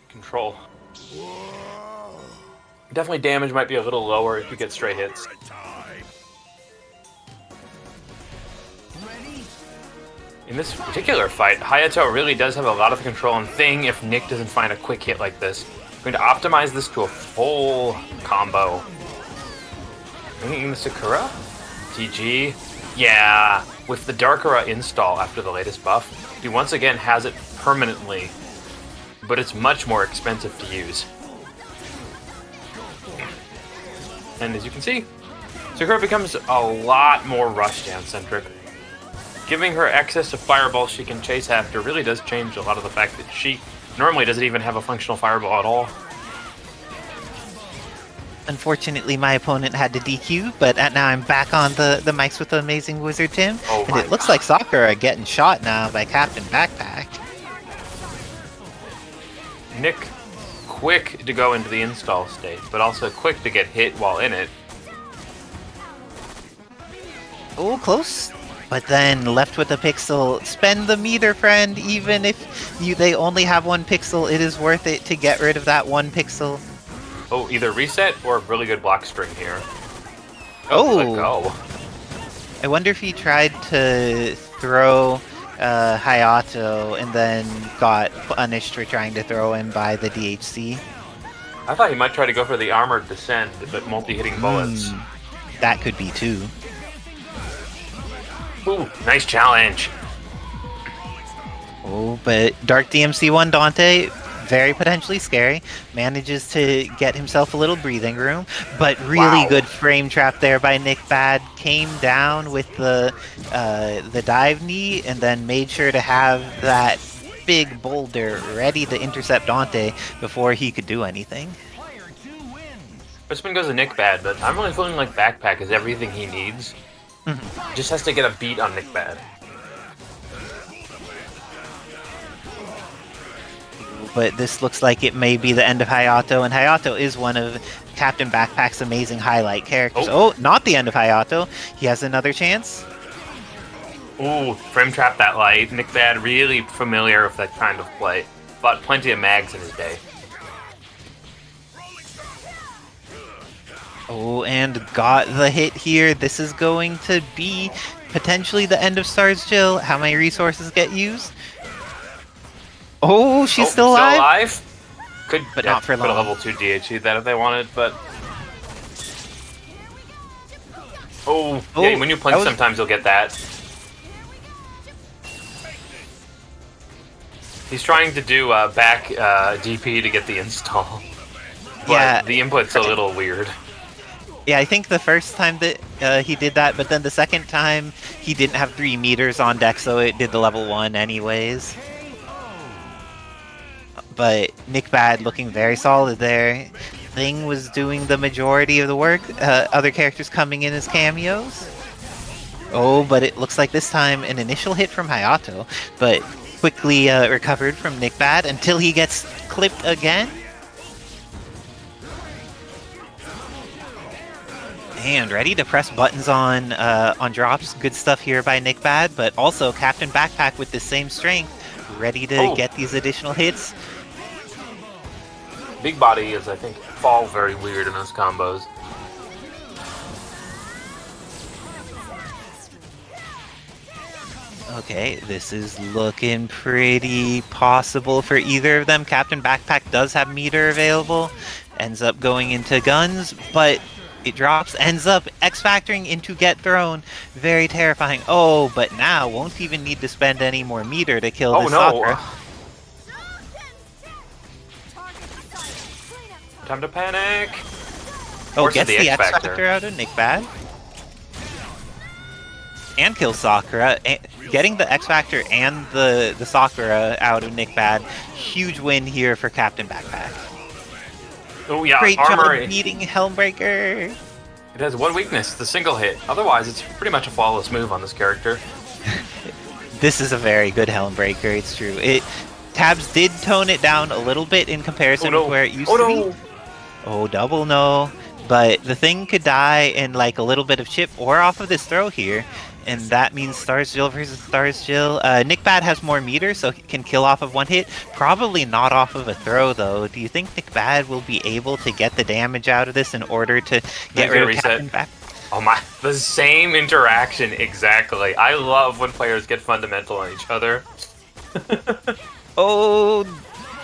Control. Definitely damage might be a little lower if you get straight hits. In this particular fight, Hayato really does have a lot of the control and thing if Nick doesn't find a quick hit like this. I'm going to optimize this to a full combo. Bringing the Sakura? TG? Yeah, with the Darkura install after the latest buff, he once again has it permanently, but it's much more expensive to use. And as you can see, Sakura becomes a lot more rushdown-centric. Giving her access to fireballs she can chase after really does change a lot of the fact that she normally doesn't even have a functional fireball at all. Unfortunately, my opponent had to DQ, but now I'm back on the mics with the amazing Wizard Tim. Oh and it looks like Sakura getting shot now by CaptainBackpak. Nick, quick to go into the install state, but also quick to get hit while in it. Oh, close. But then left with a pixel. Spend the meter, friend. Even if they only have one pixel, it is worth it to get rid of that one pixel. Oh, either reset or a really good block string here. Oh! Let go. I wonder if he tried to throw Hayato and then got punished for trying to throw him by the DHC. I thought he might try to go for the armored descent, but multi-hitting bullets. That could be too. Ooh, nice challenge. Oh, but Dark DMC1 Dante, very potentially scary, manages to get himself a little breathing room, but really good frame trap there by NickBad. Came down with the dive knee and then made sure to have that big boulder ready to intercept Dante before he could do anything. This one goes to NickBad, but I'm really feeling like Backpack is everything he needs. Just has to get a beat on NickBad. But this looks like it may be the end of Hayato, and Hayato is one of CaptainBackpak's amazing highlight characters. Oh, not the end of Hayato. He has another chance. Ooh, frame trap that light. NickBad really familiar with that kind of play. Fought plenty of mags in his day. Oh, and got the hit here. This is going to be potentially the end of S.T.A.R.S. Jill. How many resources get used? Oh, she's still alive? Could, but not for long. Could a level 2 DHC that if they wanted, but... Oh, yeah, when you punch sometimes you'll get that. He's trying to do back DP to get the install. But yeah, the input's a little weird. Yeah, I think the first time that he did that, but then the second time he didn't have 3 meters on deck, so it did the level 1 anyways. But NickBad looking very solid there. Thing was doing the majority of the work. Other characters coming in as cameos. Oh, but it looks like this time an initial hit from Hayato, but quickly recovered from NickBad until he gets clipped again. And ready to press buttons on drops. Good stuff here by NickBad, but also CaptainBackpak with the same strength, ready to get these additional hits. Big body is, I think, fall very weird in those combos. Okay, this is looking pretty possible for either of them. CaptainBackpak does have meter available, ends up going into guns, but it drops, ends up X-Factoring into get thrown. Very terrifying. Oh, but now won't even need to spend any more meter to kill this Sakura. Time to panic! Oh, gets the X-Factor out of NickBad. And kills Sakura. Getting the X-Factor and the Sakura out of NickBad. Huge win here for CaptainBackpak. Oh yeah, great armor. job beating Helmbreaker. It has one weakness, the single hit. Otherwise, it's pretty much a flawless move on this character. This is a very good Helmbreaker, it's true. Tabs did tone it down a little bit in comparison with where it used to be. Oh, double no. But the thing could die in like a little bit of chip or off of this throw here. And that means Stars Jill versus Stars Jill. NickBad has more meter, so he can kill off of one hit. Probably not off of a throw, though. Do you think NickBad will be able to get the damage out of this in order to get rid of CaptainBackpak? Oh my, the same interaction, exactly. I love when players get fundamental on each other. Oh,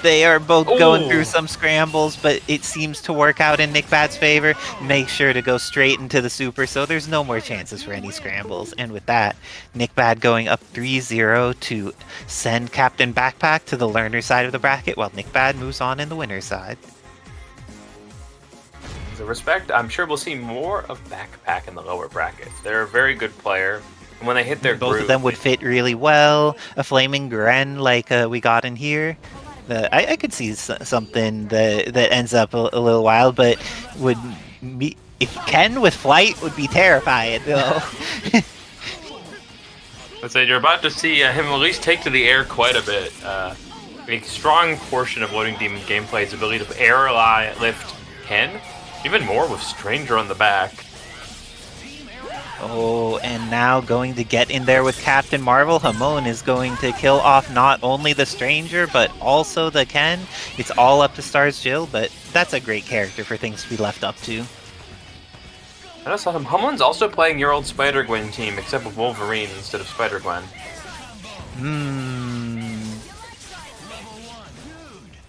they are both going through some scrambles, but it seems to work out in NickBad's favor. Make sure to go straight into the super, so there's no more chances for any scrambles. And with that, NickBad going up 3-0 to send CaptainBackpak to the learner side of the bracket, while NickBad moves on in the winner side. As a respect, I'm sure we'll see more of Backpack in the lower bracket. They're a very good player. And when they hit their Both groove, of them would fit really well. A Flaming Gren like we got in here. I could see something that ends up a little wild, but would if Ken with flight would be terrifying though. Let's say you're about to see him at least take to the air quite a bit. A strong portion of LoadingDemon gameplay is ability to air lift Ken, even more with Stranger on the back. Oh, and now going to get in there with Captain Marvel. Hamon is going to kill off not only the Stranger, but also the Ken. It's all up to Stars Jill, but that's a great character for things to be left up to. I just saw him. Hamon's also playing your old Spider-Gwen team, except with Wolverine instead of Spider-Gwen.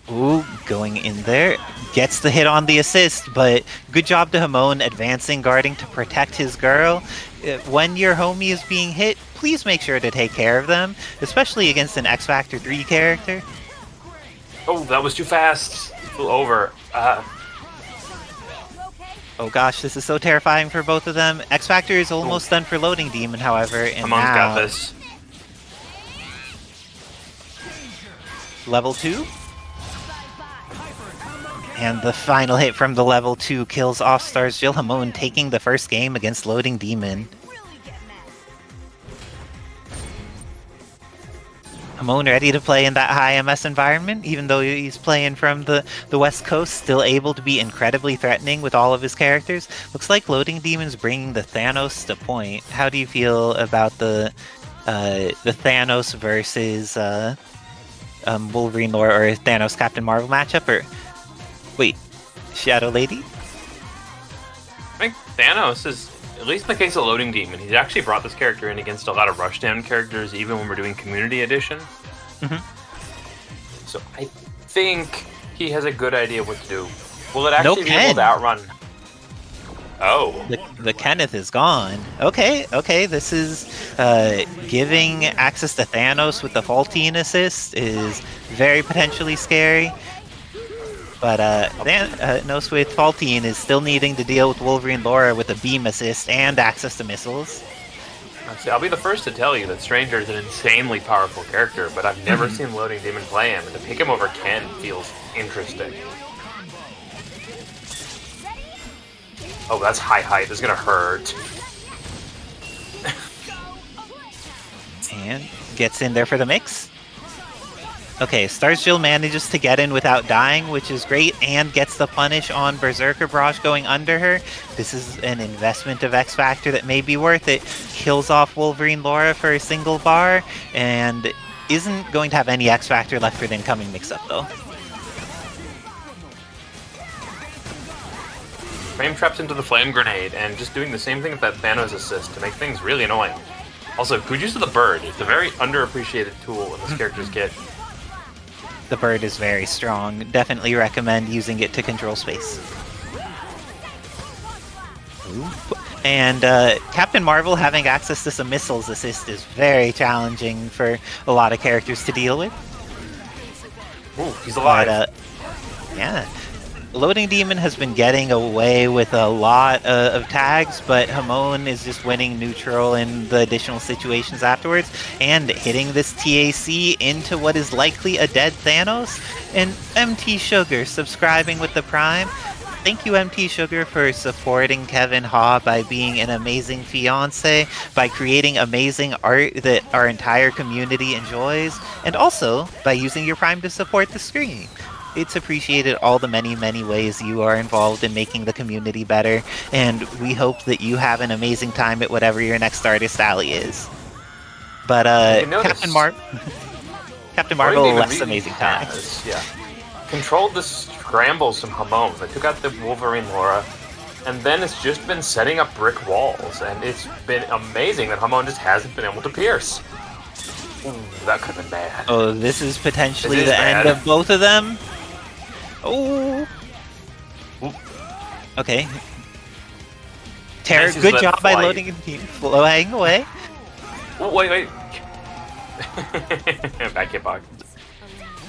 Ooh, going in there. Gets the hit on the assist, but good job to Hamon advancing, guarding to protect his girl. When your homie is being hit, please make sure to take care of them, especially against an X Factor 3 character. Oh, that was too fast. Flew over. Oh gosh, this is so terrifying for both of them. X Factor is almost done for LoadingDemon, however, and Hamon's now got this. Level 2. And the final hit from the level 2 kills off Stars Jill. Hamon taking the first game against LoadingDemon. Hamon ready to play in that high MS environment, even though he's playing from the West Coast, still able to be incredibly threatening with all of his characters. Looks like LoadingDemon's bringing the Thanos to point. How do you feel about the Thanos versus Wolverine lore or Thanos Captain Marvel matchup? Or wait, Shadow Lady? I think Thanos is, at least in the case of LoadingDemon, he's actually brought this character in against a lot of Rushdown characters, even when we're doing Community Edition. So I think he has a good idea what to do. Will it actually be able to outrun? Oh. The Kenneth is gone. Okay, this is giving access to Thanos with the Faultine assist is very potentially scary. But Thanos with Faultine is still needing to deal with Wolverine Laura with a beam assist and access to missiles. I'll be the first to tell you that Stranger is an insanely powerful character, but I've never seen LoadingDemon play him, and to pick him over Ken feels interesting. Oh, that's high height. This is gonna hurt. And gets in there for the mix. Okay, Stars Jill manages to get in without dying, which is great, and gets the punish on Berserker Barrage going under her. This is an investment of X Factor that may be worth it. Kills off Wolverine Laura for a single bar, and isn't going to have any X Factor left for the incoming mix-up, though. Flame traps into the Flame Grenade, and just doing the same thing with that Thanos assist to make things really annoying. Also, good use of the bird. It's a very underappreciated tool in this character's kit. The bird is very strong. Definitely recommend using it to control space. Ooh. And Captain Marvel having access to some missiles assist is very challenging for a lot of characters to deal with. Ooh, he's alive. But, yeah. LoadingDemon has been getting away with a lot of tags, but Hamon is just winning neutral in the additional situations afterwards, and hitting this TAC into what is likely a dead Thanos. And MT Sugar subscribing with the Prime. Thank you, MT Sugar, for supporting Kevin Ha by being an amazing fiance, by creating amazing art that our entire community enjoys, and also by using your Prime to support the stream. it's appreciated all the many, many ways you are involved in making the community better, and we hope that you have an amazing time at whatever your next artist alley is. But Captain Marvel, less amazing time. Yeah. Controlled the scrambles from Hamon. They took out the Wolverine Laura, and then it's just been setting up brick walls, and it's been amazing that Hamon just hasn't been able to pierce. Ooh, that could have been bad. Oh, this is potentially the end of both of them. Oh. Okay. Terra, good job by loading and team flying away. Oh, wait. Back hitbox.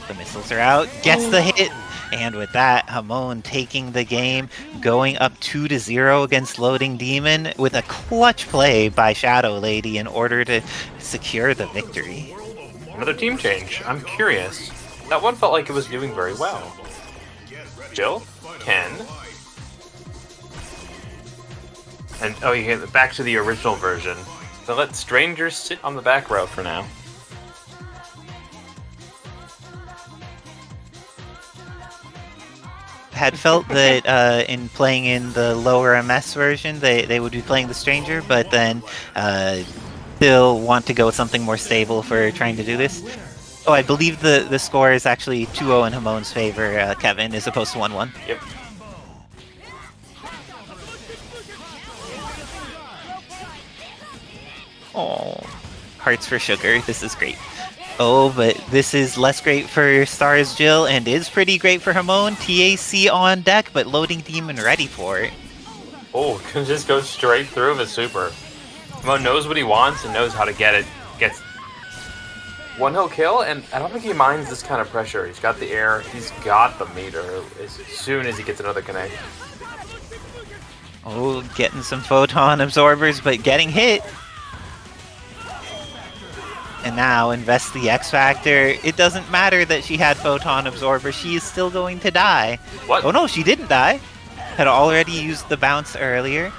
The missiles are out, gets the hit, and with that, Hamon taking the game, going up 2-0 against LoadingDemon with a clutch play by Shadow Lady in order to secure the victory. Another team change. I'm curious. That one felt like it was doing very well. Jill, Ken, and oh, you get back to the original version. So let strangers sit on the back row for now. Had felt that in playing in the lower MS version, they would be playing the Stranger, but then still want to go with something more stable for trying to do this. Oh, I believe the score is actually 2-0 in Hamon's favor, Kevin, as opposed to 1-1. Yep. Oh, hearts for sugar. This is great. Oh, but this is less great for S.T.A.R.S Jill and is pretty great for Hamon. TAC on deck, but LoadingDemon ready for it. Oh, can just go straight through the super. Hamon knows what he wants and knows how to get it. Gets one hill kill, and I don't think he minds this kind of pressure. He's got the air, he's got the meter as soon as he gets another connect. Oh, getting some photon absorbers, but getting hit. And now invest the X Factor. It doesn't matter that she had photon absorber. She is still going to die. What? Oh no, she didn't die. Had already used the bounce earlier.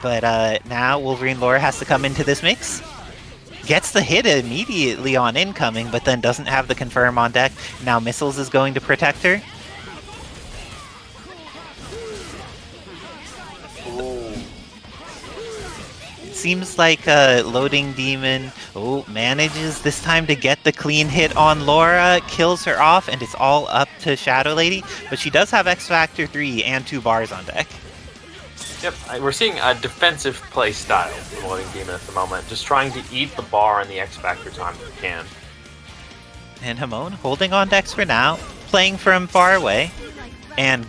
But now Wolverine Laura has to come into this mix. Gets the hit immediately on incoming, but then doesn't have the confirm on deck. Now Missiles is going to protect her. Seems like LoadingDemon manages this time to get the clean hit on Laura, kills her off, and it's all up to Shadow Lady. But she does have X Factor 3 and 2 bars on deck. Yep, we're seeing a defensive play style from LoadingDemon at the moment, just trying to eat the bar and the X Factor time if we can. And Hamon holding on decks for now, playing from far away, and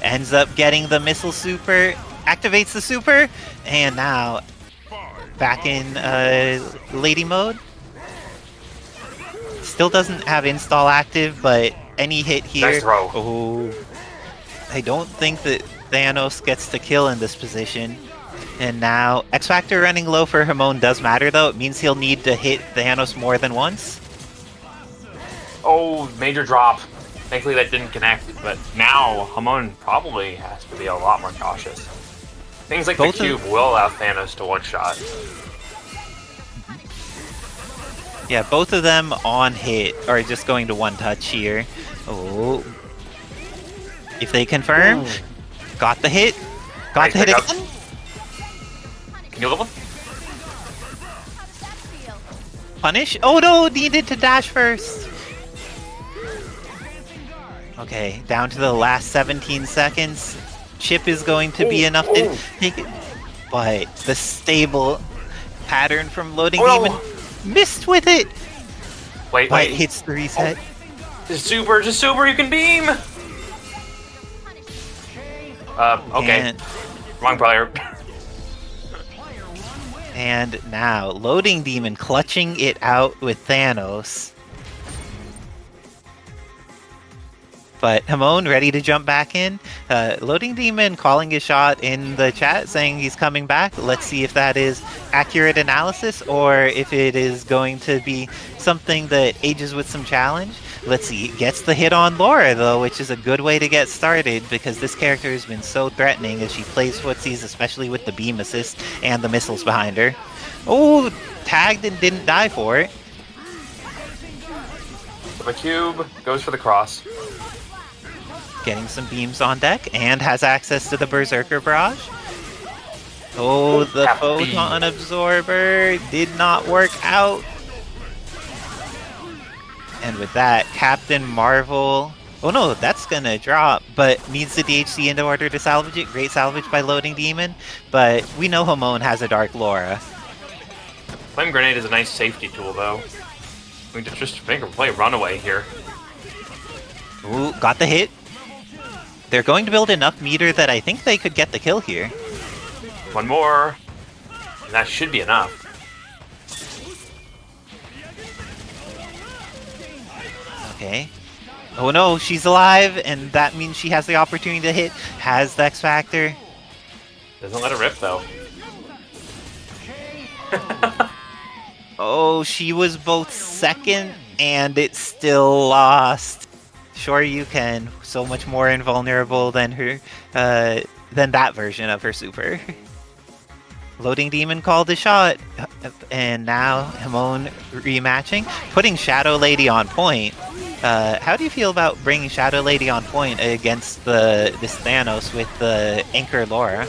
ends up getting the missile super, activates the super, and now back in lady mode. Still doesn't have install active, but any hit here. Nice throw. Oh, I don't think that Thanos gets to kill in this position. And now X Factor running low for Hamon does matter though. It means he'll need to hit Thanos more than once. Oh, major drop. Thankfully that didn't connect, but now Hamon probably has to be a lot more cautious. Things like the cube will allow Thanos to one-shot. Yeah, both of them on hit are just going to one-touch here. Oh. If they confirm, got the hit. Got the hit again. Can you level? Punish? Oh no, needed to dash first. Okay, down to the last 17 seconds. Chip is going to be enough to take it, but the stable pattern from LoadingDemon missed with it. Wait, but hits the reset. Just super, you can beam. Okay, wrong player. And now LoadingDemon clutching it out with Thanos. But Hamon ready to jump back in. LoadingDemon calling his shot in the chat saying he's coming back. Let's see if that is accurate analysis or if it is going to be something that ages with some challenge. Let's see. Gets the hit on Laura though, which is a good way to get started because this character has been so threatening as she plays footsies, especially with the beam assist and the missiles behind her. Oh, tagged and didn't die for it. The cube goes for the cross. Getting some beams on deck and has access to the Berserker Barrage. Oh, the Photon Absorber did not work out. And with that, Captain Marvel... Oh no, that's gonna drop, but needs the DHC in order to salvage it. Great salvage by LoadingDemon, but we know Hamon has a Dark Laura. Flame Grenade is a nice safety tool, though. We can just make her play Runaway here. Ooh, got the hit. They're going to build enough meter that I think they could get the kill here. One more, and that should be enough. Okay. Oh no, she's alive, and that means she has the opportunity to hit. Has the X Factor. Doesn't let it rip, though. Oh, she was both second, and it still lost. Sure you can. So much more invulnerable than her, than that version of her super. LoadingDemon called the shot, and now Hamon rematching, putting Shadow Lady on point. How do you feel about bringing Shadow Lady on point against this Thanos with the Anchor Laura? I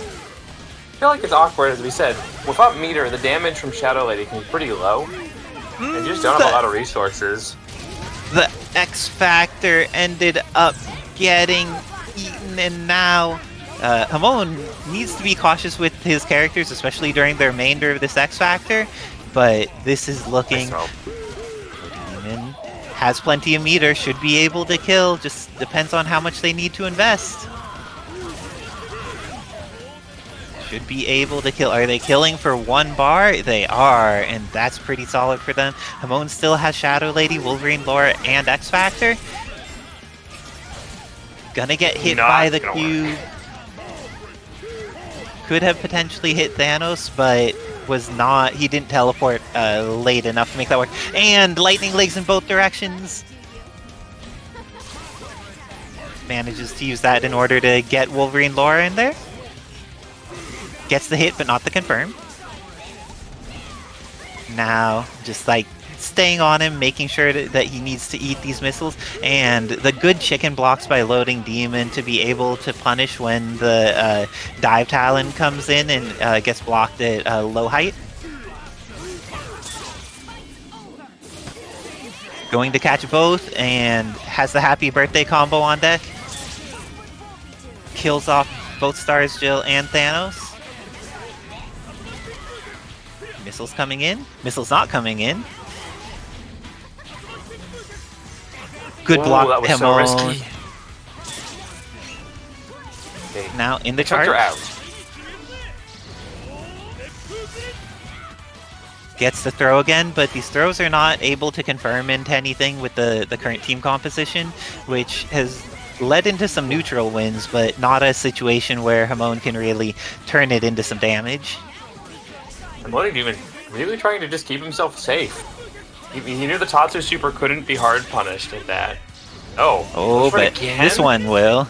feel like it's awkward, as we said. Without meter, the damage from Shadow Lady can be pretty low. And you just don't have a lot of resources. The X Factor ended up getting eaten, and now Hamon needs to be cautious with his characters, especially during the remainder of this X Factor. But this is looking... Demon has plenty of meter, should be able to kill, just depends on how much they need to invest. Should be able to kill. Are they killing for 1 bar? They are, and that's pretty solid for them. Hamon still has Shadow Lady, Wolverine, Laura, and X Factor. Gonna get hit by the cube. Could have potentially hit Thanos, but was not. He didn't teleport late enough to make that work. And lightning legs in both directions. Manages to use that in order to get Wolverine, Laura in there. Gets the hit, but not the confirm. Now, just like staying on him, making sure that he needs to eat these missiles, and the good chicken blocks by LoadingDemon to be able to punish when the Dive Talon comes in and gets blocked at low height. Going to catch both, and has the Happy Birthday combo on deck. Kills off both Stars, Jill, and Thanos. Missiles coming in. Missiles not coming in. Good block, that was Hamon. so risky. Okay. Now in the Charge. charge. Gets the throw again, but these throws are not able to confirm into anything with the current team composition, which has led into some neutral wins, but not a situation where Hamon can really turn it into some damage. And LoadingDemon really trying to just keep himself safe. He knew the Tatsu super couldn't be hard punished in that. Oh, but again? This one will.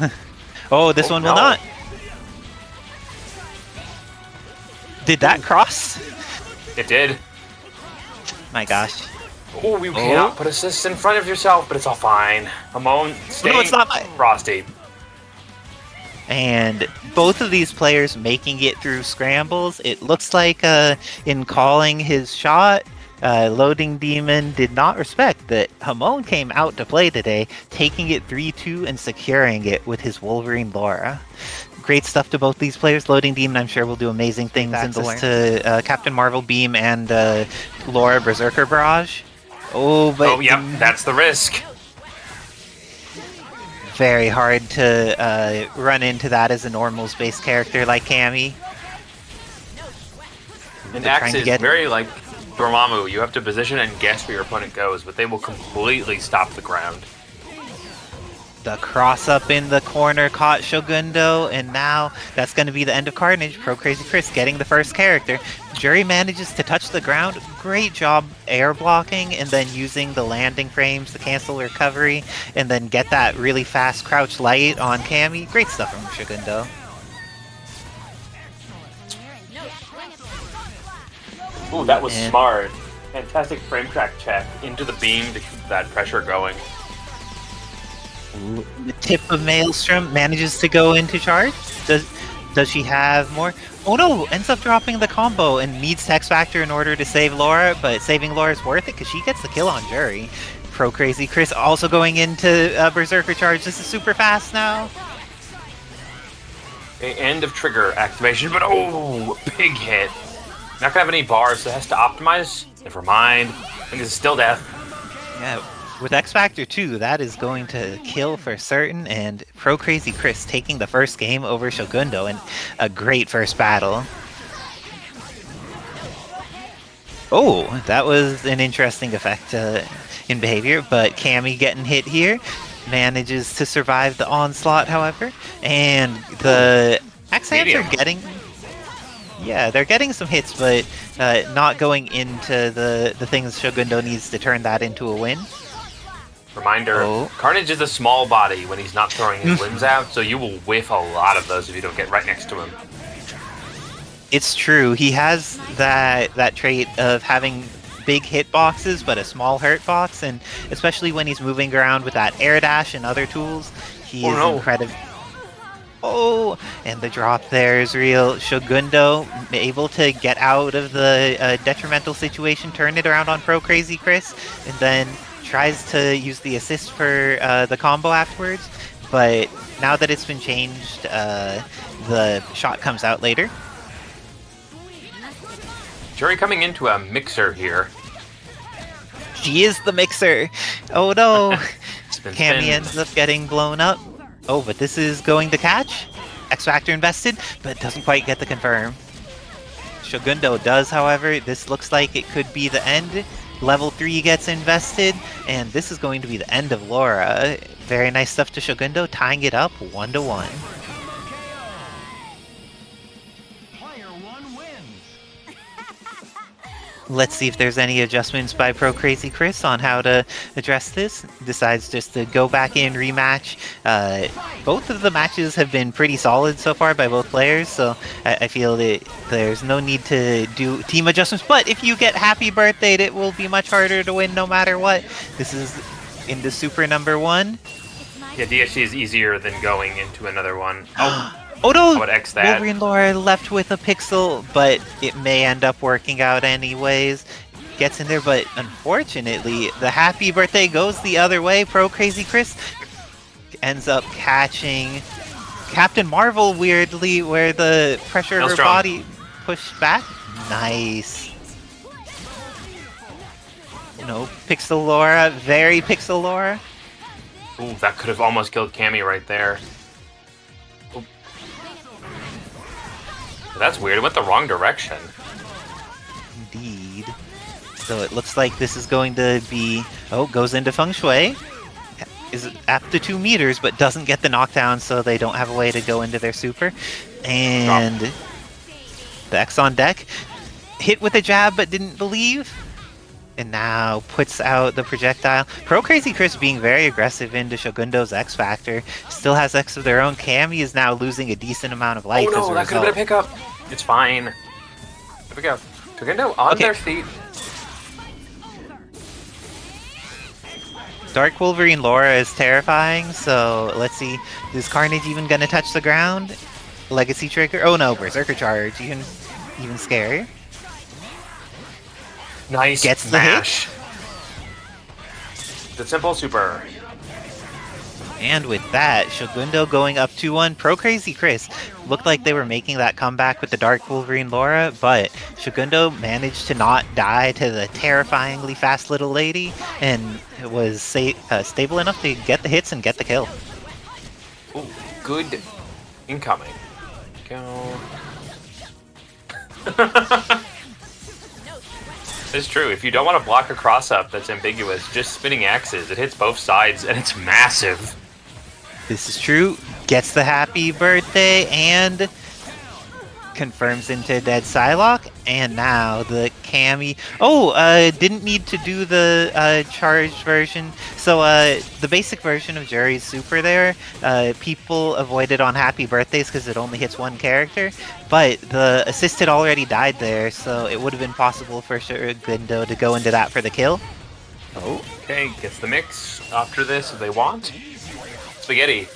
Oh, this one will not. Did that cross? It did. My gosh. Oh, you cannot put assists in front of yourself, but it's all fine. Hamon, stay No, it's not frosty. And both of these players making it through scrambles. It looks like in calling his shot, LoadingDemon did not respect that Hamon came out to play today, taking it 3-2 and securing it with his Wolverine Laura. Great stuff to both these players. LoadingDemon, I'm sure, will do amazing things in this to Captain Marvel Beam and Laura Berserker Barrage. Oh, yep, that's the risk. Very hard to run into that as a normal space character like Cammy. And Axe is very like Dormammu. You have to position and guess where your opponent goes, but they will completely stop the ground. The cross up in the corner caught Shogundo, and now that's going to be the end of Carnage. ProCrazyChris getting the first character. Juri manages to touch the ground. Great job air blocking, and then using the landing frames to cancel recovery, and then get that really fast crouch light on Cammy. Great stuff from Shogundo. Ooh, that was smart. Fantastic frame track check into the beam to keep that pressure going. The tip of Maelstrom manages to go into charge. Does she have more? Oh no! Ends up dropping the combo and needs to X-Factor in order to save Laura, but saving Laura is worth it because she gets the kill on Juri. ProCrazyChris also going into Berserker Charge. This is super fast now. End of trigger activation, but oh, big hit. Not gonna have any bars, so it has to optimize. Never mind. I think this is still death. Yeah, with X Factor 2, that is going to kill for certain, and ProCrazyChris taking the first game over SHOGUNDo in a great first battle. Oh, that was an interesting effect in behavior, but Cammy getting hit here. Manages to survive the onslaught, however, and the X-Hands are getting... Yeah, they're getting some hits, but not going into the things SHOGUNDo needs to turn that into a win. Reminder, Carnage is a small body when he's not throwing his limbs out, so you will whiff a lot of those if you don't get right next to him. It's true. He has that trait of having big hit boxes, but a small hurt box, and especially when he's moving around with that air dash and other tools, he is incredible. Oh, and the drop there is real. SHOGUNDo able to get out of the detrimental situation, turn it around on ProCrazyChris, and then tries to use the assist for the combo afterwards. But now that it's been changed, the shot comes out later. Juri coming into a mixer here. She is the mixer. Oh no. Cammy ends up getting blown up. Oh, but this is going to catch. X-Factor invested, but doesn't quite get the confirm. SHOGUNDo does, however. This looks like it could be the end. Level 3 gets invested, and this is going to be the end of Laura. Very nice stuff to SHOGUNDo, tying it up 1-1. Let's see if there's any adjustments by ProCrazyChris on how to address this. Decides just to go back in, rematch. Both of the matches have been pretty solid so far by both players, so I feel that there's no need to do team adjustments. But if you get Happy Birthday, it will be much harder to win no matter what. This is into Super number 1. Yeah, DSC is easier than going into another one. Oh no! I would X that. Wolverine Laura left with a pixel, but it may end up working out anyways. Gets in there, but unfortunately, the Happy Birthday goes the other way. ProCrazyChris ends up catching Captain Marvel weirdly, where the pressure of her body pushed back. Nice. No, Pixel Laura, very Pixel Laura. Ooh, that could have almost killed Cammy right there. That's weird, it went the wrong direction. Indeed. So it looks like this is going to be... Oh, goes into Feng Shui. Is up to 2 meters, but doesn't get the knockdown, so they don't have a way to go into their super. And the X on deck. Hit with a jab, but didn't believe. And now puts out the projectile. ProCrazyChris being very aggressive into SHOGUNDo's X Factor. Still has X of their own. Cammy is now losing a decent amount of life as a result. Oh no, that could have been a pickup. It's fine. There we go. SHOGUNDo on their feet. Dark Wolverine Laura is terrifying, so let's see. Is Carnage even going to touch the ground? Legacy trigger? Oh no, Berserker Charge. Even scarier. Nice Gets the hit. The simple super. And with that, SHOGUNDo going up 2-1. ProCrazyChris looked like they were making that comeback with the Dark Wolverine Laura, but SHOGUNDo managed to not die to the terrifyingly fast little lady and was stable enough to get the hits and get the kill. Ooh, good incoming. Go. It's true. If you don't want to block a cross-up that's ambiguous, just spinning axes. It hits both sides, and it's massive. This is true. Gets the Happy Birthday, and confirms into dead Psylocke. And now the Cammy... Oh, didn't need to do the charged version. So the basic version of Juri's super there, people avoided on Happy Birthdays because it only hits one character. But the assist had already died there, so it would have been possible for SHOGUNDo to go into that for the kill. Oh, okay, gets the mix after this if they want. spaghetti,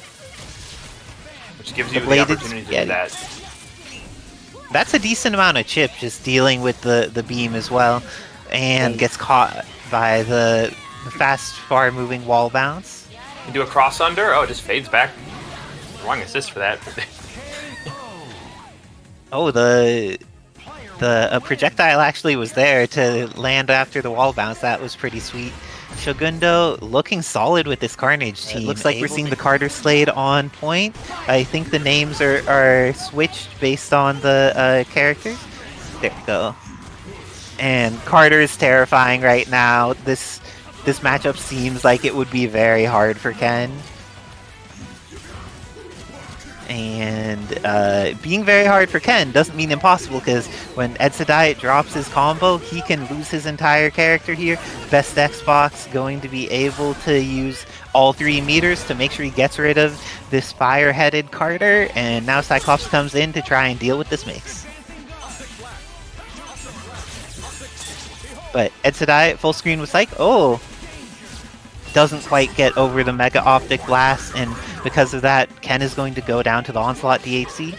which gives you the bladed opportunity spaghetti. to do that. That's a decent amount of chip just dealing with the beam as well, and gets caught by the fast, far-moving wall bounce. You do a cross under. Oh, it just fades back. Wrong assist for that. Oh, the projectile actually was there to land after the wall bounce. That was pretty sweet. SHOGUNDo looking solid with this Carnage team. It looks like we're seeing the Carter Slade on point. I think the names are switched based on the characters. There we go. And Carter is terrifying right now. This matchup seems like it would be very hard for Ken. And being very hard for Ken doesn't mean impossible, because when Edsadiet drops his combo, he can lose his entire character here. BestXbox going to be able to use all 3 meters to make sure he gets rid of this fire-headed Carter, and now Cyclops comes in to try and deal with this mix. But Edsadiet full screen with Psych. Oh! Doesn't quite get over the Mega Optic Blast, and because of that, Ken is going to go down to the Onslaught DHC.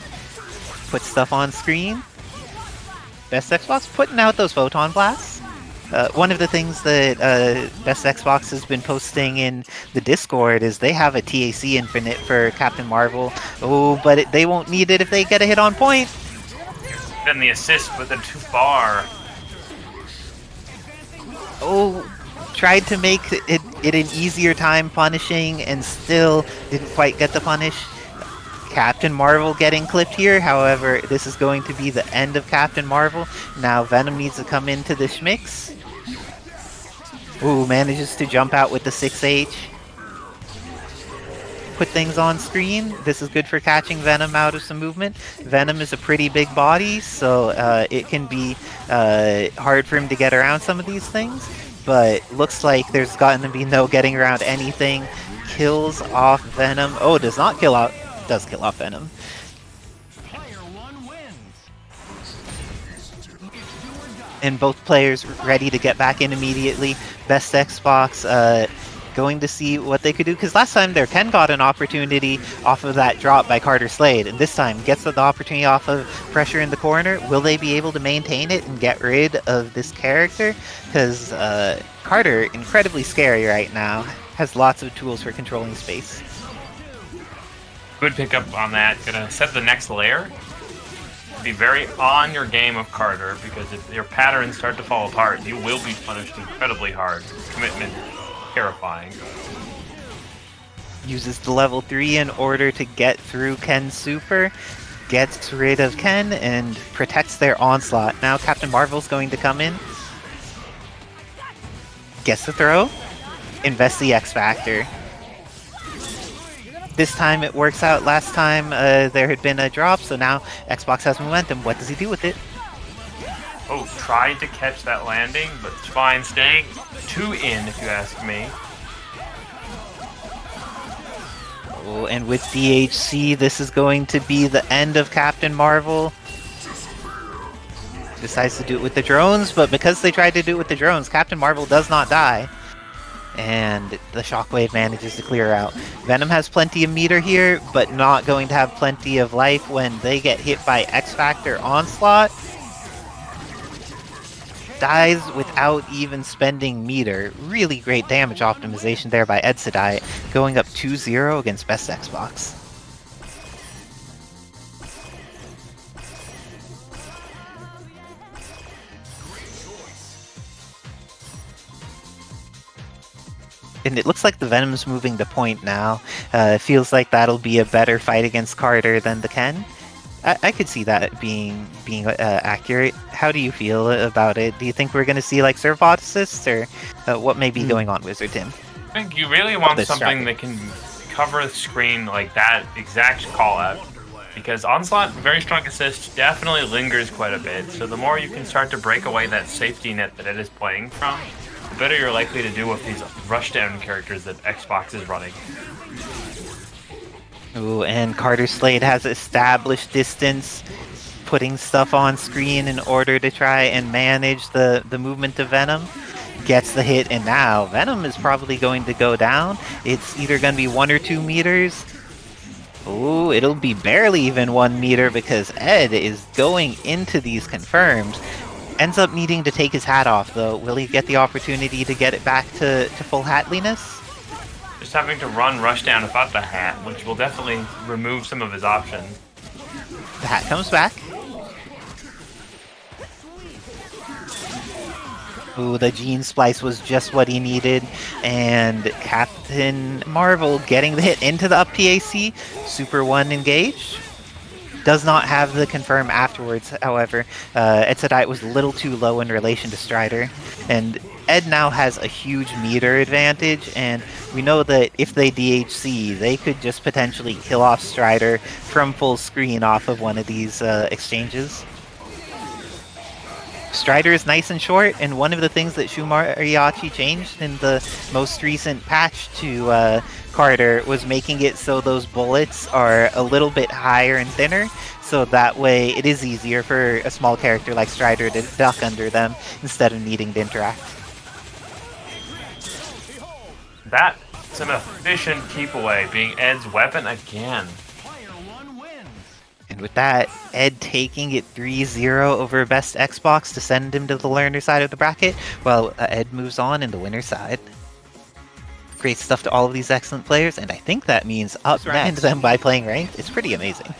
Put stuff on screen. BestXbox putting out those Photon Blasts. One of the things that BestXbox has been posting in the Discord is they have a TAC Infinite for Captain Marvel. Oh, but they won't need it if they get a hit on point. Then the assist, but then too far. Oh, tried to make it an easier time punishing and still didn't quite get the punish. Captain Marvel getting clipped here, however, this is going to be the end of Captain Marvel. Now Venom needs to come into this mix. Ooh, manages to jump out with the 6H. Put things on screen. This is good for catching Venom out of some movement. Venom is a pretty big body, so it can be hard for him to get around some of these things. But looks like there's gotten to be no getting around anything. Kills off Venom. Oh, does not kill off. Does kill off Venom. And both players ready to get back in immediately. BestXbox going to see what they could do, because last time their Ken got an opportunity off of that drop by Carter Slade, and this time gets the opportunity off of pressure in the corner. Will they be able to maintain it and get rid of this character? Because Carter, incredibly scary right now, has lots of tools for controlling space. Good pickup on that. Gonna set the next layer. Be very on your game of Carter, because if your patterns start to fall apart, you will be punished incredibly hard. Commitment. Terrifying. Uses the level 3 in order to get through Ken's super. Gets rid of Ken and protects their Onslaught. Now Captain Marvel's going to come in. Gets the throw. Invests the X Factor. This time it works out. Last time there had been a drop, so now Xbox has momentum. What does he do with it? Oh, tried to catch that landing, but it's fine. Staying too in, if you ask me. Oh, and with DHC, this is going to be the end of Captain Marvel. Decides to do it with the drones, but because they tried to do it with the drones, Captain Marvel does not die. And the Shockwave manages to clear out. Venom has plenty of meter here, but not going to have plenty of life when they get hit by X Factor Onslaught. Dies without even spending meter. Really great damage optimization there by Edsadiet, going up 2-0 against BestXbox. And it looks like the Venom's moving to point now. Feels like that'll be a better fight against Carter than the Ken. I could see that being accurate. How do you feel about it? Do you think we're going to see like servbot assists, or what may be going on, Wizard Tim? I think you really want something that can cover the screen like that exact call out, because Onslaught, very strong assist, definitely lingers quite a bit. So the more you can start to break away that safety net that it is playing from, the better you're likely to do with these rushdown characters that Xbox is running. Ooh, and Carter Slade has established distance, putting stuff on screen in order to try and manage the movement of Venom. gets the hit, and now Venom is probably going to go down. It's either going to be 1 or 2 meters. Ooh, it'll be barely even 1 meter because Ed is going into these confirms. Ends up needing to take his hat off, though. Will he get the opportunity to get it back to full hatliness? Just having to run rush down without the hat, which will definitely remove some of his options. The hat comes back. Ooh, the gene splice was just what he needed, and Captain Marvel getting the hit into the up PAC. Super 1 engaged. Does not have the confirm afterwards, however. Edsadiet was a little too low in relation to Strider, and Ed now has a huge meter advantage, and we know that if they DHC, they could just potentially kill off Strider from full screen off of one of these exchanges. Strider is nice and short, and one of the things that Shu Mariachi changed in the most recent patch to Carter was making it so those bullets are a little bit higher and thinner, so that way it is easier for a small character like Strider to duck under them instead of needing to interact. That's an efficient keep away, being Ed's weapon again. And with that, Ed taking it 3-0 over BestXbox to send him to the learner side of the bracket, while Ed moves on in the winner side. Great stuff to all of these excellent players, and I think that means up-end them by playing ranked. It's pretty amazing.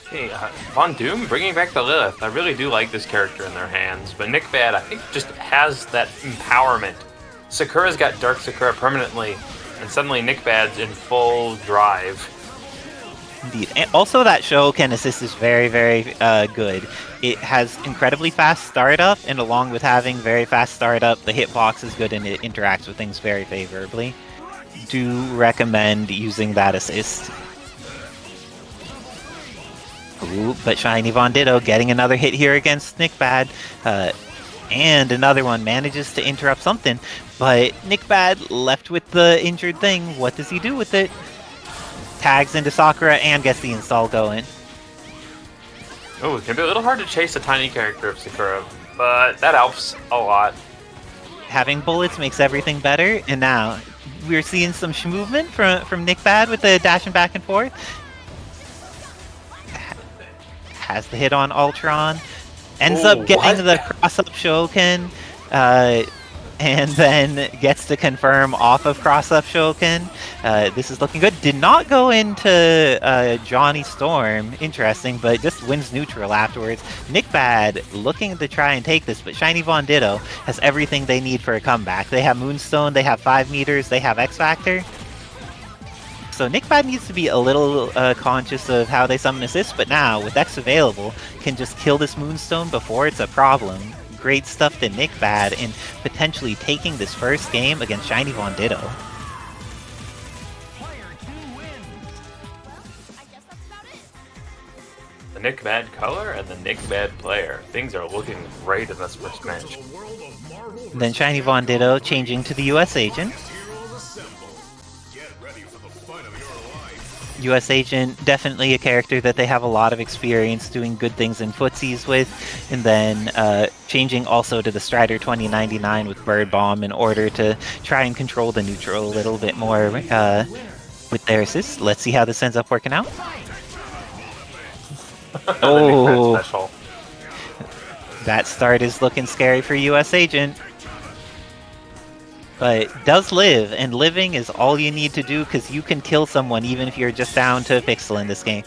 Hey, Von Doom bringing back the Lilith. I really do like this character in their hands, but NickBad, I think, just has that empowerment. Sakura's got Dark Sakura permanently, and suddenly NickBad's in full drive. Indeed. And also that Shogun assist is very, very good. It has incredibly fast startup, and along with having very fast startup, the hitbox is good and it interacts with things very favorably. Do recommend using that assist. Ooh, but ShinyVonDitto getting another hit here against NickBad. And another one manages to interrupt something, but NickBad left with the injured thing. What does he do with it? Tags into Sakura and gets the install going. Oh, it can be a little hard to chase a tiny character of Sakura, but that helps a lot. Having bullets makes everything better, and now we're seeing some movement from NickBad with the dashing back and forth. Has the hit on Ultron. Ends up getting the cross-up Shogun, and then gets to confirm off of cross-up Shogun. This is looking good. Did not go into Johnny Storm, interesting, but just wins neutral afterwards. NickBad looking to try and take this, but ShinyVonDitto has everything they need for a comeback. They have Moonstone, they have 5 meters, they have X Factor. So NickBad needs to be a little conscious of how they summon assists, but now, with X available, can just kill this Moonstone before it's a problem. Great stuff to NickBad in potentially taking this first game against ShinyVonDitto. The NickBad color and the NickBad player. Things are looking great in this first match. Then ShinyVonDitto changing to the US Agent. US Agent, definitely a character that they have a lot of experience doing good things in footsies with, and then changing also to the Strider 2099 with Bird Bomb in order to try and control the neutral a little bit more with their assists. Let's see how this ends up working out. Oh, that start is looking scary for US Agent. But does live, and living is all you need to do because you can kill someone even if you're just down to a pixel in this game.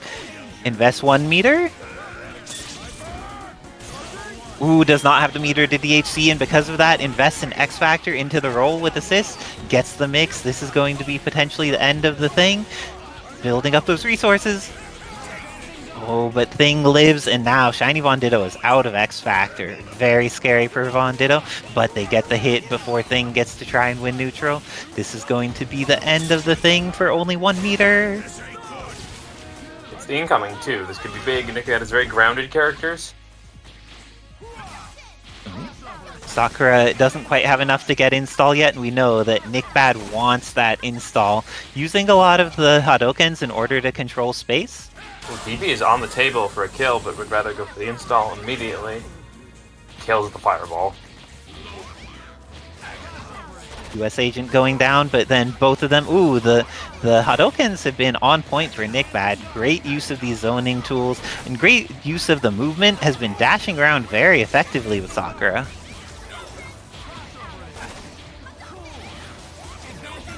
Invest 1 meter. Ooh, does not have the meter to DHC, and because of that, invests an X Factor into the role with assist. Gets the mix. This is going to be potentially the end of the thing. Building up those resources. Oh, but Thing lives, and now ShinyVonDitto is out of X Factor. Very scary for VonDitto, but they get the hit before Thing gets to try and win neutral. This is going to be the end of the Thing for only 1 meter. It's the incoming, too. This could be big. NickBad has very grounded characters. Sakura doesn't quite have enough to get install yet, and we know that NickBad wants that install, using a lot of the Hadokens in order to control space. Well, DB is on the table for a kill, but would rather go for the install immediately. Kills the fireball. US Agent going down, but then both of them, ooh, the Hadokens have been on point for NickBad. Great use of these zoning tools, and great use of the movement, has been dashing around very effectively with Sakura.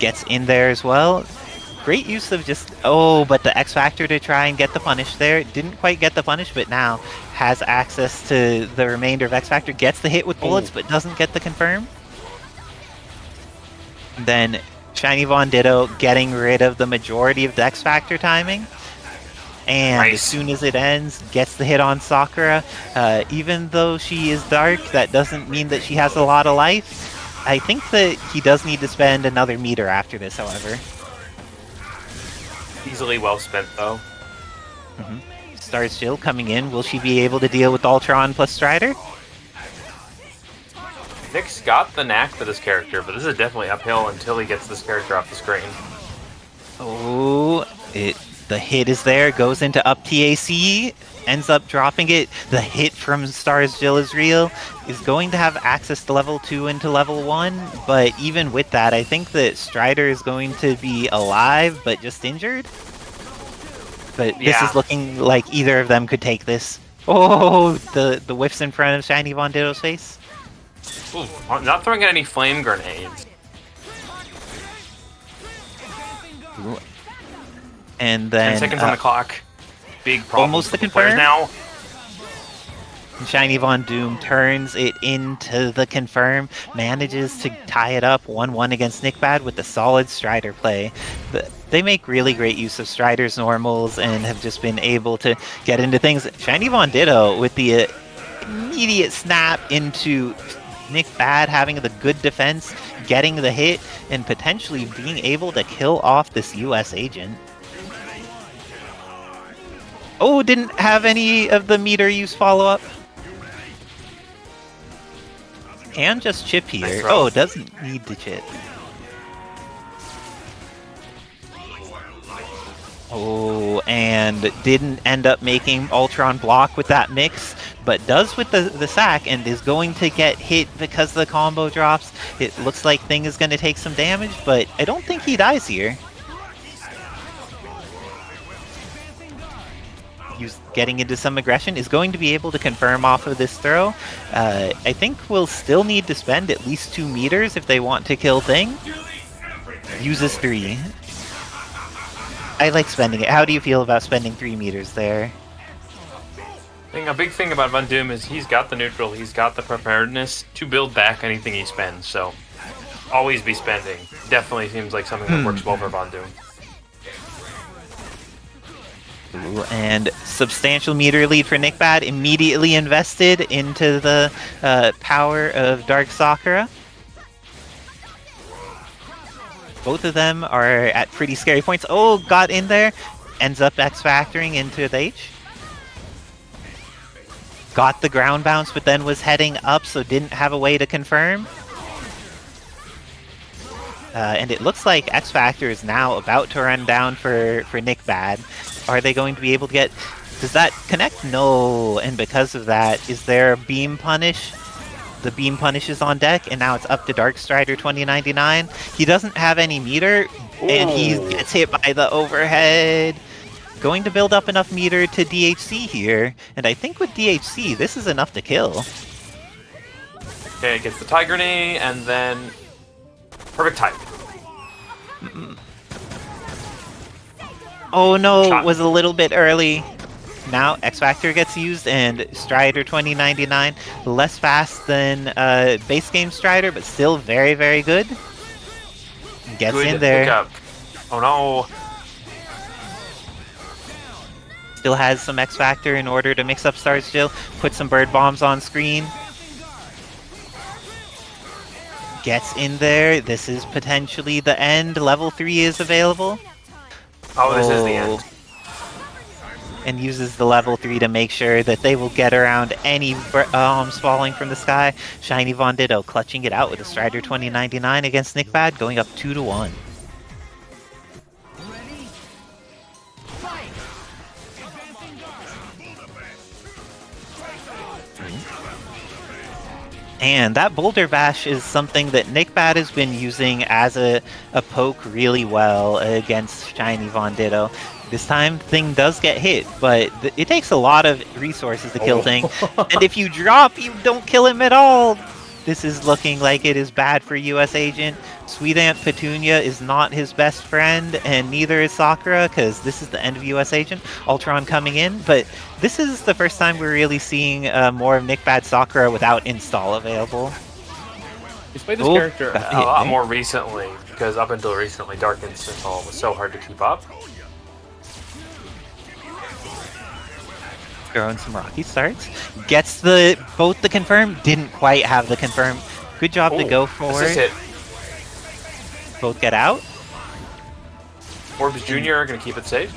Gets in there as well. Great use of just, oh, but the X Factor to try and get the punish there. Didn't quite get the punish, but now has access to the remainder of X Factor. Gets the hit with bullets, but doesn't get the confirm. Then ShinyVonDitto getting rid of the majority of the X Factor timing. And as soon as it ends, gets the hit on Sakura. Even though she is dark, that doesn't mean that she has a lot of life. I think that he does need to spend another meter after this, however. Easily well spent, though. S.T.A.R.S Jill coming in. Will she be able to deal with Ultron plus Strider? Nick's got the knack for this character, but this is definitely uphill until he gets this character off the screen. Oh, the hit is there, goes into up TAC, ends up dropping it. The hit from S.T.A.R.S Jill is real, is going to have access to level 2 into level 1, but even with that, I think that Strider is going to be alive, but just injured. But this is looking like either of them could take this. Oh, the whiffs in front of ShinyVonDitto's face. Ooh, not throwing in any flame grenades. Ooh. And then 10 seconds on the clock. Big problem. Almost the confirm now. ShinyVonDoom turns it into the confirm, manages to tie it up 1-1 against NickBad with the solid Strider play. They make really great use of Strider's normals and have just been able to get into things. ShinyVonDitto with the immediate snap into NickBad having the good defense, getting the hit, and potentially being able to kill off this US agent. Oh, didn't have any of the meter use follow-up. Can just chip here. Nice Oh, doesn't need to chip. Oh, and didn't end up making Ultron block with that mix, but does with the sack and is going to get hit because the combo drops. It looks like Thing is going to take some damage, but I don't think he dies here. Getting into some aggression, is going to be able to confirm off of this throw. I think we'll still need to spend at least 2 meters if they want to kill Thing. Uses 3. I like spending it. How do you feel about spending 3 meters there? A big thing about VonDoom is he's got the neutral, he's got the preparedness to build back anything he spends, so always be spending. Definitely seems like something that works well for VonDoom. And substantial meter lead for NickBad, immediately invested into the power of Dark Sakura. Both of them are at pretty scary points. Oh, got in there. Ends up X-Factoring into the H. Got the ground bounce, but then was heading up, so didn't have a way to confirm. And it looks like X Factor is now about to run down for NickBad. Are they going to be able to get... Does that connect? No. And because of that, is there a beam punish? The beam punish is on deck, and now it's up to Dark Strider 2099. He doesn't have any meter, and he gets hit by the overhead. Going to build up enough meter to DHC here, and I think with DHC, this is enough to kill. Okay, gets the Tiger Knee, and then... Perfect type. Oh no, was a little bit early. Now X Factor gets used, and Strider 2099, less fast than base game Strider, but still very, very good. Gets Good in there. Pickup. Oh no. Still has some X Factor in order to mix up S.T.A.R.S Jill. Put some bird bombs on screen. Gets in there. This is potentially the end. Level 3 is available. Oh, this is the end. And uses the level 3 to make sure that they will get around any bombs falling from the sky. ShinyVonDitto clutching it out with a Strider 2099 against NickBad, going up 2-1. And that Boulder Bash is something that NickBad has been using as a poke really well against ShinyVonDitto. This time, Thing does get hit, but it takes a lot of resources to kill Thing. And if you drop, you don't kill him at all. This is looking like it is bad for US Agent. Sweet Aunt Petunia is not his best friend, and neither is Sakura, because this is the end of US Agent. Ultron coming in, but this is the first time we're really seeing more of NickBad Sakura without install available. He's played this character a lot more recently, because up until recently, Dark Install was so hard to keep up. Throwing some rocky starts. Gets both the confirm, didn't quite have the confirm. Good job to go for it. Both get out. Orbs Jr. are going to keep it safe.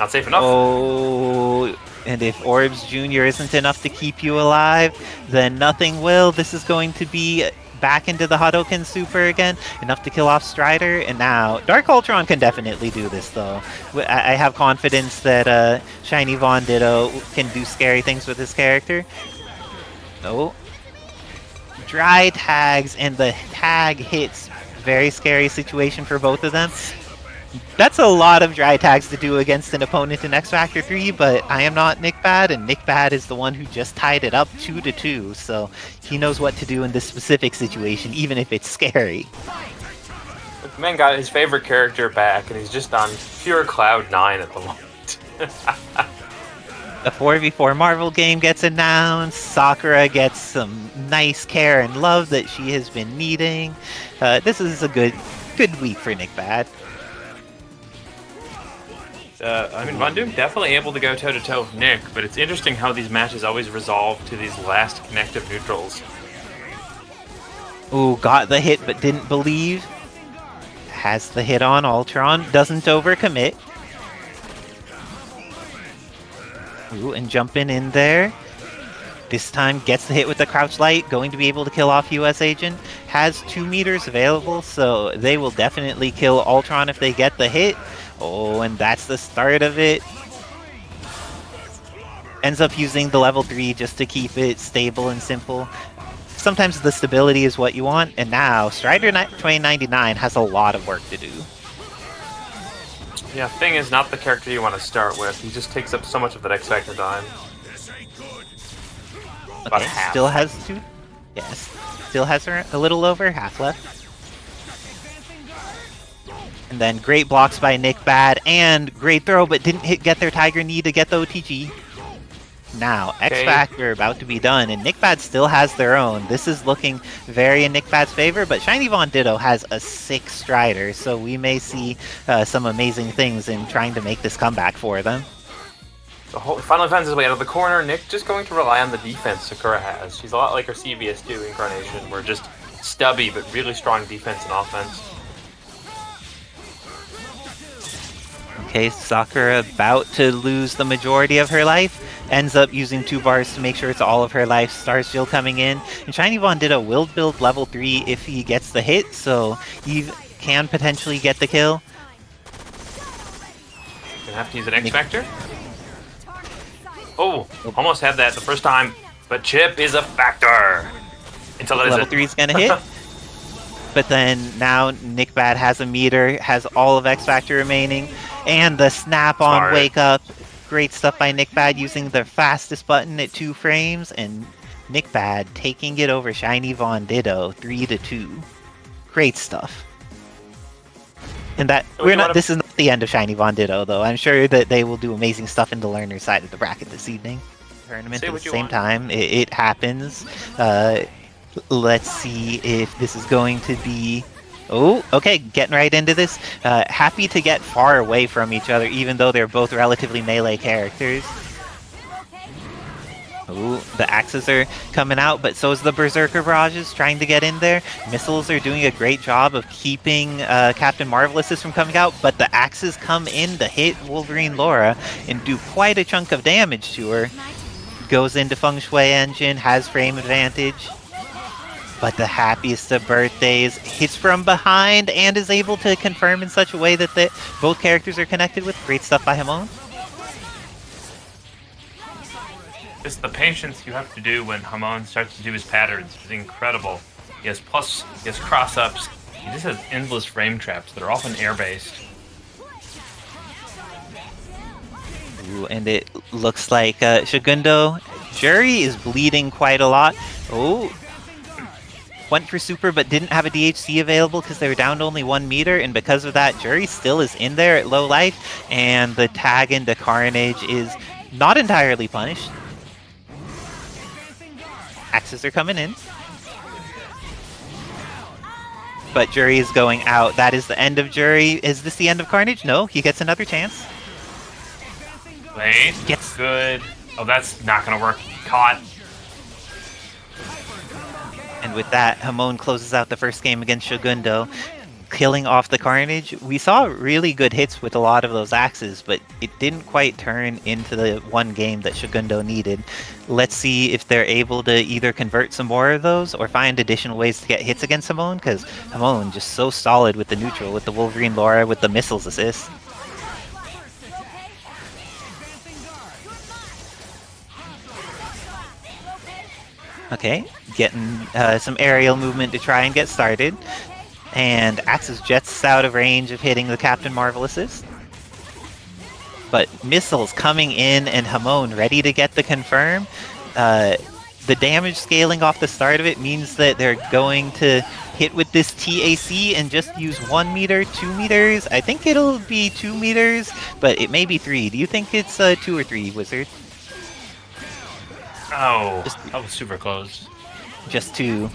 Not safe enough. Oh, and if Orbs Jr. isn't enough to keep you alive, then nothing will. This is going to be back into the Hadouken Super again. Enough to kill off Strider, and now Dark Ultron can definitely do this, though. I have confidence that ShinyVonDitto can do scary things with his character. Oh. Dry tags, and the tag hits. Very scary situation for both of them. That's a lot of dry tags to do against an opponent in X Factor 3, but I am not NickBad, and NickBad is the one who just tied it up 2-2, so he knows what to do in this specific situation, even if it's scary. The man got his favorite character back, and he's just on pure cloud 9 at the moment. The 4v4 Marvel game gets announced. Sakura gets some nice care and love that she has been needing. This is a good week for NickBad. I mean, Vondoom definitely able to go toe-to-toe with Nick, but it's interesting how these matches always resolve to these last connective neutrals. Ooh, got the hit but didn't believe. Has the hit on Ultron, doesn't overcommit. Ooh, and jumping in there. This time gets the hit with the Crouch Light, going to be able to kill off US Agent. Has 2 meters available, so they will definitely kill Ultron if they get the hit. Oh, and that's the start of it. Ends up using the level 3 just to keep it stable and simple. Sometimes the stability is what you want, and now Strider 2099 has a lot of work to do. Yeah, Thing is not the character you want to start with. He just takes up so much of that X Factor time. Okay, still has 2. Yes, still has a little over half left. And then great blocks by NickBad, and great throw, but didn't get their Tiger Knee to get the OTG. Now, X Factor about to be done, and NickBad still has their own. This is looking very in NickBad's favor, but ShinyVonDitto has a 6 Strider, so we may see some amazing things in trying to make this comeback for them. The whole finally finds his way out of the corner. Nick just going to rely on the defense Sakura has. She's a lot like her CVS2 incarnation, where just stubby but really strong defense and offense. Okay, Sakura about to lose the majority of her life. Ends up using 2 bars to make sure it's all of her life. Star Shield coming in. And ShinyVonDitto will build level 3 if he gets the hit, so he can potentially get the kill. Gonna have to use an X Factor. Oh, almost had that the first time, but Chip is a factor. Until it level 3 is gonna hit. But then now NickBad has a meter, has all of X Factor remaining, and the snap on wake up. Great stuff by NickBad using the fastest button at 2 frames, and NickBad taking it over ShinyVonDitto 3-2. Great stuff. And that this is not the end of ShinyVonDitto, though. I'm sure that they will do amazing stuff in the learner side of the bracket this evening. Tournament at the same time. It happens. Let's see if this is going to be... Oh, okay, getting right into this. Happy to get far away from each other, even though they're both relatively melee characters. Ooh, the axes are coming out, but so is the Berserker barrages trying to get in there. Missiles are doing a great job of keeping Captain Marvelous's from coming out, but the axes come in to hit Wolverine Laura and do quite a chunk of damage to her. Goes into Feng Shui Engine, has frame advantage. But the happiest of birthdays hits from behind and is able to confirm in such a way that both characters are connected with. Great stuff by Hamon. Just the patience you have to do when Hamon starts to do his patterns is incredible. He has cross-ups, he just has endless frame traps that are often air-based. Ooh, and it looks like Shogundo, Juri is bleeding quite a lot. Oh, went for super but didn't have a DHC available because they were down to only 1 meter, and because of that, Juri still is in there at low life, and the tag into Carnage is not entirely punished. Axes are coming in. But Juri is going out. That is the end of Juri. Is this the end of Carnage? No, he gets another chance. Slade gets good. Oh, that's not gonna work. Caught. And with that, Hamon closes out the first game against Shogundo, killing off the Carnage. We saw really good hits with a lot of those axes, but it didn't quite turn into the one game that Shogundo needed. Let's see if they're able to either convert some more of those or find additional ways to get hits against Hamon, because Hamon just so solid with the neutral, with the Wolverine Laura, with the missiles assist. Okay, getting some aerial movement to try and get started. And Axis jets out of range of hitting the Captain Marvel assist. But missiles coming in, and Hamon ready to get the confirm. The damage scaling off the start of it means that they're going to hit with this TAC and just use 1 meter, 2 meters. I think it'll be 2 meters, but it may be 3. Do you think it's 2 or 3, Wizard? Oh, that was super close. Just 2.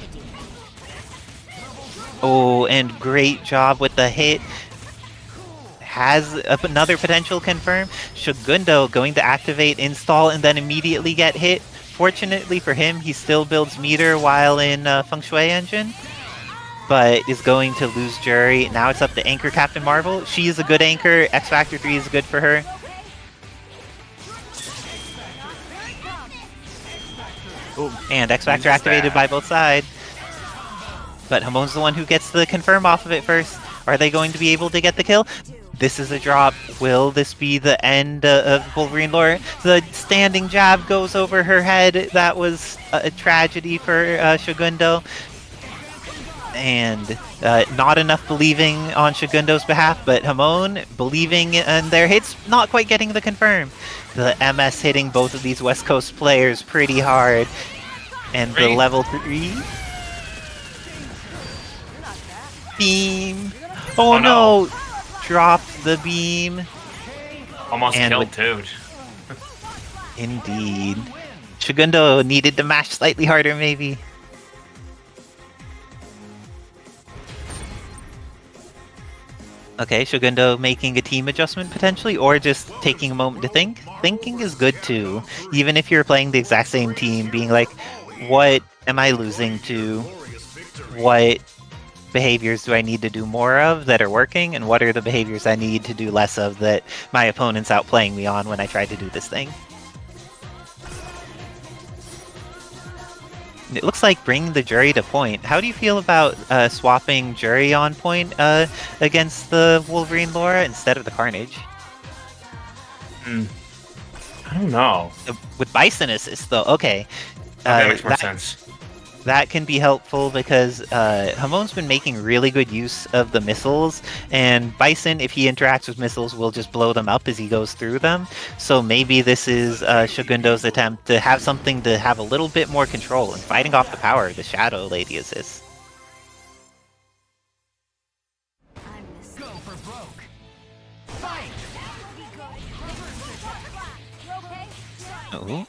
Oh, and great job with the hit. Has another potential confirm. Shogundo going to activate install and then immediately get hit. Fortunately for him, he still builds meter while in Feng Shui engine, but is going to lose Juri. Now it's up to anchor Captain Marvel. She is a good anchor. X Factor 3 is good for her. Ooh, and X Factor activated by both sides. But Hamon's the one who gets the confirm off of it first. Are they going to be able to get the kill? This is a drop. Will this be the end of Wolverine lore? The standing jab goes over her head. That was a tragedy for Shogundo. And not enough believing on Shogundo's behalf, but Hamon believing in their hits, not quite getting the confirm. The MS hitting both of these West Coast players pretty hard. And the level 3... beam. Oh no! Dropped the beam. Almost killed too. Indeed. Shogundo needed to mash slightly harder, maybe. Okay, Shogundo making a team adjustment potentially, or just taking a moment to think. Thinking is good too. Even if you're playing the exact same team, being like, what am I losing to? What behaviors do I need to do more of that are working, and what are the behaviors I need to do less of that my opponent's outplaying me on when I try to do this thing? It looks like bringing the Juri to point. How do you feel about swapping Juri on point against the Wolverine Laura instead of the Carnage? I don't know. With Bison assist though, okay. That makes more sense. That can be helpful because Hamon's been making really good use of the missiles, and Bison, if he interacts with missiles, will just blow them up as he goes through them. So maybe this is Shogundo's attempt to have something to have a little bit more control and fighting off the power of the Shadow Lady assist. Oh.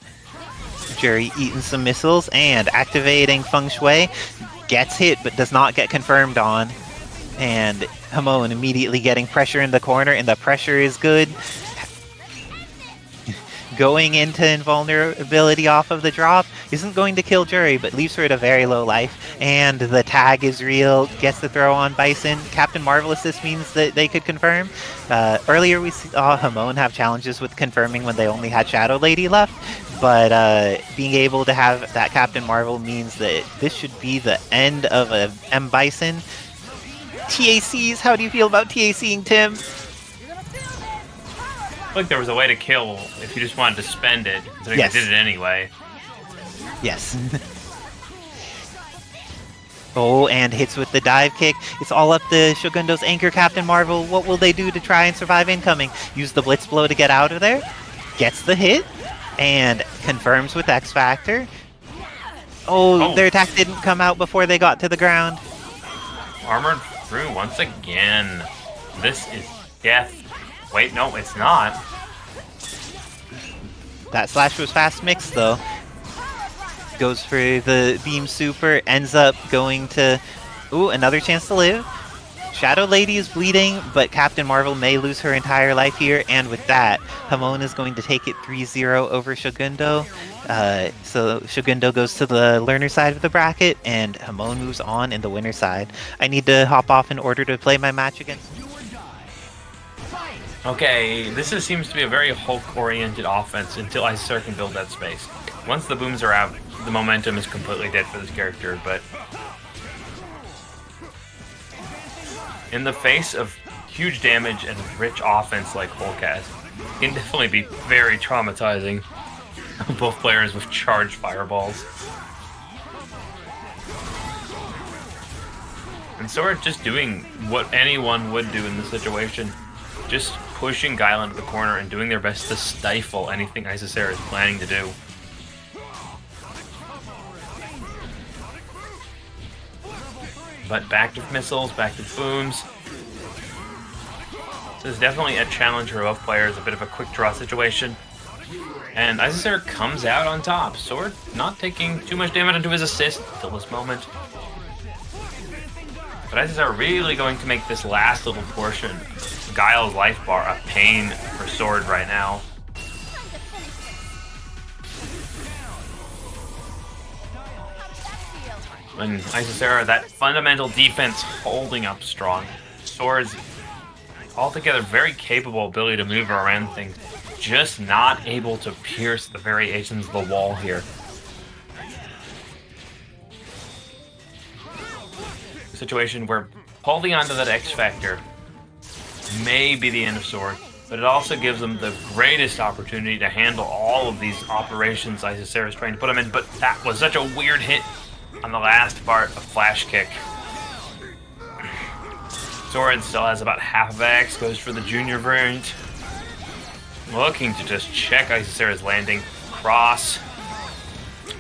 Juri eating some missiles and activating Feng Shui, gets hit but does not get confirmed on, and Hamon immediately getting pressure in the corner, and the pressure is good. Going into invulnerability off of the drop isn't going to kill Juri, but leaves her at a very low life, and the tag is real, gets the throw on Bison. Captain Marvel assist means that they could confirm. Earlier we saw Hamon have challenges with confirming when they only had Shadow Lady left, but being able to have that Captain Marvel means that this should be the end of a M. Bison. TACs, how do you feel about TACing, Tim? like there was a way to kill if you just wanted to spend it, so Yes. you did it anyway. Yes. Oh, and hits with the dive kick. It's all up to Shogundo's anchor, Captain Marvel. What will they do to try and survive incoming? Use the Blitz Blow to get out of there. Gets the hit. And confirms with X Factor. Oh, their attack didn't come out before they got to the ground. Armored through once again. This is death. Wait, no, it's not. That slash was fast mixed, though. Goes for the Beam Super, ends up going to... Ooh, another chance to live. Shadow Lady is bleeding, but Captain Marvel may lose her entire life here, and with that, Hamon is going to take it 3-0 over Shogundo. So Shogundo goes to the learner side of the bracket, and Hamon moves on in the winner side. I need to hop off in order to play my match against... Okay, this seems to be a very Hulk-oriented offense until Isicera can build that space. Once the booms are out, the momentum is completely dead for this character, but in the face of huge damage and rich offense like Hulk has, it can definitely be very traumatizing. Both players with charged fireballs. And Sword just doing what anyone would do in this situation. Just pushing Guile into the corner and doing their best to stifle anything Isicera is planning to do. But back to missiles, back to booms. This is definitely a challenge for both players, a bit of a quick draw situation. And Isicera comes out on top. Sword not taking too much damage into his assist till this moment. But Isicera really going to make this last little portion of Guile's life bar a pain for Sword right now. And Isicera, that fundamental defense holding up strong. Sword's altogether very capable ability to move around things, just not able to pierce the variations of the wall here. Situation where holding onto that X Factor may be the end of Sword, but it also gives them the greatest opportunity to handle all of these operations Isicera is trying to put them in, but that was such a weird hit on the last part of Flash Kick. Sword still has about half of X, goes for the junior variant. Looking to just check Isicera's landing, cross,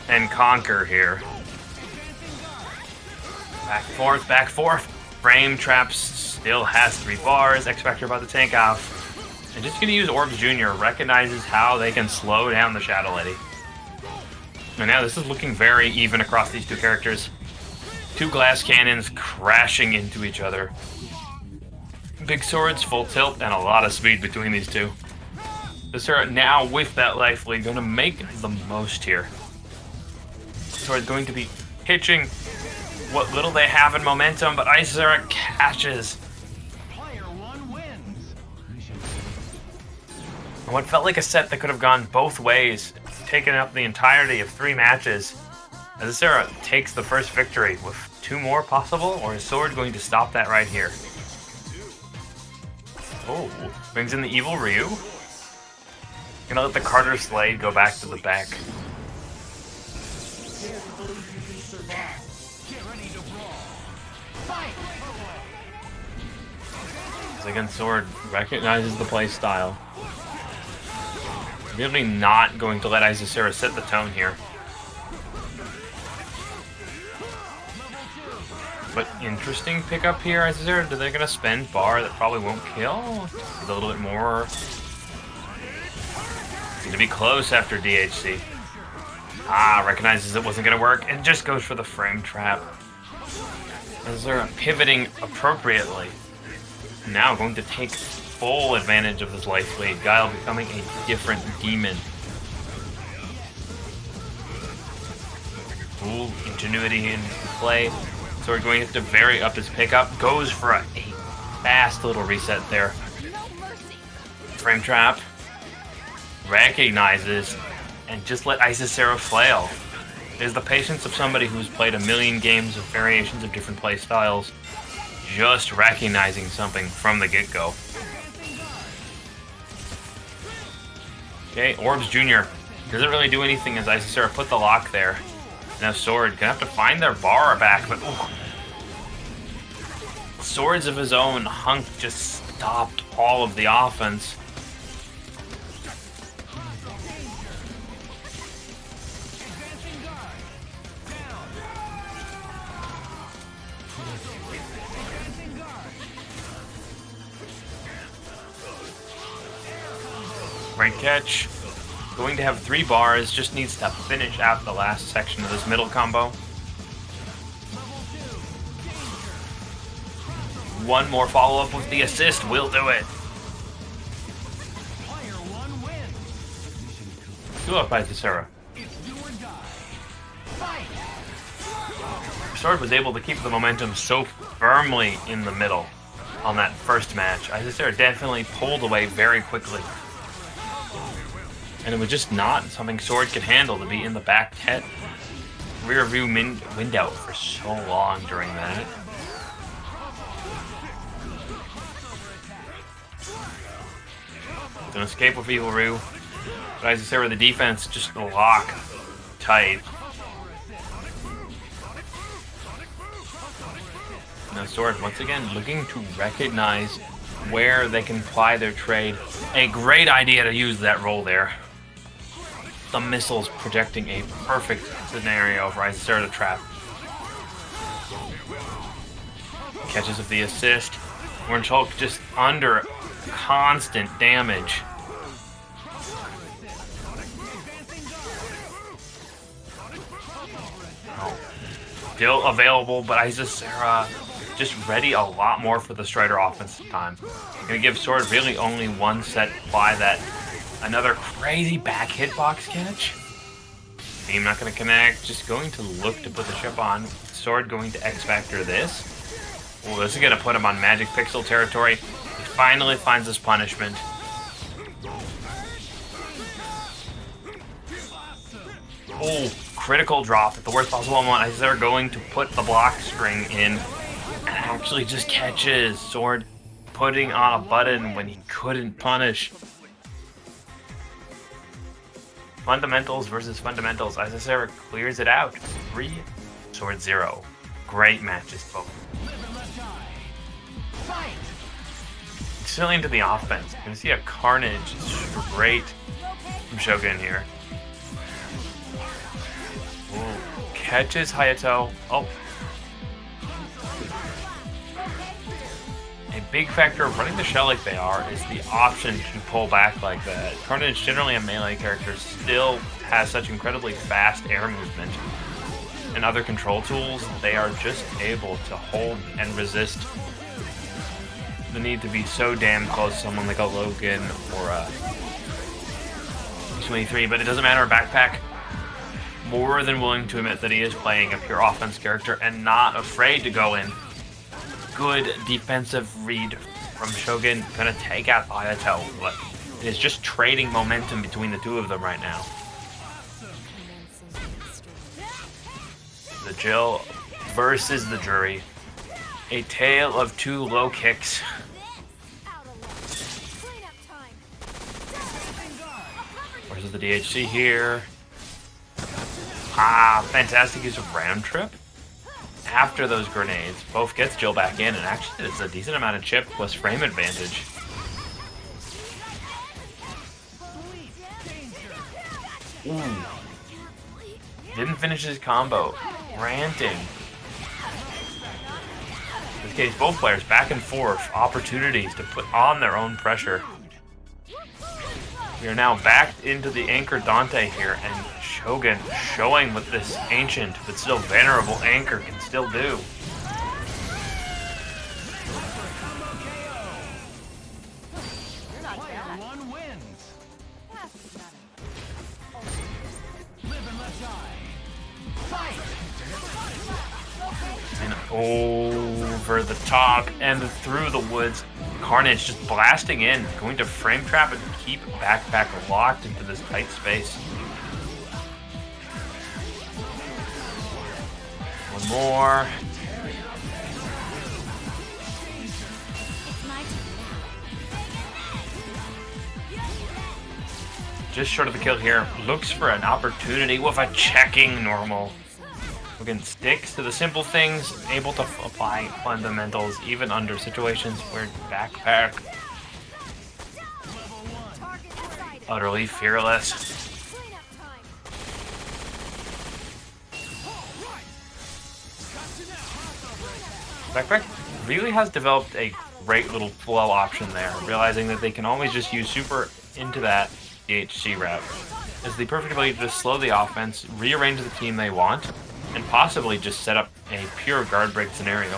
and conquer here. Back forth. Frame Traps still has 3 bars. X Factor about to tank off. And just gonna use Orbs Jr. recognizes how they can slow down the Shadow Lady. And now this is looking very even across these two characters. 2 glass cannons crashing into each other. Big swords, full tilt, and a lot of speed between these two. Isicera now with that life lead going to make the most here. Sword going to be pitching what little they have in momentum, but Isicera catches. And what felt like a set that could have gone both ways, taken up the entirety of 3 matches. Isicera takes the first victory with 2 more possible, or is Sword going to stop that right here? Oh, brings in the evil Ryu. Gonna let the Carter Slade go back to the back. Again, Sword recognizes the play style. Really not going to let Isicera set the tone here. But interesting pickup here, Isicera. They're going to spend bar that probably won't kill. A little bit more. Going to be close after DHC. Recognizes it wasn't going to work and just goes for the frame trap. Isicera pivoting appropriately. Now going to take full advantage of this life lead. Guile becoming a different demon. Ooh, ingenuity in play. So we're going to have to vary up his pickup. Goes for a fast little reset there. Frame trap. Recognizes. And just let Isicera flail. There's the patience of somebody who's played a million games of variations of different play styles. Just recognizing something from the get-go. Okay, Orbs Jr. doesn't really do anything as Isicera put the lock there. Now Sword gonna have to find their bar back, but ooh. Swords of his own, HUNK just stopped all of the offense. Great catch. Going to have 3 bars, just needs to finish out the last section of this middle combo. One more follow-up with the assist will do it. 2 up by Isicera. Sword was able to keep the momentum so firmly in the middle on that first match. Isicera definitely pulled away very quickly. And it was just not something Sword could handle to be in the back rear view window for so long during that. An escape with Evil Rue. But Isicera, the defense just lock tight. Now Sword once again looking to recognize where they can ply their trade. A great idea to use that roll there. The missiles projecting a perfect scenario for Isicera to trap. Catches of the assist. Orange Hulk just under constant damage. Still available, but Isicera just ready a lot more for the Strider offense time. Gonna give Sword really only one set by that. Another crazy back hitbox catch. Team not gonna connect, just going to look to put the chip on. Sword going to X-Factor this. Well, this is gonna put him on Magic Pixel territory. He finally finds his punishment. Oh, critical drop at the worst possible moment. They're going to put the block string in and actually just catches. Sword putting on a button when he couldn't punish. Fundamentals versus fundamentals. Isicera clears it out. 3, Sword 0. Great matches both. Still into the offense. You're gonna see a Carnage straight from Shogun here. Ooh, catches Hayato. Oh. A big factor of running the shell like they are is the option to pull back like that. Carnage, generally a melee character, still has such incredibly fast air movement and other control tools. They are just able to hold and resist the need to be so damn close to someone like a Logan or a 23, but it doesn't matter. Backpack more than willing to admit that he is playing a pure offense character and not afraid to go in. Good defensive read from Shogun, gonna take out Hayato, but it is just trading momentum between the two of them right now. The Jill versus the Juri. A tale of 2 low kicks. Versus the DHC here. Ah, fantastic use of Round Trip. After those grenades, both gets Jill back in, and actually it's a decent amount of chip plus frame advantage. Ooh. Didn't finish his combo. Ranting. In this case, both players back and forth, opportunities to put on their own pressure. We are now back into the anchor Dante here, and Shogun showing what this ancient but still venerable anchor can still do. And over the top and through the woods. Carnage just blasting in, going to frame trap and keep Backpack locked into this tight space. One more. just short of the kill here. Looks for an opportunity with a checking normal. Again, sticks to the simple things, able to apply fundamentals even under situations where Backpack utterly fearless. Backpack really has developed a great little flow option there, realizing that they can always just use super into that DHC route. It's the perfect ability to just slow the offense, rearrange the team they want, and possibly just set up a pure guard break scenario.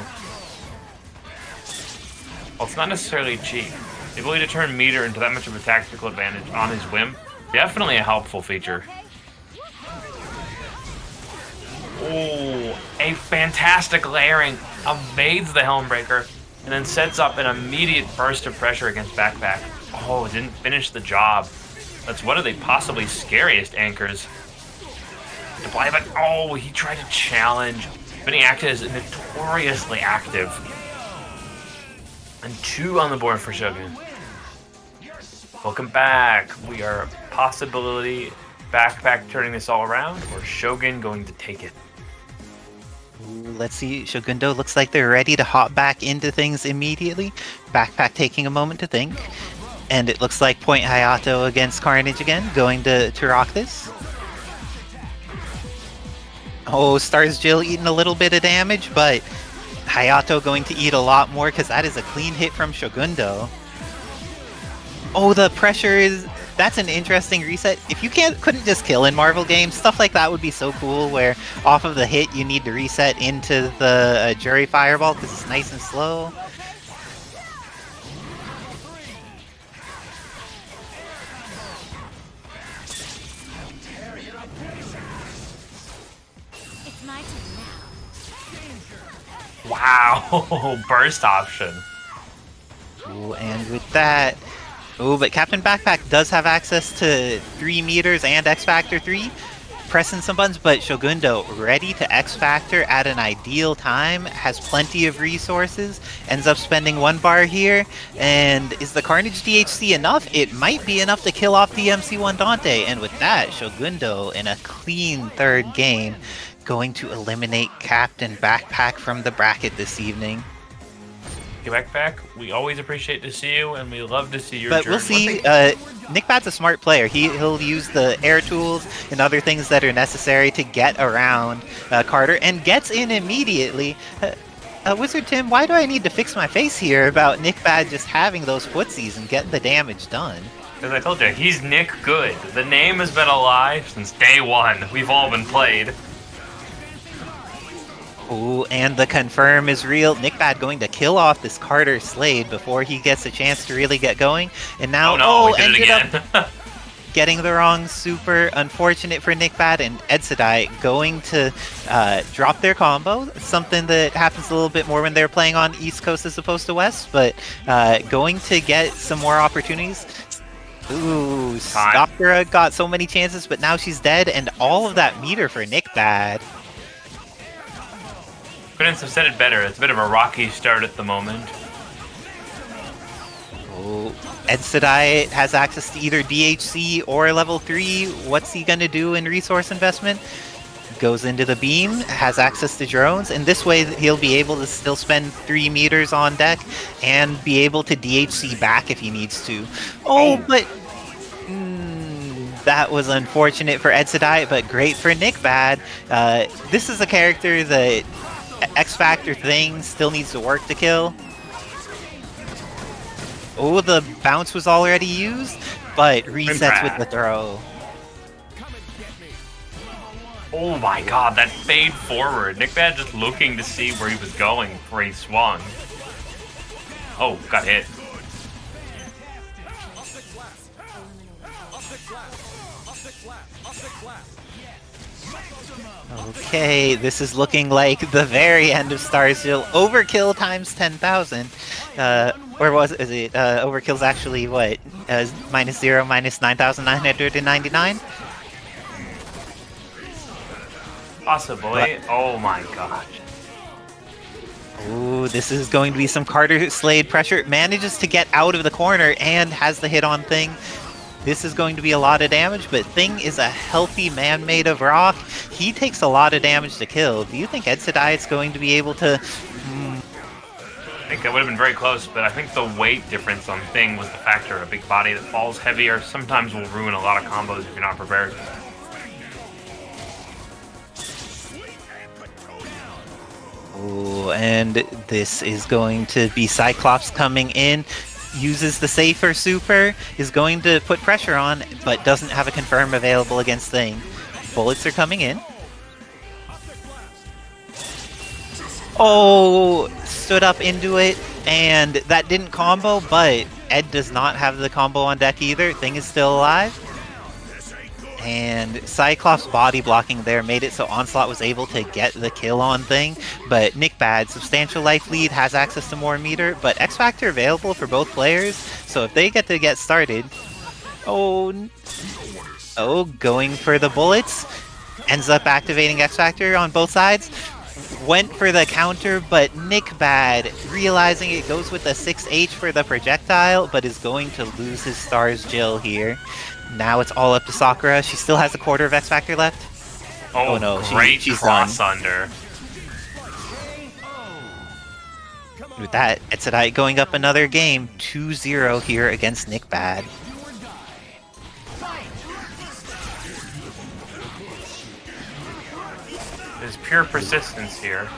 While it's not necessarily cheap, the ability to turn meter into that much of a tactical advantage on his whim, definitely a helpful feature. Oh, a fantastic layering, evades the Helmbreaker, and then sets up an immediate burst of pressure against Backpack. Oh, didn't finish the job. That's one of the possibly scariest anchors. Apply, but oh, he tried to challenge. Vinny Acta is notoriously active. And 2 on the board for Shogun. Welcome back. We are possibility Backpack turning this all around, or Shogun going to take it. Ooh, let's see. Shogundo looks like they're ready to hop back into things immediately. Backpack taking a moment to think. And it looks like Point Hayato against Carnage again, going to rock this. Oh, S.T.A.R.S Jill eating a little bit of damage, but Hayato going to eat a lot more because that is a clean hit from Shogundo. Oh, the pressure is... That's an interesting reset. If you couldn't just kill in Marvel games, stuff like that would be so cool, where off of the hit you need to reset into the Juri Fireball because it's nice and slow. Wow, burst option. Ooh, and with that... Ooh, but CaptainBackpak does have access to 3 meters and X Factor 3. Pressing some buttons, but Shogundo ready to X Factor at an ideal time, has plenty of resources, ends up spending 1 bar here, and is the Carnage DHC enough? It might be enough to kill off the MC1 Dante, and with that, Shogundo in a clean 3rd game, going to eliminate CaptainBackpak from the bracket this evening. Backpack, we always appreciate to see you, and we love to see your But journey. we'll see. NickBad's a smart player. He'll use the air tools and other things that are necessary to get around Carter, and gets in immediately. Wizard Tim, why do I need to fix my face here about NickBad just having those footsies and getting the damage done? As I told you, he's Nick Good. The name has been alive since day 1. We've all been played. Ooh, and the confirm is real. NickBad going to kill off this Carter Slade before he gets a chance to really get going. And now, ended up getting the wrong super. Unfortunate for NickBad, and Edsadiet going to drop their combo. Something that happens a little bit more when they're playing on East Coast as opposed to West, but going to get some more opportunities. Ooh, Sakura got so many chances, but now she's dead, and all of that meter for NickBad. Couldn't have said it better. It's a bit of a rocky start at the moment. Oh, Edsadiet has access to either DHC or level 3. What's he gonna do in resource investment? Goes into the beam, has access to drones, and this way he'll be able to still spend 3 meters on deck and be able to DHC back if he needs to. But that was unfortunate for Edsadiet, but great for NickBad. This is a character that X Factor thing still needs to work to kill. Oh, the bounce was already used, but resets with the throw. Oh my god, that fade forward. NickBad just looking to see where he was going before he swung. Oh, got hit. Okay, this is looking like the very end of S.T.A.R.S. Overkill times 10,000. Or is it? Overkill's actually what? -0, minus 9,999? Possibly. Oh my gosh. Ooh, this is going to be some Carter Slade pressure. Manages to get out of the corner and has the hit on thing. This is going to be a lot of damage, but Thing is a healthy man made of rock. He takes a lot of damage to kill. Do you think Edsadiet's going to be able to... I think that would have been very close, but I think the weight difference on Thing was the factor. A big body that falls heavier sometimes will ruin a lot of combos if you're not prepared. Oh, and this is going to be Cyclops coming in. Uses the safer super, is going to put pressure on, but doesn't have a confirm available against Thing. Bullets are coming in. Oh, stood up into it, and that didn't combo, but Ed does not have the combo on deck either. Thing is still alive. And Cyclops body blocking there made it so Onslaught was able to get the kill on Thing, but NickBad, substantial life lead, has access to more meter, but X Factor available for both players, so if they get started... Oh, going for the bullets, ends up activating X Factor on both sides, went for the counter, but NickBad, realizing it, goes with the 6H for the projectile, but is going to lose his S.T.A.R.S Jill here. Now it's all up to Sakura. She still has a quarter of X Factor left. Oh no, great she's cross done. Under. With that, Edsadiet going up another game, 2-0 here against NickBad. There's pure persistence here.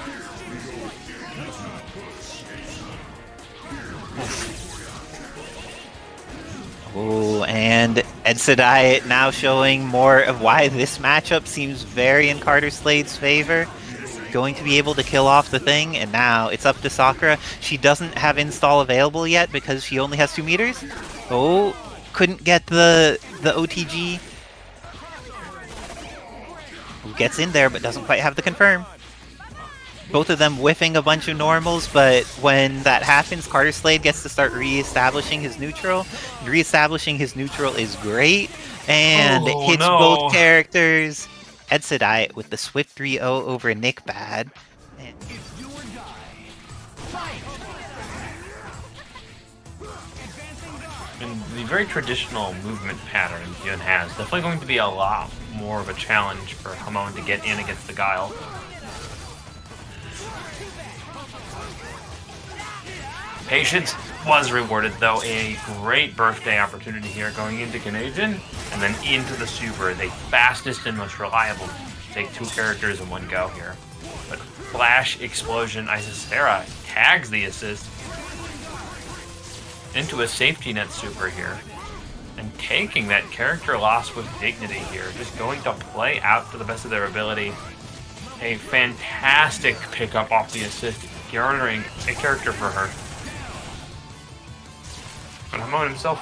Oh, and Edsadiet now showing more of why this matchup seems very in Carter Slade's favor. Going to be able to kill off the Thing, and now it's up to Sakura. She doesn't have install available yet because she only has 2 meters. Oh, couldn't get the OTG. Gets in there, but doesn't quite have the confirm. Both of them whiffing a bunch of normals, but when that happens, Carter Slade gets to start re-establishing his neutral. Re-establishing his neutral is great, and it hits both characters. Edsadiet with the swift 3-0 over NickBad. And the very traditional movement pattern Yun has definitely going to be a lot more of a challenge for Hamon to get in against the Guile. Patience was rewarded, though. A great birthday opportunity here going into Canadian and then into the Super. The fastest and most reliable. Take 2 characters in one go here. But Flash, Explosion, Isicera tags the assist into a safety net Super here. And taking that character loss with dignity here. Just going to play out to the best of their ability. A fantastic pickup off the assist, garnering a character for her. But Hamon himself,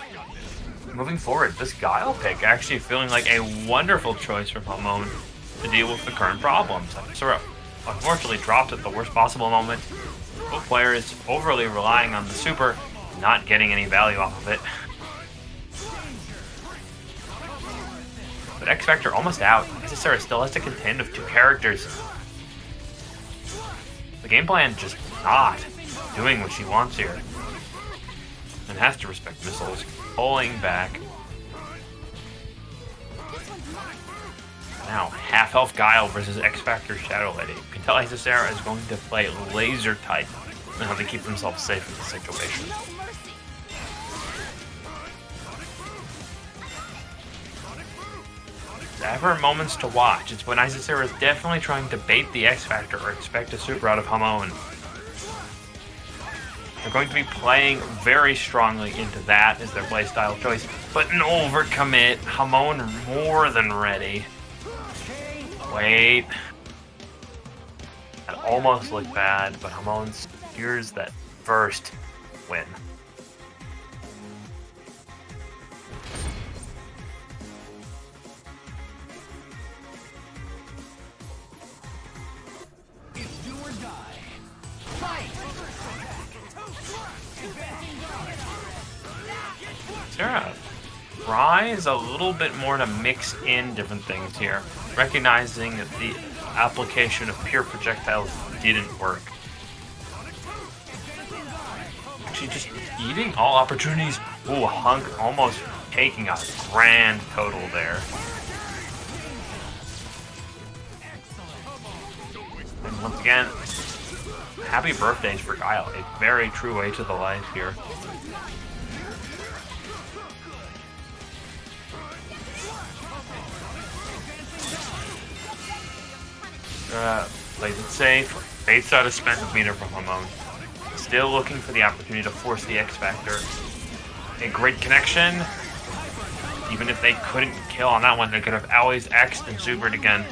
moving forward, this Guile pick actually feeling like a wonderful choice from Hamon to deal with the current problems. Asura unfortunately dropped at the worst possible moment. Both players overly relying on the Super, not getting any value off of it. But X Factor almost out. Isicera still has to contend with 2 characters. The game plan just not doing what she wants here. And has to respect missiles. Pulling back. Now, half-health Guile versus X Factor Shadow Lady. You can tell Isicera is going to play laser tight and how to keep themselves safe in this situation. Ever moments to watch. It's when Isicera is definitely trying to bait the X Factor or expect a super out of Hamon. They're going to be playing very strongly into that as their playstyle choice, but an overcommit. Hamon more than ready. Wait. That almost looked bad, but Hamon secures that first win. Sarah tries a little bit more to mix in different things here, recognizing that the application of pure projectiles didn't work. She's just eating all opportunities. Ooh, HUNK almost taking a grand total there. And once again, happy birthdays for Guile. A very true way to the life here. Plays it safe. Baits out a spent meter from Hamon. Still looking for the opportunity to force the X Factor. A great connection. Even if they couldn't kill on that one, they could have always X'd and supered again.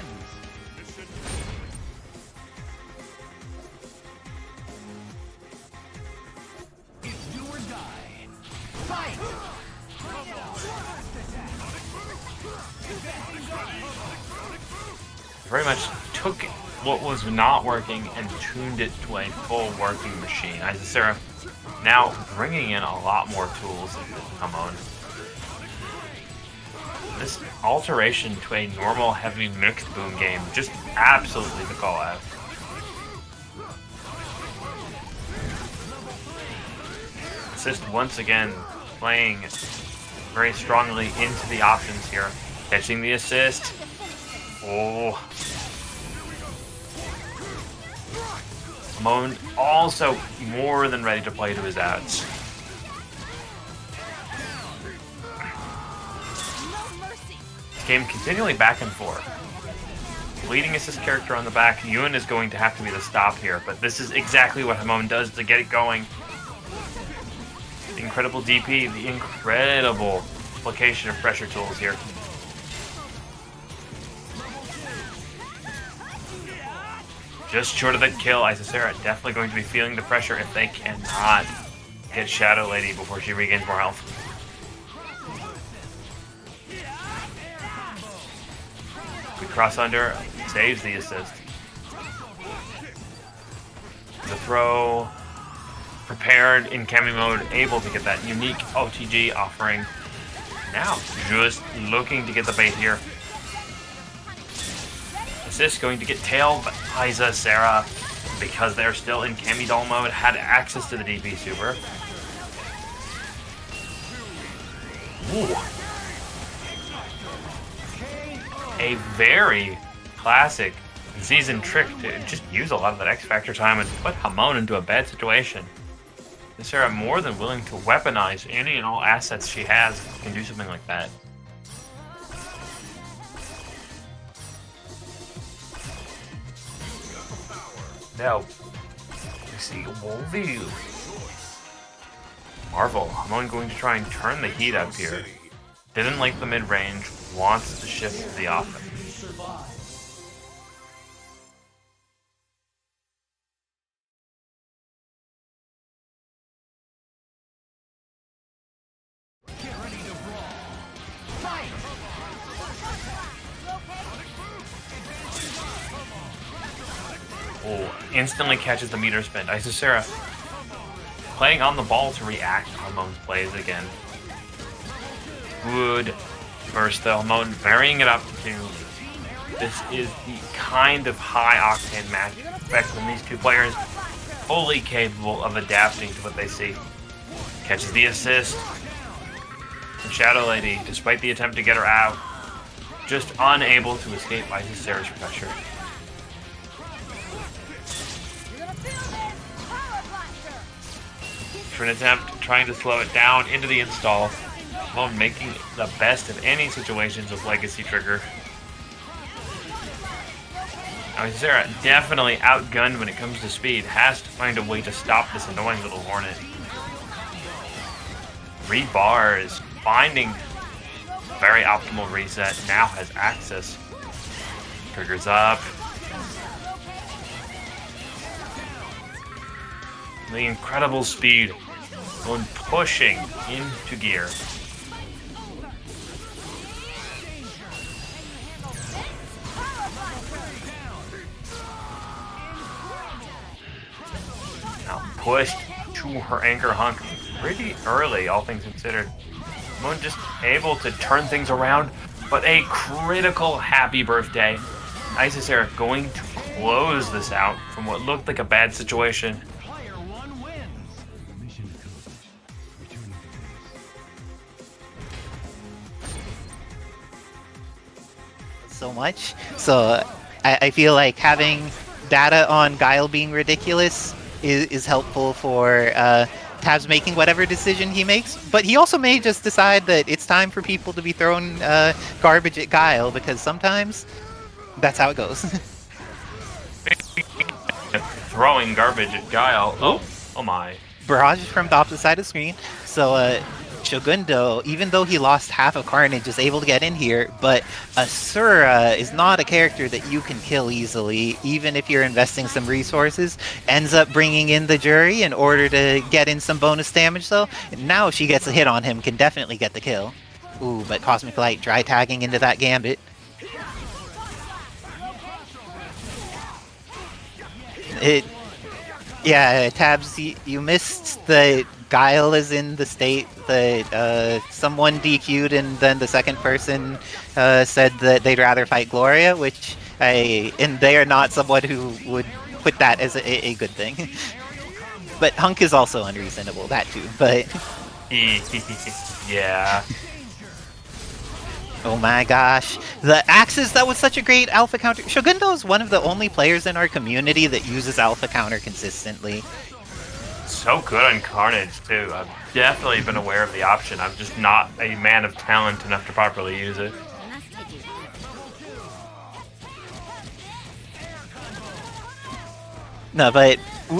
Very much took what was not working and tuned it to a full working machine. Isicera now bringing in a lot more tools to come on. This alteration to a normal heavy mixed boom game, just absolutely the call out. Assist once again playing very strongly into the options here. Catching the assist. Oh. Hamon also more than ready to play to his outs. This game continually back and forth. Leading assist character on the back, Yun is going to have to be the stop here, but this is exactly what Hamon does to get it going. The incredible DP, the incredible application of pressure tools here. Just short of that kill, Isicera definitely going to be feeling the pressure if they cannot get Shadow Lady before she regains more health. We cross under, saves the assist. The throw, prepared in Cammy mode, able to get that unique OTG offering. Now, just looking to get the bait here. Assist going to get tailed by Isicera because they're still in Cammy doll mode, had access to the DP super. Ooh. A very classic season trick to just use a lot of that X Factor time and put Hamon into a bad situation. Isicera more than willing to weaponize any and all assets she has if she can do something like that. Now, we see Wolverine. Marvel, Hamon going to try and turn the heat up here. Didn't like the mid-range, wants to shift to the offense. Oh, instantly catches the meter spin. Isicera playing on the ball to react to Hamon's plays again. Good burst though. Hamon varying it up to this is the kind of high octane match effect when these two players fully capable of adapting to what they see. Catches the assist. And Shadow Lady, despite the attempt to get her out, just unable to escape Isicera's pressure. For an attempt trying to slow it down into the install. Hamon making the best of any situations with Legacy Trigger. Now Isicera definitely outgunned when it comes to speed. Has to find a way to stop this annoying little Hornet. Rebars, finding very optimal reset. Now has access. Triggers up. The incredible speed. Going pushing into gear. Now pushed to her anchor hunk pretty early, all things considered. Hamon just able to turn things around, but a critical happy birthday. Isicera going to close this out from what looked like a bad situation. so much. So I feel like having data on Guile being ridiculous is helpful for Tabs making whatever decision he makes. But he also may just decide that it's time for people to be throwing garbage at Guile, because sometimes that's how it goes. Throwing garbage at Guile. Oh my. Barrage from the opposite side of the screen. So Shogundo, even though he lost half of Carnage, is able to get in here, but Asura is not a character that you can kill easily, even if you're investing some resources. Ends up bringing in the Juri in order to get in some bonus damage, though. And now if she gets a hit on him, can definitely get the kill. Ooh, but Cosmic Light dry tagging into that Gambit. Yeah, Tabs, you missed the Guile is in the state that someone DQ'd, and then the second person said that they'd rather fight Gloria, which and they are not someone who would put that as a good thing. But HUNK is also unreasonable, that too, but... Yeah. Oh my gosh. The Axes, that was such a great alpha counter. Shogundo is one of the only players in our community that uses alpha counter consistently. So good on Carnage, too. I've definitely been aware of the option. I'm just not a man of talent enough to properly use it. No, but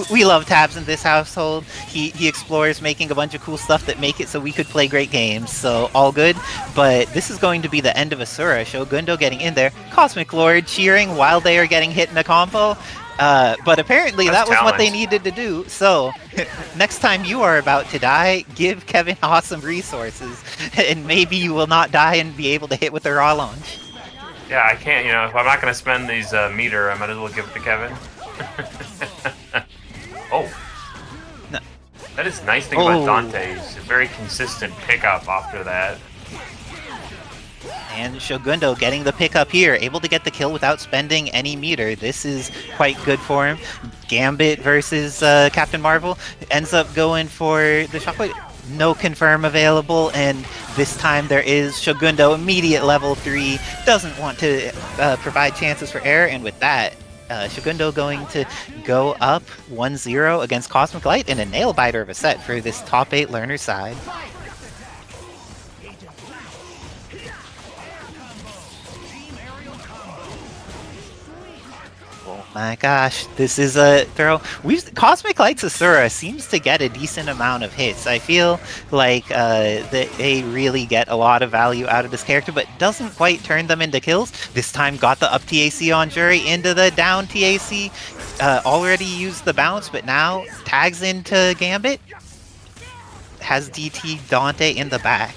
we love Tabs in this household. He explores making a bunch of cool stuff that make it so we could play great games, so all good. But this is going to be the end of Asura. Shogundo getting in there. Cosmic Lord cheering while they are getting hit in a combo. But apparently that was what they needed to do. So next time you are about to die, give Kevin awesome resources, and maybe you will not die and be able to hit with the raw launch. Yeah, I can't, you know, if I'm not going to spend these meter, I might as well give it to Kevin. Oh. No. That is nice thing about Dante. He's a very consistent pickup after that. And Shogundo getting the pickup here, able to get the kill without spending any meter. This is quite good for him. Gambit versus Captain Marvel ends up going for the Shockwave. No confirm available, and this time there is Shogundo, immediate level 3, doesn't want to provide chances for error, and with that, Shogundo going to go up 1-0 against Cosmic Light in a nail-biter of a set for this top 8 learner side. Oh my gosh, this is a throw. Cosmic Light's Asura seems to get a decent amount of hits. I feel like they really get a lot of value out of this character, but doesn't quite turn them into kills. This time got the up TAC on Juri into the down TAC. Already used the bounce, but now tags into Gambit. Has DT Dante in the back.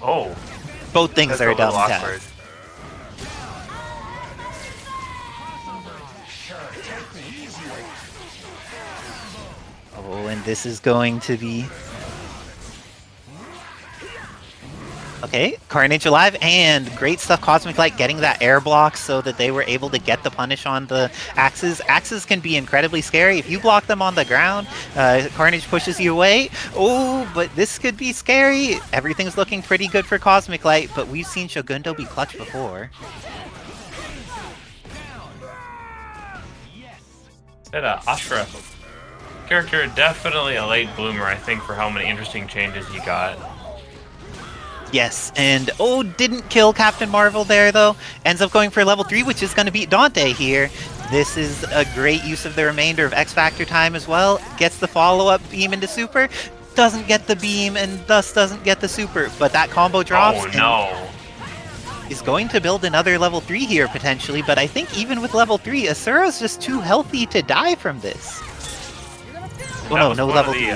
Oh. Both things are dumb tags. Oh, and this is going to be... Okay, Carnage alive, and great stuff. Cosmic Light getting that air block so that they were able to get the punish on the Axes. Axes can be incredibly scary. If you block them on the ground, Carnage pushes you away. Oh, but this could be scary. Everything's looking pretty good for Cosmic Light, but we've seen Shogundo be clutch before. Said Asura. Character definitely a late bloomer, I think, for how many interesting changes he got. Yes, and didn't kill Captain Marvel there though. Ends up going for level 3, which is going to beat Dante here. This is a great use of the remainder of X Factor time as well. Gets the follow-up beam into super. Doesn't get the beam and thus doesn't get the super, but that combo drops. Oh no. Is going to build another level 3 here potentially, but I think even with level 3, Asura's just too healthy to die from this. Oh no, level 3.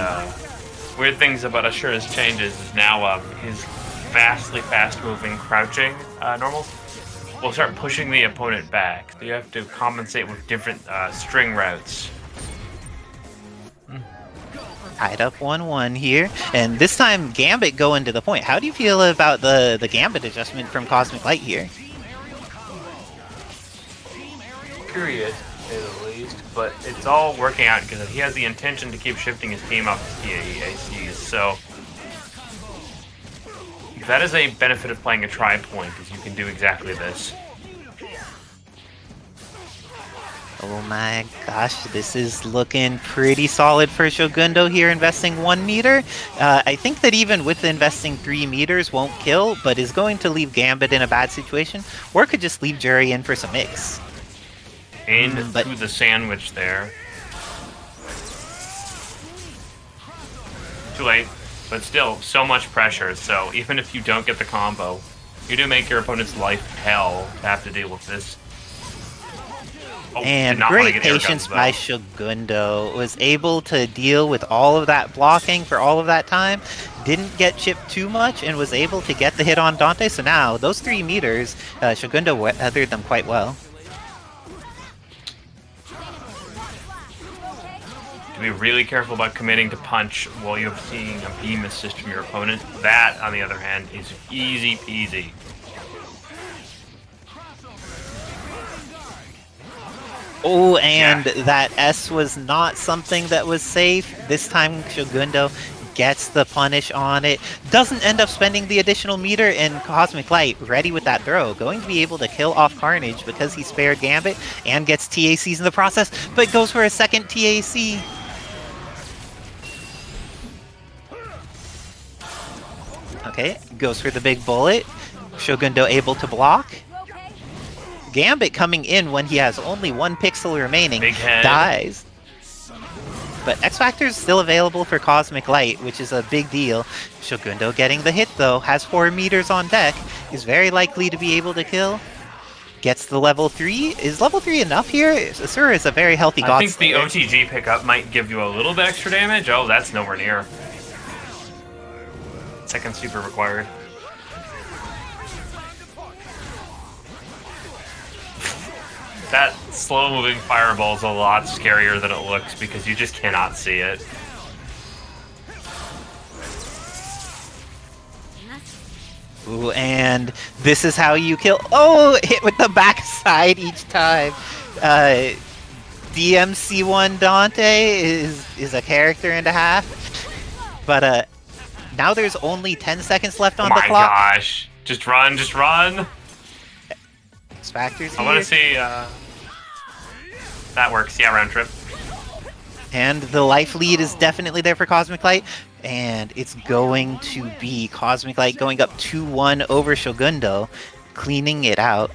Weird things about Asura's changes is now his vastly fast-moving crouching normals will start pushing the opponent back. So you have to compensate with different string routes. Tied up 1-1 here, and this time Gambit going to the point. How do you feel about the Gambit adjustment from Cosmic Light here? Period, at least, but it's all working out because he has the intention to keep shifting his team up to TACs, so That is a benefit of playing a tri-point, is you can do exactly this. Oh my gosh, this is looking pretty solid for Shogundo here, investing 1 meter. I think that even with investing 3 meters won't kill, but is going to leave Gambit in a bad situation, or could just leave Juri in for some mix. Into the sandwich there. Too late, but still, so much pressure, so even if you don't get the combo, you do make your opponent's life hell to have to deal with this. Oh, and great patience by Shogundo, was able to deal with all of that blocking for all of that time, didn't get chipped too much, and was able to get the hit on Dante, so now those 3 meters, Shogundo weathered them quite well. To be really careful about committing to punch while you're seeing a beam assist from your opponent. That, on the other hand, is easy peasy. Oh, and that S was not something that was safe. This time Shogundo gets the punish on it. Doesn't end up spending the additional meter, and Cosmic Light, ready with that throw, going to be able to kill off Carnage because he spared Gambit and gets TACs in the process, but goes for a second TAC. Okay, goes for the big bullet. Shogundo able to block. Gambit coming in when he has only 1 pixel remaining, dies. But X Factor is still available for Cosmic Light, which is a big deal. Shogundo getting the hit though, has 4 meters on deck, is very likely to be able to kill. Gets the level 3. Is level 3 enough here? Asura is a very healthy god. I think the OTG pickup might give you a little bit extra damage. Oh, that's nowhere near. Second super required. That slow-moving fireball is a lot scarier than it looks because you just cannot see it. Ooh, and this is how you kill. Oh, hit with the backside each time. DMC1 Dante is a character and a half. But now there's only 10 seconds left on the clock. Oh my gosh. Just run, just run. X Factor's here. I want to see... That works, yeah, round trip. And the life lead is definitely there for Cosmic Light. And it's going to be Cosmic Light going up 2-1 over Shogundo, cleaning it out.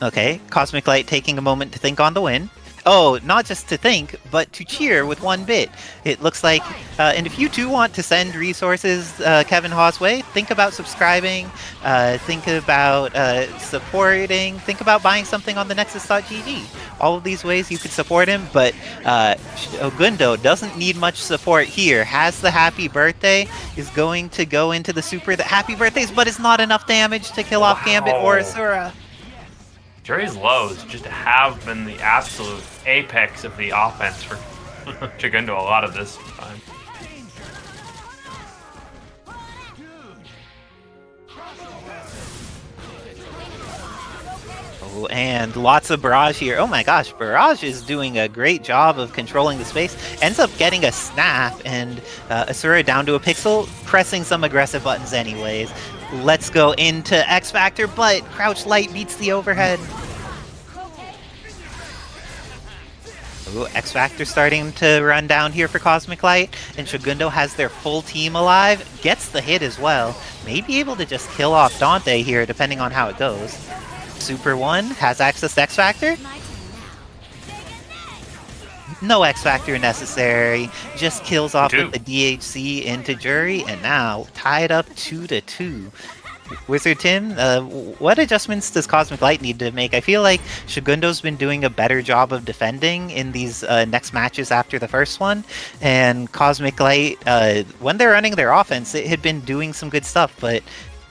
Okay, Cosmic Light taking a moment to think on the win. Oh, not just to think, but to cheer with 1 bit. It looks like, and if you do want to send resources Kevin Hawes' way, think about subscribing, think about supporting, think about buying something on the Nexus.gg. All of these ways you could support him, but Shogundo doesn't need much support here. Has the happy birthday, is going to go into the super that happy birthdays, but it's not enough damage to kill off Gambit or Asura. Juri's lows just have been the absolute apex of the offense for Shogundo a lot of this time. Oh, and lots of Barrage here. Oh my gosh, Barrage is doing a great job of controlling the space. Ends up getting a snap, and Asura down to a pixel, pressing some aggressive buttons anyways. Let's go into X Factor, but Crouch Light beats the overhead. Ooh, X Factor starting to run down here for Cosmic Light, and Shogundo has their full team alive, gets the hit as well. May be able to just kill off Dante here, depending on how it goes. Super 1 has access to X Factor. No X Factor necessary, just kills off with the DHC into Juri, and now tied up 2-2. Wizard Tim, what adjustments does Cosmic Light need to make? I feel like Shogundo's been doing a better job of defending in these next matches after the first one, and Cosmic Light, when they're running their offense, it had been doing some good stuff, but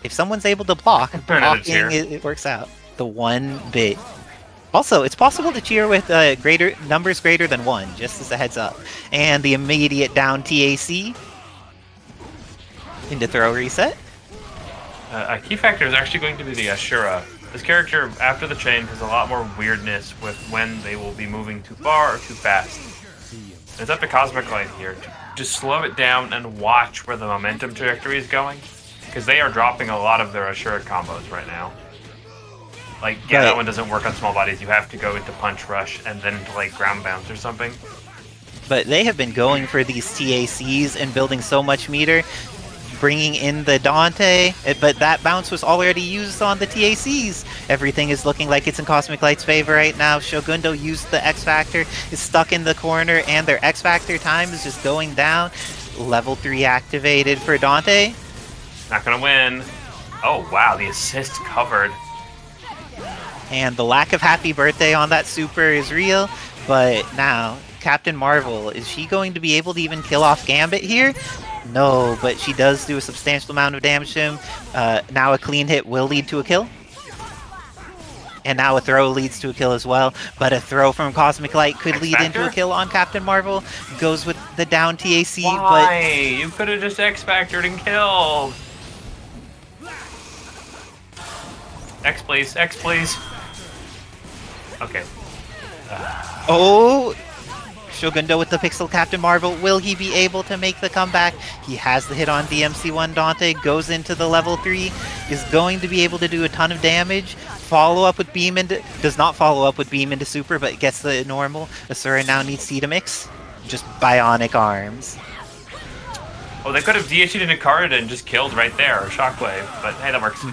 if someone's able to block, blocking, it works out. The 1 bit. Also, it's possible to cheer with numbers greater than 1, just as a heads up. And the immediate down TAC into throw reset. A key factor is actually going to be the Asura This character, after the change, has a lot more weirdness with when they will be moving too far or too fast. It's up to Cosmic Light here to just slow it down and watch where the momentum trajectory is going, because they are dropping a lot of their Asura combos right now. Like, yeah, that one doesn't work on small bodies. You have to go into Punch Rush and then into, like, Ground Bounce or something. But they have been going for these TACs and building so much meter, bringing in the Dante, but that bounce was already used on the TACs. Everything is looking like it's in Cosmic Light's favor right now. Shogundo used the X Factor, is stuck in the corner, and their X Factor time is just going down. Level 3 activated for Dante. Not gonna win. Oh, wow, the assist covered. And the lack of happy birthday on that super is real, but now, Captain Marvel, is she going to be able to even kill off Gambit here? No, but she does do a substantial amount of damage to him. Now a clean hit will lead to a kill. And now a throw leads to a kill as well. But a throw from Cosmic Light could lead into a kill on Captain Marvel. Goes with the down TAC, Why? You could have just X-Factored and killed. X, please. X, please. Okay. Oh! Shogundo with the Pixel Captain Marvel. Will he be able to make the comeback? He has the hit on DMC1 Dante, goes into the level 3, is going to be able to do a ton of damage. Follow up with Beam into... Does not follow up with Beam into Super, but gets the normal. Asura now needs C to mix. Just Bionic Arms. Oh, they could have DH'd into Carnage and just killed right there, or Shockwave, but hey, that works.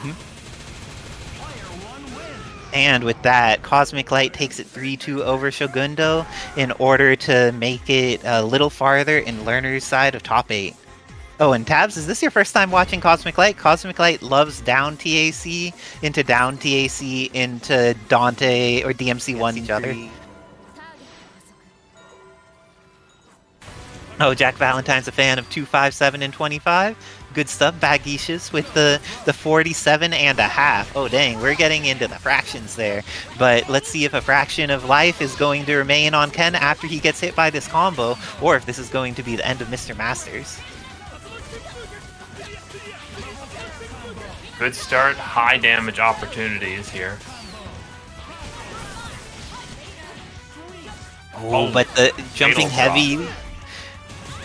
And with that, Cosmic Light takes it 3-2 over Shogundo in order to make it a little farther in Lerner's side of top 8. Oh, and Tabs, is this your first time watching Cosmic Light? Cosmic Light loves down TAC into down TAC into Dante or DMC1 each other. Oh, Jack Valentine's a fan of 2, 5, 7, and 25. Good stuff. Bagishas with the 47.5. Oh, dang, we're getting into the fractions there. But let's see if a fraction of life is going to remain on Ken after he gets hit by this combo, or if this is going to be the end of Mr. Masters. Good start. High damage opportunities here. Oh, but the jumping heavy... Drop.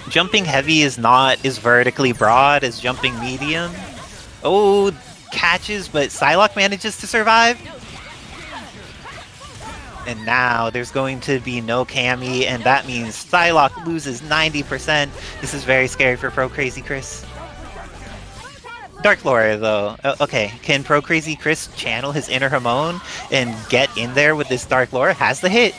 Jumping heavy is not as vertically broad as jumping medium. Oh, catches, but Psylocke manages to survive. And now there's going to be no Cammy, and that means Psylocke loses 90%. This is very scary for ProCrazyChris. Dark Laura, though. Okay, can ProCrazyChris channel his inner Hamon and get in there with this Dark Laura? Has the hit.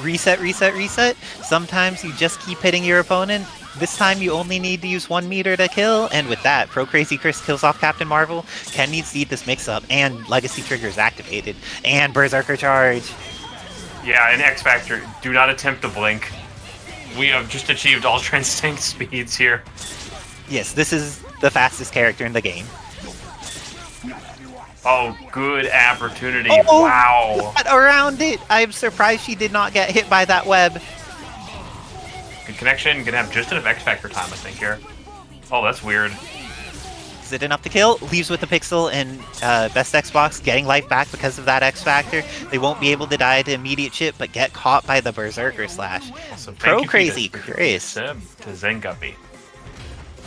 Reset, reset, reset. Sometimes you just keep hitting your opponent. This time you only need to use 1 meter to kill, and with that, ProCrazyChris kills off Captain Marvel. Ken needs to eat this mix-up, and Legacy Trigger is activated. And Berserker Charge. Yeah, and X Factor, do not attempt to blink. We have just achieved Ultra Instinct speeds here. Yes, this is the fastest character in the game. Oh, good opportunity. Oh, wow. Got around it. I'm surprised she did not get hit by that web. Good connection. Gonna have just enough X Factor time, I think, here. Oh, that's weird. Is it enough to kill? Leaves with the Pixel, and BestXbox getting life back because of that X Factor. They won't be able to die to immediate chip, but get caught by the Berserker Slash. So ProCrazyChris. To Zenguppy.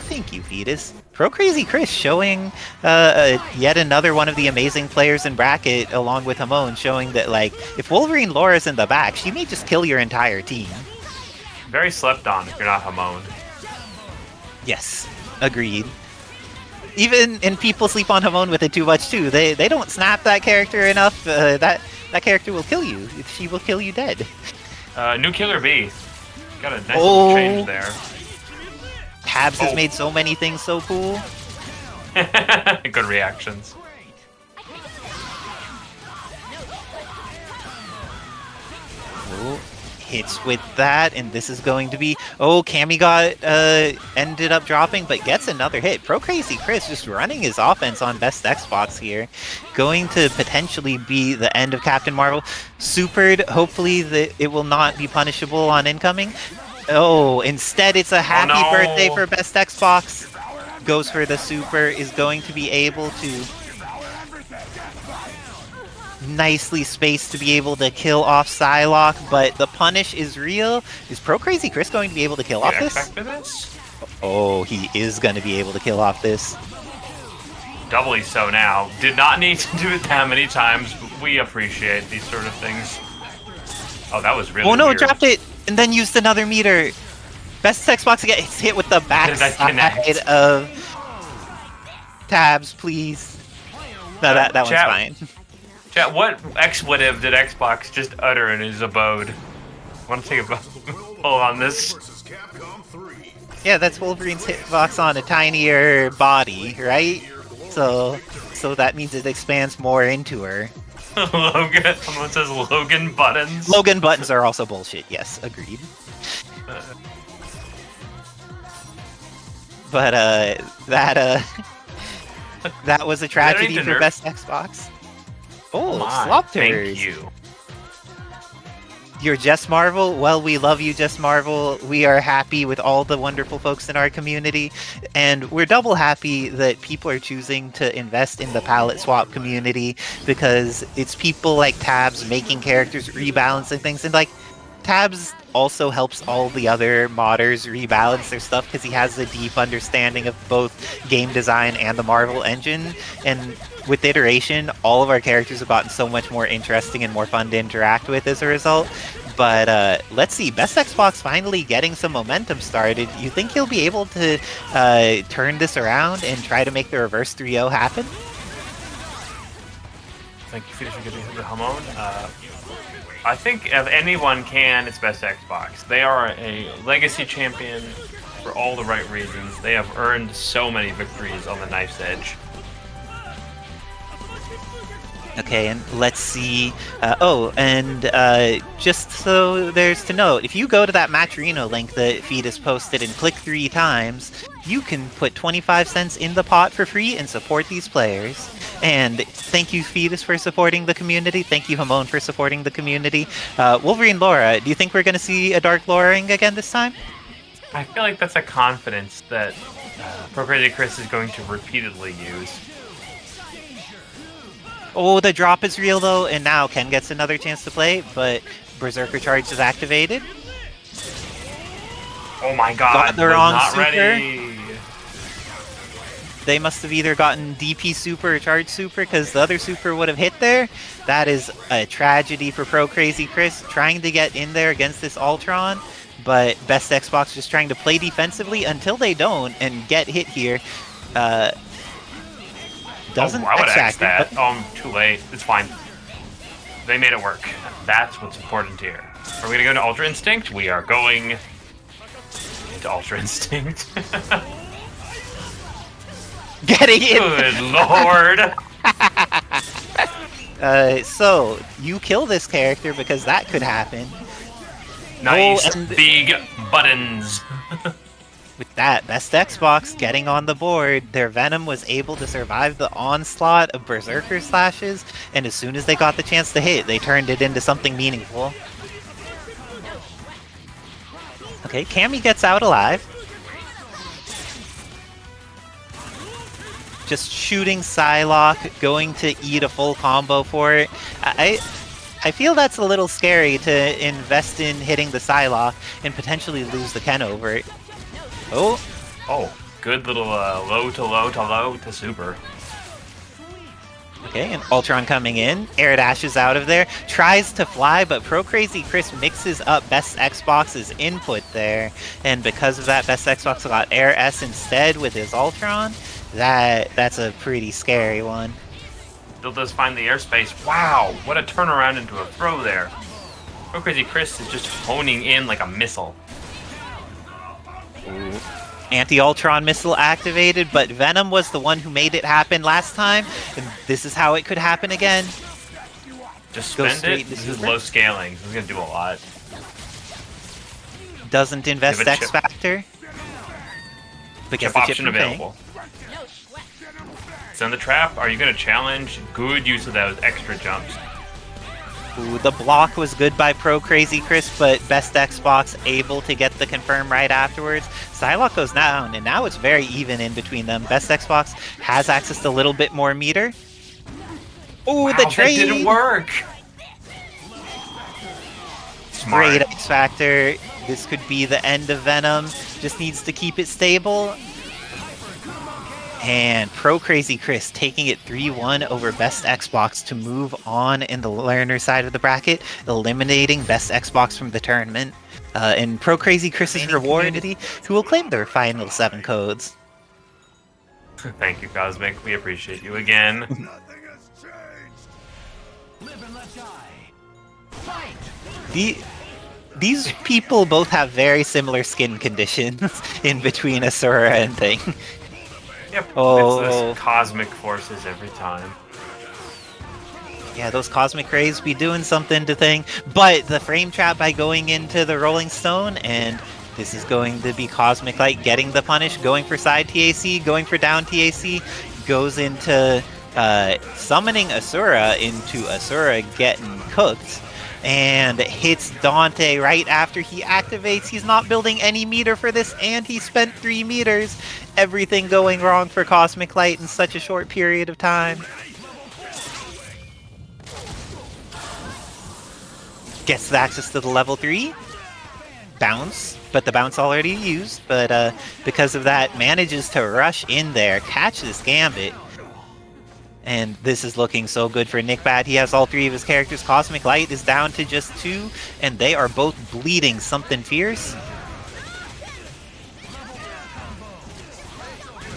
Thank you, Vetus. ProCrazyChris showing yet another one of the amazing players in bracket along with Hamon, showing that, like, if Wolverine Laura's in the back, she may just kill your entire team. Very slept on if you're not Hamon. Yes, agreed. And people sleep on Hamon with it too much too. They don't snap that character enough. That character will kill you. She will kill you dead. New Killer Bee. Got a nice little change there. Tabs has made so many things so cool. Good reactions. Oh, hits with that, and this is going to be... Oh, Cammy got ended up dropping, but gets another hit. ProCrazyChris just running his offense on BestXbox here. Going to potentially be the end of Captain Marvel. Supered, hopefully it will not be punishable on incoming. Oh, instead it's a happy birthday for BestXbox. goes for the super, is going to be able to nicely spaced to be able to kill off Psylocke, but the punish is real. Is ProCrazyChris going to be able to kill off this? Oh, he is going to be able to kill off this. Doubly so now. Did not need to do it that many times, but we appreciate these sort of things. Oh, that was really no, weird. It dropped it and then used another meter. BestXbox again. It's hit with the backside of tabs, please. No, that one's fine. Chat, what expletive did Xbox just utter in his abode? I want to take a pull on this. Yeah, that's Wolverine's hitbox on a tinier body, right? So that means it expands more into her. Logan, someone says Logan buttons. Logan buttons are also bullshit. Yes, agreed. But that was a tragedy for BestXbox. Oh, Slopters. Thank you. You're Just Marvel? Well, we love you, Just Marvel. We are happy with all the wonderful folks in our community. And we're double happy that people are choosing to invest in the palette swap community because it's people like Tabs making characters, rebalancing things. And like, Tabs also helps all the other modders rebalance their stuff because he has a deep understanding of both game design and the Marvel engine. And with iteration, all of our characters have gotten so much more interesting and more fun to interact with as a result. But let's see, BestXbox finally getting some momentum started. You think he'll be able to turn this around and try to make the reverse 3-0 happen? Thank you, for getting the Hamon. I think if anyone can, it's BestXbox. They are a legacy champion for all the right reasons. They have earned so many victories on the knife's edge. Okay, and let's see. Just so there's to note, if you go to that Matcherino link that Fetus posted and click 3 times, you can put 25 cents in the pot for free and support these players. And thank you, Fetus, for supporting the community. Thank you, Hamon, for supporting the community. Wolverine Laura, do you think we're going to see a Dark Loring again this time? I feel like that's a confidence that ProCrazyChris is going to repeatedly use. Oh, the drop is real, though, and now Ken gets another chance to play, but Berserker Charge is activated. Oh my god, got the wrong not super. Ready. They must have either gotten DP super or Charge super, because the other super would have hit there. That is a tragedy for ProCrazyChris, trying to get in there against this Ultron, but BestXbox just trying to play defensively until they don't and get hit here. Doesn't I would X that. But... I'm too late. It's fine. They made it work. That's what's important here. Are we going to go to Ultra Instinct? We are going into Ultra Instinct. Getting in. Good lord. So, you kill this character because that could happen. Nice big buttons. With that, BestXbox getting on the board. Their Venom was able to survive the onslaught of Berserker slashes, and as soon as they got the chance to hit, they turned it into something meaningful. Okay, Cammy gets out alive. Just shooting Psylocke, going to eat a full combo for it. I feel that's a little scary to invest in hitting the Psylocke and potentially lose the Ken over it. Oh, good little low to low to low to super. Okay, and Ultron coming in. Air dashes out of there. Tries to fly, but ProCrazyChris mixes up BestXbox's input there. And because of that, BestXbox got Air S instead with his Ultron. That's a pretty scary one. Still does find the airspace. Wow, what a turnaround into a throw there. ProCrazyChris is just honing in like a missile. Ooh. Anti-Ultron missile activated, but Venom was the one who made it happen last time, and this is how it could happen again. Just spend it. This is low scaling. This is going to do a lot. Doesn't invest X Factor. But chip option available. Send the trap. Are you going to challenge? Good use of those extra jumps. Ooh, the block was good by ProCrazyChris, but BestXbox able to get the confirm right afterwards. Psylocke goes down, and now it's very even in between them. BestXbox has access to a little bit more meter. Ooh, Wow, the trade! That didn't work! Smart. Great X Factor. This could be the end of Venom. Just needs to keep it stable. And ProCrazyChris taking it 3-1 over BestXbox to move on in the learner side of the bracket, eliminating BestXbox from the tournament. And ProCrazyChris's reward, who will claim their final 7 codes. Thank you, Cosmic. We appreciate you again. Nothing has changed. Live and let die. Fight. These people both have very similar skin conditions in between Asura and Thing. Yep, Oh. it's those cosmic forces every time. Yeah, those cosmic rays be doing something to Thing, but the frame trap by going into the Rolling Stone, and this is going to be Cosmic Light getting the punish, going for side TAC, going for down TAC, goes into summoning Asura into Asura getting cooked, and hits Dante right after he activates. He's not building any meter for this, and he spent 3 meters. Everything going wrong for Cosmic Light in such a short period of time. Gets the access to the level 3. Bounce, but the bounce already used, but because of that, manages to rush in there, catch this Gambit. And this is looking so good for NickBad. He has all 3 of his characters. Cosmic Light is down to just 2, and they are both bleeding something fierce.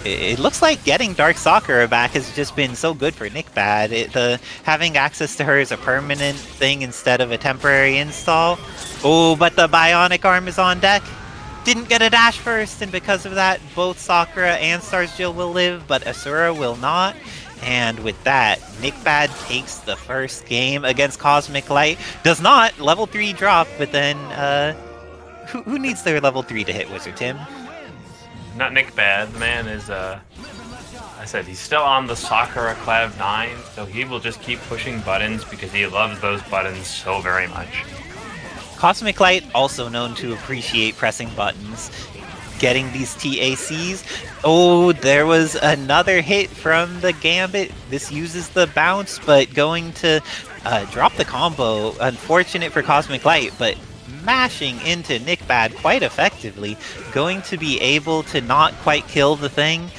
It looks like getting Dark Sakura back has just been so good for NickBad. Having access to her is a permanent thing instead of a temporary install. Oh, but the Bionic Arm is on deck. Didn't get a dash first, and because of that, both Sakura and Stars Jill will live, but Asura will not. And with that, NickBad takes the first game against Cosmic Light. Does not level 3 drop, but then who needs their level 3 to hit Wizard Tim? Not NickBad. The man is, I said he's still on the Sakura Cloud 9, so he will just keep pushing buttons because he loves those buttons so very much. Cosmic Light, also known to appreciate pressing buttons. Getting these TACs. Oh, there was another hit from the Gambit. This uses the bounce, but going to drop the combo. Unfortunate for Cosmic Light, but mashing into NickBad quite effectively. Going to be able to not quite kill the Thing.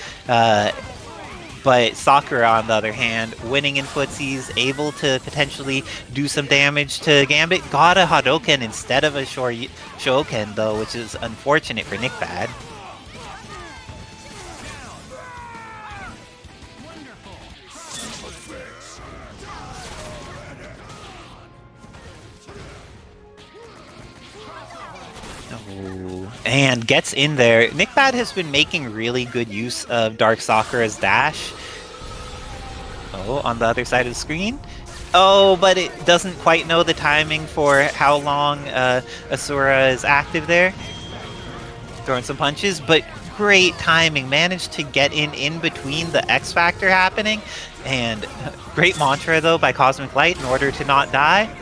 But Sakura, on the other hand, winning in footsies, able to potentially do some damage to Gambit. Got a Hadoken instead of a Shoken, though, which is unfortunate for NickBad. And gets in there. NickBad has been making really good use of Dark Sakura's dash. Oh, on the other side of the screen. Oh, but it doesn't quite know the timing for how long Asura is active there. Throwing some punches, but great timing. Managed to get in between the X Factor happening. And great mantra, though, by Cosmic Light in order to not die.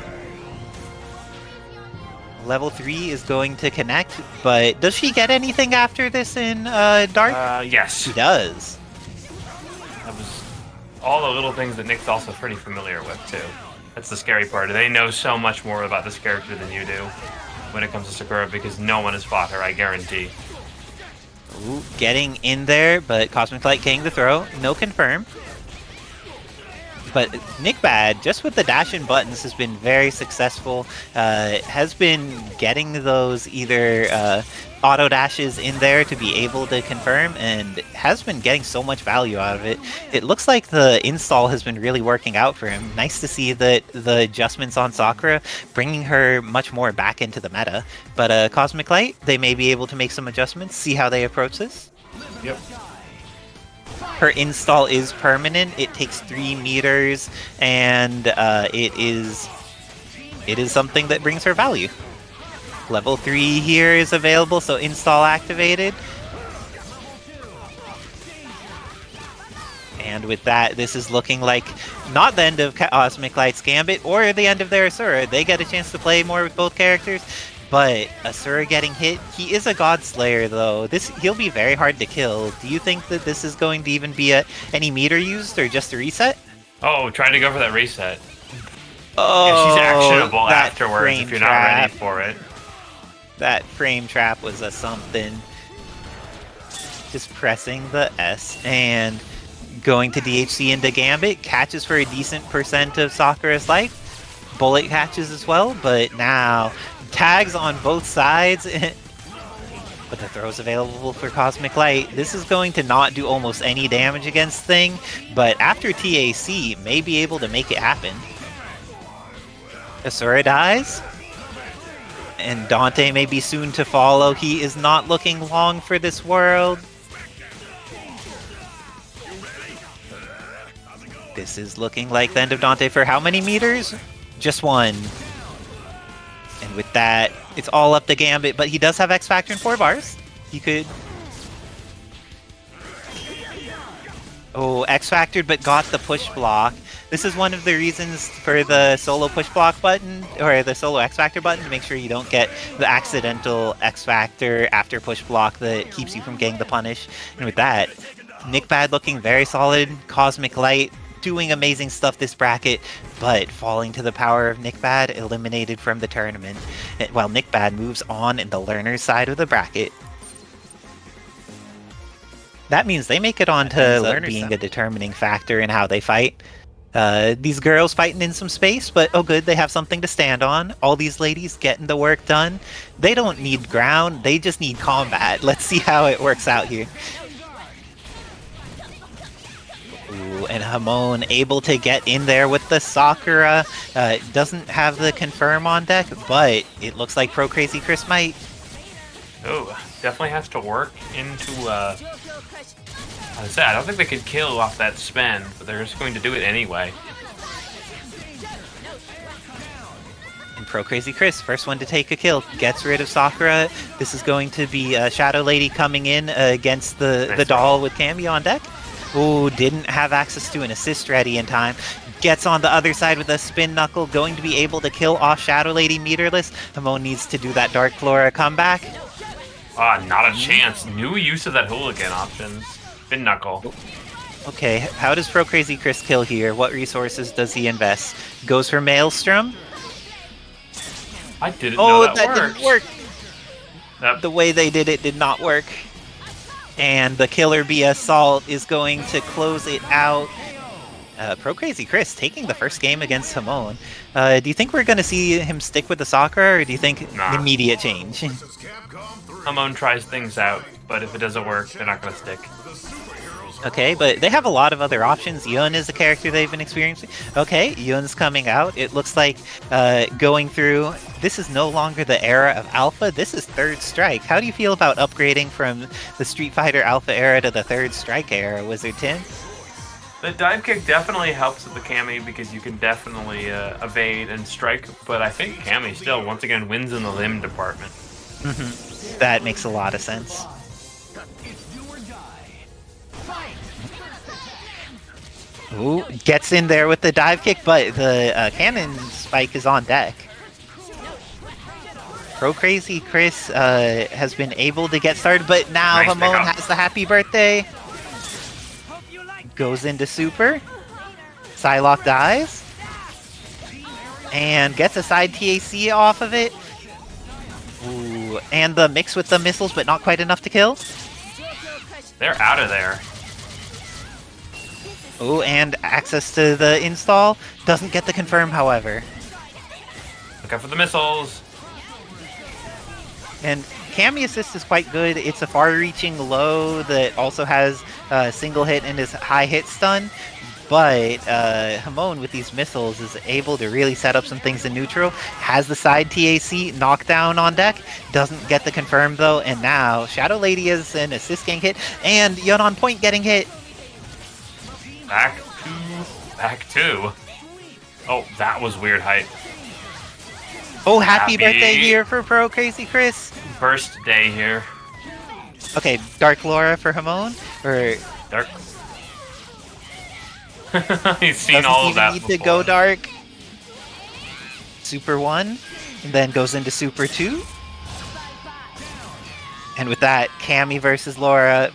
Level 3 is going to connect, but does she get anything after this in Dark? Yes. She does. That was all the little things that Nick's also pretty familiar with, too. That's the scary part. They know so much more about this character than you do when it comes to Sakura, because no one has fought her, I guarantee. Ooh, getting in there, but Cosmic Light getting the throw. No confirm. But NickBad, just with the dash and buttons, has been very successful. Has been getting those either auto dashes in there to be able to confirm, and has been getting so much value out of it. It looks like the install has been really working out for him. Nice to see that the adjustments on Sakura, bringing her much more back into the meta. But Cosmic Light, they may be able to make some adjustments, see how they approach this. Yep. Her install is permanent. It takes 3 meters, and it is something that brings her value. Level 3 here is available, so install activated. And with that, this is looking like not the end of Cosmic Light's Gambit or the end of their Asura. They get a chance to play more with both characters, but Asura getting hit. He is a God Slayer, though. He'll be very hard to kill. Do you think that this is going to even be any meter used or just a reset? Oh, trying to go for that reset. Oh, yeah, she's actionable afterwards if you're not ready for it. That frame trap was a something. Just pressing the S and going to DHC into Gambit. Catches for a decent % of Sakura's life. Bullet catches as well, but now tags on both sides. But the throw's available for Cosmic Light. This is going to not do almost any damage against Thing, but after TAC, may be able to make it happen. Asura dies. And Dante may be soon to follow. He is not looking long for this world. This is looking like the end of Dante for how many meters? Just one. And with that, it's all up to Gambit, but he does have X Factor and 4 bars. He could... Oh, X Factored, but got the push block. This is one of the reasons for the solo push block button, or the solo X Factor button, to make sure you don't get the accidental X Factor after push block that keeps you from getting the punish. And with that, NickBad looking very solid, Cosmic Light doing amazing stuff this bracket, but falling to the power of NickBad, eliminated from the tournament, while NickBad moves on in the learner's side of the bracket. That means they make it on to being a determining factor in how they fight. These girls fighting in some space, but oh good, they have something to stand on. All these ladies getting the work done. They don't need ground, they just need combat. Let's see how it works out here. Ooh, and Hamon able to get in there with the Sakura. Doesn't have the confirm on deck, but it looks like ProCrazyChris might. Oh, definitely has to work into, as I said, I don't think they could kill off that spin, but they're just going to do it anyway. And ProCrazyChris, first one to take a kill, gets rid of Sakura. This is going to be Shadow Lady coming in against the doll with Cammy on deck. Ooh, didn't have access to an assist ready in time. Gets on the other side with a spin knuckle, going to be able to kill off Shadow Lady meterless. Hamon needs to do that Dark Flora comeback. Ah, not a chance. New use of that hooligan option. Spin knuckle. Okay, how does ProCrazyChris kill here? What resources does he invest? Goes for Maelstrom. I didn't know that didn't work. The way they did it did not work. And the Killer Bee Assault is going to close it out. ProCrazyChris taking the first game against Hamon. Do you think we're going to see him stick with the Sakura, or do you think immediate change? Hamon tries things out, but if it doesn't work, they're not going to stick. Okay, but they have a lot of other options. Yun is a character they've been experiencing. Okay, Yun's coming out. It looks like going through... This is no longer the era of Alpha. This is Third Strike. How do you feel about upgrading from the Street Fighter Alpha era to the Third Strike era, Wizard Tim? The dive kick definitely helps with the Cammy because you can definitely evade and strike, but I think Cammy still, once again, wins in the limb department. That makes a lot of sense. Ooh, gets in there with the dive kick, but the cannon spike is on deck. ProCrazyChris has been able to get started, but now Hamon has the happy birthday. Goes into super. Psylocke dies. And gets a side TAC off of it. Ooh, and the mix with the missiles, but not quite enough to kill. They're out of there. Oh, and access to the install. Doesn't get the confirm, however. Look out for the missiles. And Cammy assist is quite good. It's a far-reaching low that also has a single hit and is high hit stun. But Hamon with these missiles is able to really set up some things in neutral. Has the side TAC knockdown on deck. Doesn't get the confirm though. And now Shadow Lady is an assist getting hit. And Yun on point getting hit. Back two. Oh, that was weird height. Oh, happy birthday here for ProCrazyChris. First day here. Okay, Dark Laura for Hamon? Or... Dark... He's seen Doesn't all of even that need before. to go dark. Super 1, and then goes into Super 2. And with that, Cammy versus Laura.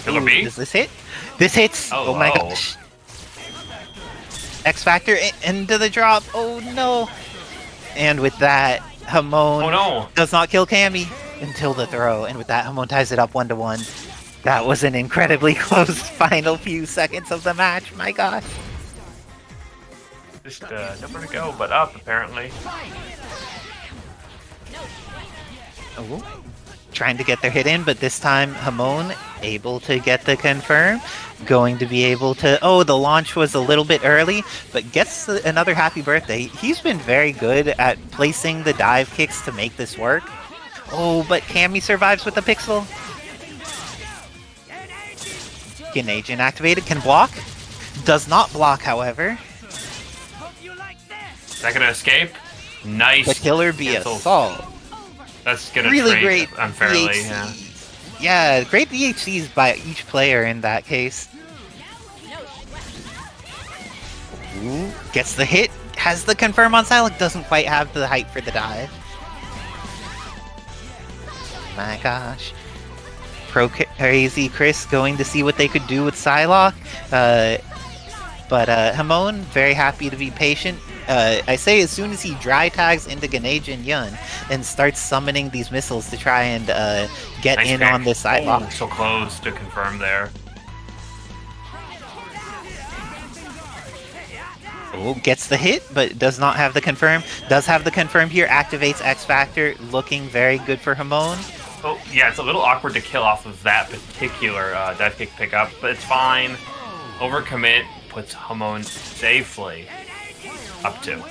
Killer B? Does this hit? This hits! Oh, Oh my wow. gosh. X Factor into the drop. Oh no! And with that, Hamon Oh no! does not kill Cammy until the throw. And with that, Hamon ties it up 1-1. That was an incredibly close final few seconds of the match. My gosh. Just nowhere to go but up, apparently. Oh, trying to get their hit in, but this time Hamon able to get the confirm. Going to be able to... Oh, the launch was a little bit early, but gets another happy birthday. He's been very good at placing the dive kicks to make this work. Oh, but Cammy survives with the pixel. Carnage activated, can block. Does not block, however. Is that gonna escape? Nice. The killer be cancel. assault. That's gonna Really trade great unfairly. DHCs. Yeah, great DHCs by each player in that case. Ooh, gets the hit, has the confirm on Psylocke, doesn't quite have the height for the dive. My gosh. ProCrazyChris going to see what they could do with Psylocke. But Hamon, very happy to be patient. I say as soon as he dry tags into Carnage and Yun and starts summoning these missiles to try and get Nice in pick. on this Psylocke. Oh, so close to confirm there. Oh, gets the hit, but does not have the confirm. Does have the confirm here, activates X Factor, looking very good for Hamon. Oh, yeah, it's a little awkward to kill off of that particular dive kick pickup, but it's fine. Overcommit puts Hamon safely up 2.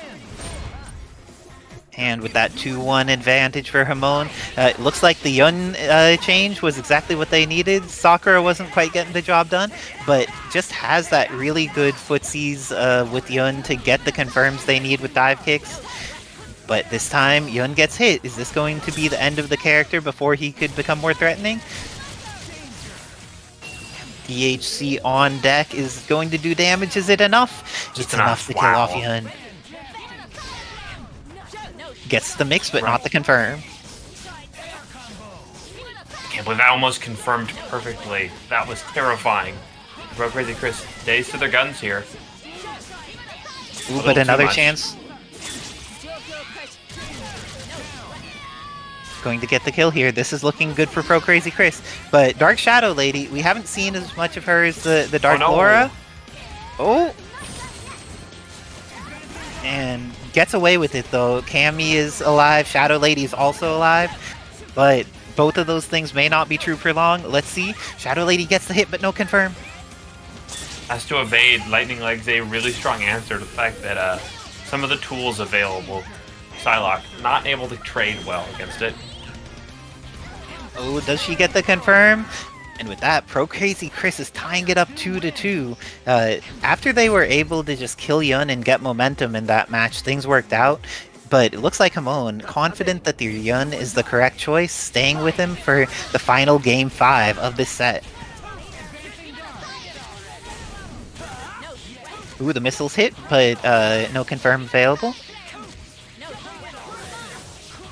And with that 2-1 advantage for Hamon, it looks like the Yun change was exactly what they needed. Sakura wasn't quite getting the job done, but just has that really good footsies with Yun to get the confirms they need with dive kicks. But this time, Yun gets hit. Is this going to be the end of the character before he could become more threatening? DHC on deck is going to do damage. Is it enough? Just It's enough to kill wow. off Yun. Gets the mix, but not the confirm. Can't believe that almost confirmed perfectly. That was terrifying. ProCrazyChris stays to their guns here. Ooh, little but too another much. chance. Going to get the kill here. This is looking good for ProCrazyChris. But Dark Shadow Lady, we haven't seen as much of her as the Dark no. Laura. Oh! And gets away with it though. Cammy is alive, Shadow Lady is also alive. But both of those things may not be true for long. Let's see. Shadow Lady gets the hit, but no confirm. Has to evade. Lightning Leg's a really strong answer to the fact that some of the tools available, Psylocke, not able to trade well against it. Oh, does she get the confirm? And with that, ProCrazyChris is tying it up 2-2. After they were able to just kill Yun and get momentum in that match, things worked out. But it looks like Hamon, confident that the Yun is the correct choice, staying with him for the final game 5 of this set. Ooh, the missiles hit, but no confirm available.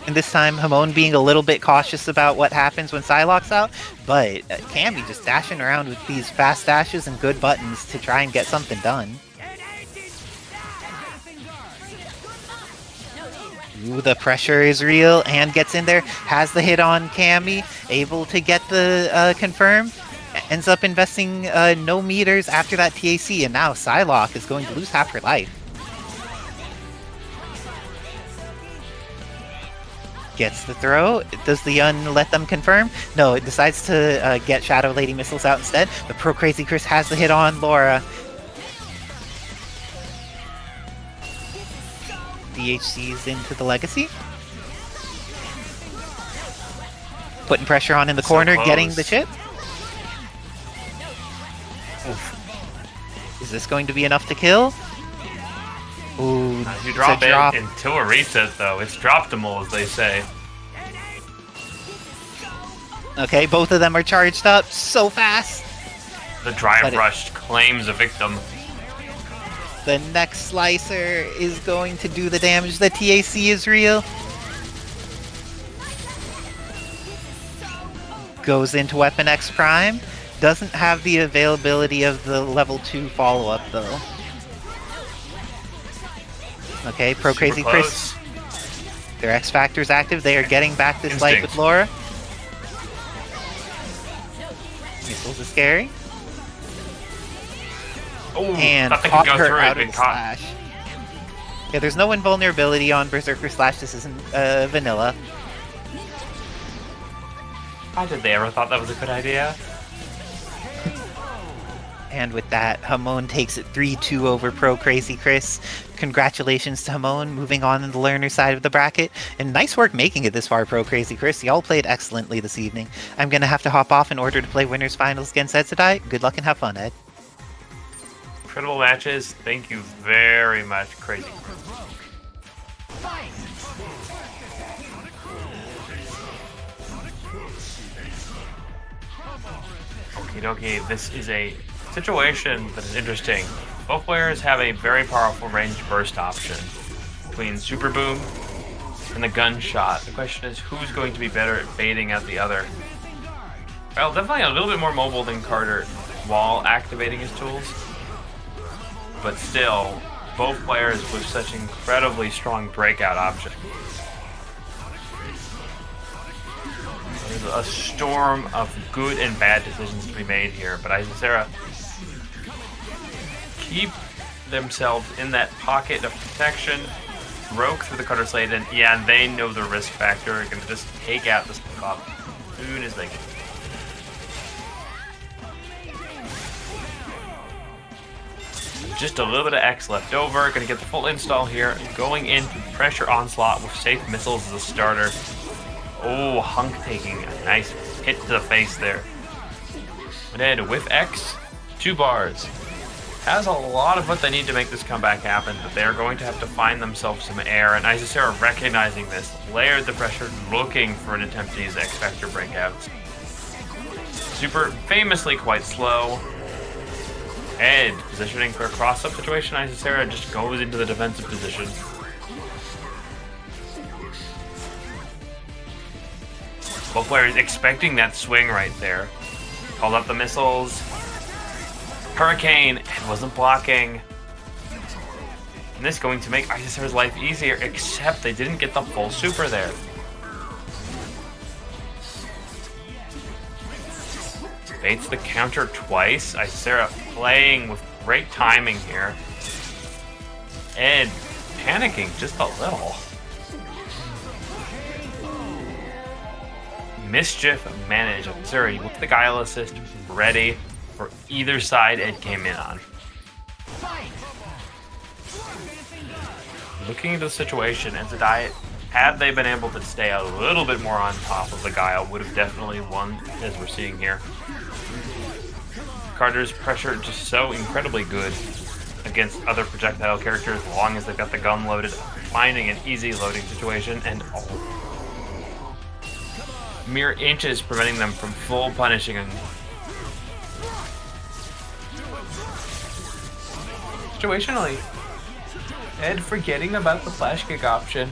And this time, Hamon being a little bit cautious about what happens when Psylocke's out, but Cammy just dashing around with these fast dashes and good buttons to try and get something done. Ooh, the pressure is real and gets in there, has the hit on Cammy, able to get the confirm, ends up investing no meters after that TAC, and now Psylocke is going to lose half her life. Gets the throw. Does the Yun let them confirm? No, it decides to get Shadow Lady missiles out instead. But ProCrazyChris has the hit on Laura. DHC's into the Legacy. Putting pressure on in the corner, getting the chip. Oof. Is this going to be enough to kill? Ooh, You drop it's a drop. it into a reset, though. It's drop-timal, as they say. Okay, both of them are charged up so fast. The drive But rush claims a victim. The next slicer is going to do the damage. The TAC is real. Goes into Weapon X Prime. Doesn't have the availability of the level 2 follow-up though. Okay, ProCrazyChris. Their X Factor's active. They are getting back this light with Laura. Missiles is scary. Oh, And thought they caught could go her through it. out of Been the caught. slash. Yeah, there's no invulnerability on Berserker Slash. This isn't vanilla. Why did they ever thought that was a good idea? And with that, Hamon takes it 3-2 over ProCrazyChris. Congratulations to Hamon, moving on in the learner side of the bracket. And nice work making it this far, ProCrazyChris. Y'all played excellently this evening. I'm going to have to hop off in order to play winners finals against Edsadiet. Good luck and have fun, Ed. Incredible matches. Thank you very much, Crazy. Okie dokie, this is a situation that is interesting. Both players have a very powerful range burst option between Super Boom and the gunshot. The question is, who's going to be better at baiting out the other? Well, definitely a little bit more mobile than Carter while activating his tools. But still, both players with such incredibly strong breakout options. There's a storm of good and bad decisions to be made here, but Isicera keep themselves in that pocket of protection, broke through the cutter Slade, and yeah, they know the risk factor. They're gonna just take out this cop as soon as they can. Just a little bit of X left over. Gonna get the full install here. Going in to pressure Onslaught with safe missiles as a starter. Oh, HUNK taking a nice hit to the face there. And then with X, 2 bars. Has a lot of what they need to make this comeback happen, but they're going to have to find themselves some air, and Isicera recognizing this, layered the pressure, looking for an attempt to use X Factor breakouts. Super famously quite slow. Ed positioning for a cross-up situation. Isicera just goes into the defensive position. Both players expecting that swing right there. Called up the missiles. Hurricane, Ed wasn't blocking. And this is going to make Isicera's life easier, except they didn't get the full super there. Baits the counter twice. Isicera playing with great timing here. Ed panicking just a little. Mischief managed. Isicera with the Guile assist ready for either side Ed came in on. Looking into the situation, Edsadiet, had they been able to stay a little bit more on top of the Guile, would have definitely won, as we're seeing here. Carter's pressure just so incredibly good against other projectile characters, as long as they've got the gun loaded, finding an easy loading situation, and mere inches preventing them from full punishing him. Situationally, Ed forgetting about the flash kick option.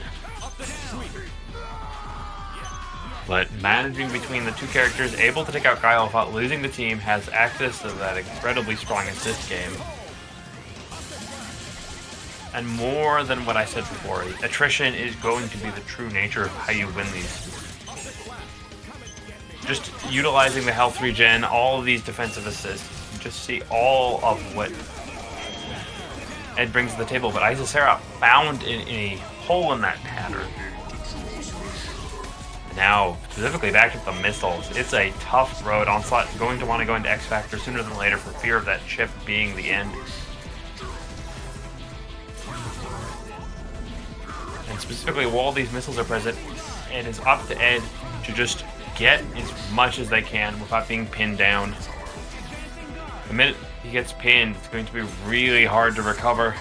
But managing between the two characters, able to take out Guile without losing the team, has access to that incredibly strong assist game. And more than what I said before, attrition is going to be the true nature of how you win these. Just utilizing the health regen, all of these defensive assists, you just see all of what Ed brings to the table, but Isicera found in a hole in that pattern. Now, specifically back to the missiles, it's a tough road. Onslaught going to want to go into X Factor sooner than later for fear of that chip being the end. And specifically, while these missiles are present, it is up to Ed to just get as much as they can without being pinned down. The minute he gets pinned, it's going to be really hard to recover.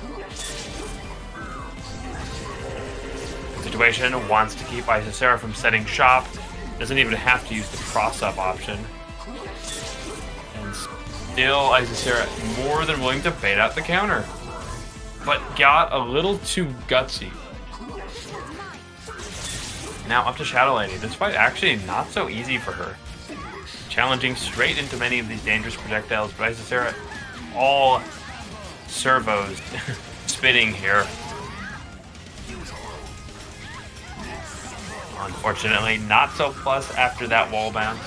Situation wants to keep Isicera from setting shop. Doesn't even have to use the cross-up option. And Still, Isicera more than willing to bait out the counter, but got a little too gutsy. Now up to Shadow Lady. This fight actually not so easy for her. Challenging straight into many of these dangerous projectiles, but Isicera all servos spinning here. Unfortunately, not so plus after that wall bounce.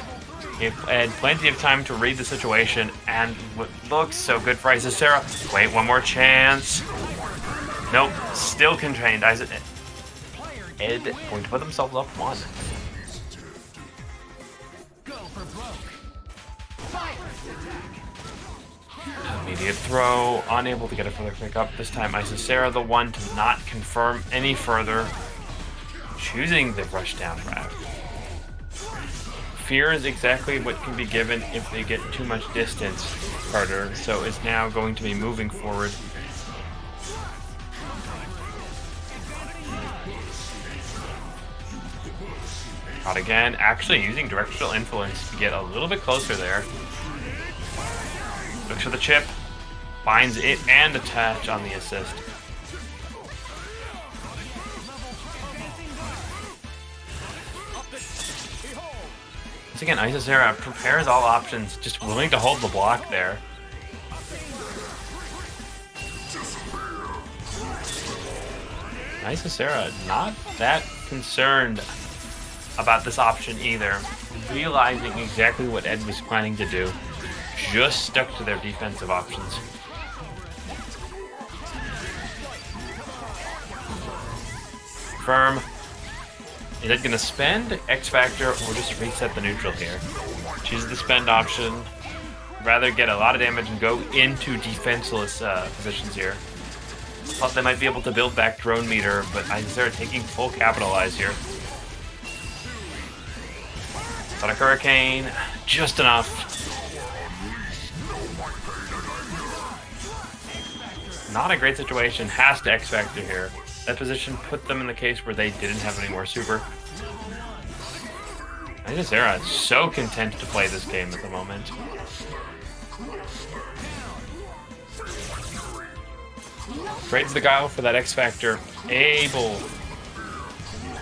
He had plenty of time to read the situation, and what looks so good for Isicera. Wait, one more chance. Nope, still contained. Ed going to put themselves up one. Immediate throw, unable to get a further pickup. This time, Isicera the one to not confirm any further, choosing the rush down route. Fear is exactly what can be given if they get too much distance, Carter, so is now going to be moving forward. Not again, actually using directional influence to get a little bit closer there. Looks for the chip, finds it and attach on the assist. Once again, Isicera prepares all options, just willing to hold the block there. Isicera not that concerned about this option either, realizing exactly what Ed was planning to do. Just stuck to their defensive options. Firm. Is Ed gonna spend X Factor or just reset the neutral here? Chooses the spend option. Rather get a lot of damage and go into defenseless positions here. Thought they might be able to build back drone meter, but Isicera taking full capitalize here. Sonic Hurricane, just enough. Not a great situation, has to X Factor here. That position put them in the case where they didn't have any more super. Isicera is so content to play this game at the moment. Trades the Guile for that X Factor, able to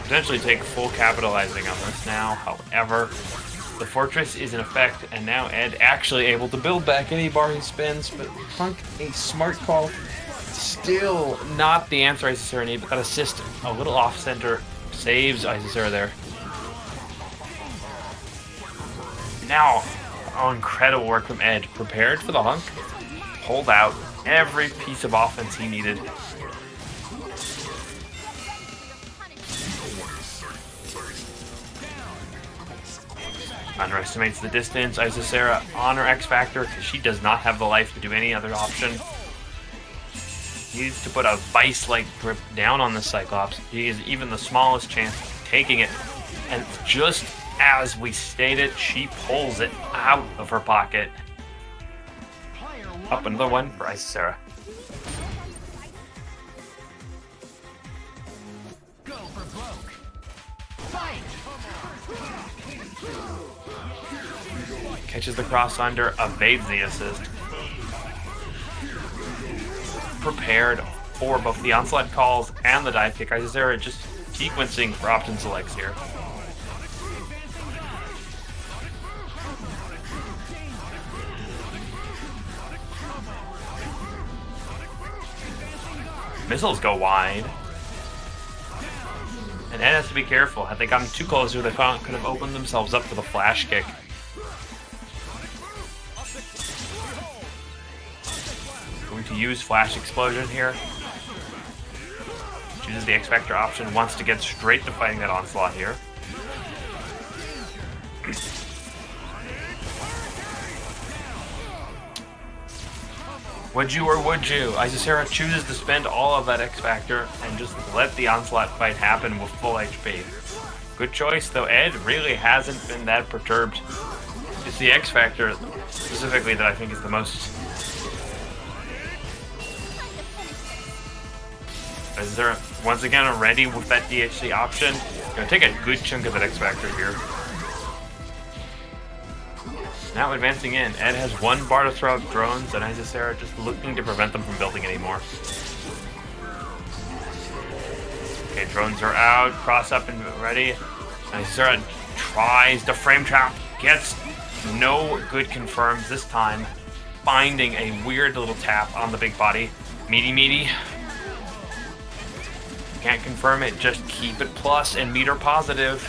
potentially take full capitalizing on this now. However, the Fortress is in effect, and now Ed actually able to build back any bar he spins, but HUNK, a smart call. Still not the answer Isicera needs, but that assist a little off-center saves Isicera there. Now, oh, incredible work from Ed. Prepared for the HUNK, pulled out every piece of offense he needed. Underestimates the distance. Isicera on her X Factor because she does not have the life to do any other option. Needs to put a vice-like grip down on the Cyclops. He is even the smallest chance of taking it. And just as we stated, she pulls it out of her pocket. Up another one for Isicera. Catches the cross under, evades the assist. Prepared for both the Onslaught calls and the dive kick. Isicera just sequencing for option selects here. Missiles go wide. And Ed has to be careful. Had they gotten too close, they could have opened themselves up for the flash kick. Going to use Flash Explosion here. Chooses the X Factor option, wants to get straight to fighting that Onslaught here. Would you or would you? Isicera chooses to spend all of that X Factor and just let the Onslaught fight happen with full HP. Good choice, though Ed really hasn't been that perturbed. It's the X Factor specifically that I think is the most... Isicera once again ready with that DHC option. Gonna take a good chunk of that X Factor here. Now advancing in. Ed has one bar to throw up drones, and Isicera just looking to prevent them from building anymore. Okay, drones are out. Cross up and ready. Isicera tries the frame trap. Gets no good confirms this time. Finding a weird little tap on the big body. Meaty. Can't confirm it, just keep it plus and meter positive.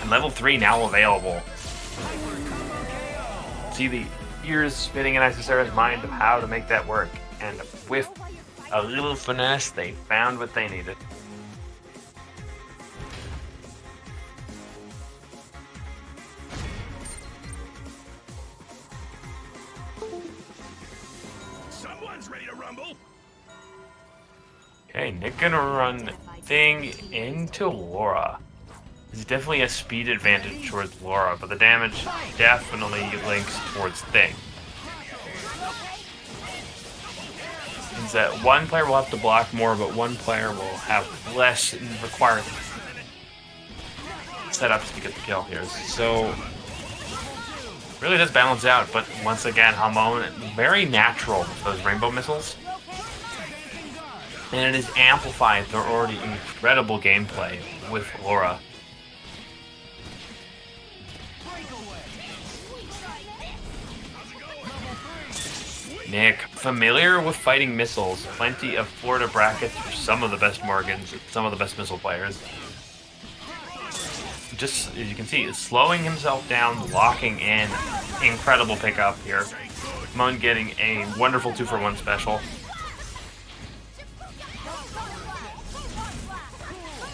And level 3 now available. See the ears spinning in Isicera's mind of how to make that work. And with a little finesse, they found what they needed. Someone's ready to rumble. Okay, Nick gonna run Thing into Laura. There's definitely a speed advantage towards Laura, but the damage definitely links towards Thing. Means that one player will have to block more, but one player will have less required setups to get the kill here. So really does balance out, but once again, Hamon very natural with those rainbow missiles. And it is amplified their already incredible gameplay with Laura. Nick, familiar with fighting missiles, plenty of Florida brackets for some of the best Morgans, some of the best missile players. Just, as you can see, slowing himself down, locking in, incredible pickup here. Hamon getting a wonderful 2-for-1 special.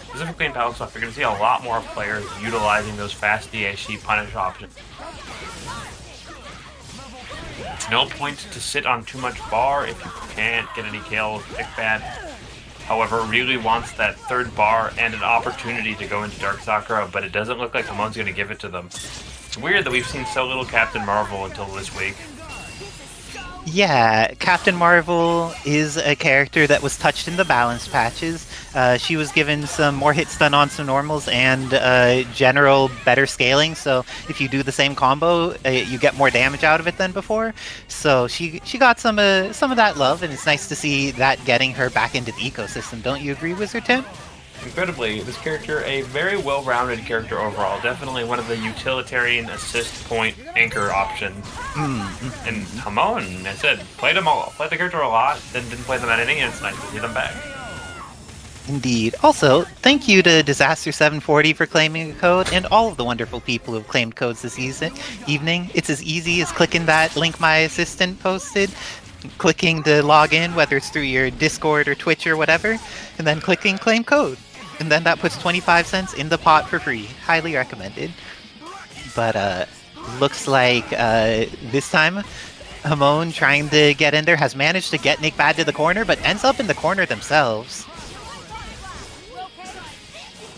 Specifically in Battle Stuff, you're going to see a lot more players utilizing those fast DHC punish options. It's no point to sit on too much bar if you can't get any kills. NickBad, however, really wants that third bar and an opportunity to go into Dark Sakura, but it doesn't look like Hamon's going to give it to them. It's weird that we've seen so little Captain Marvel until this week. Yeah, Captain Marvel is a character that was touched in the balance patches. She was given some more hit stun on some normals and general better scaling, so if you do the same combo, you get more damage out of it than before. So she got some of that love, and it's nice to see that getting her back into the ecosystem. Don't you agree, Wizard Tim? Incredibly, this character, a very well-rounded character overall. Definitely one of the utilitarian assist point anchor options. And Hamon, I said, played the character a lot, then didn't play them at any, and it's nice to see them back. Indeed. Also, thank you to Disaster740 for claiming a code, and all of the wonderful people who have claimed codes this evening. It's as easy as clicking that link my assistant posted, clicking to log in, whether it's through your Discord or Twitch or whatever, and then clicking claim code. And then that puts 25 cents in the pot for free. Highly recommended. But looks like this time Hamon, trying to get in there, has managed to get NickBad to the corner, but ends up in the corner themselves.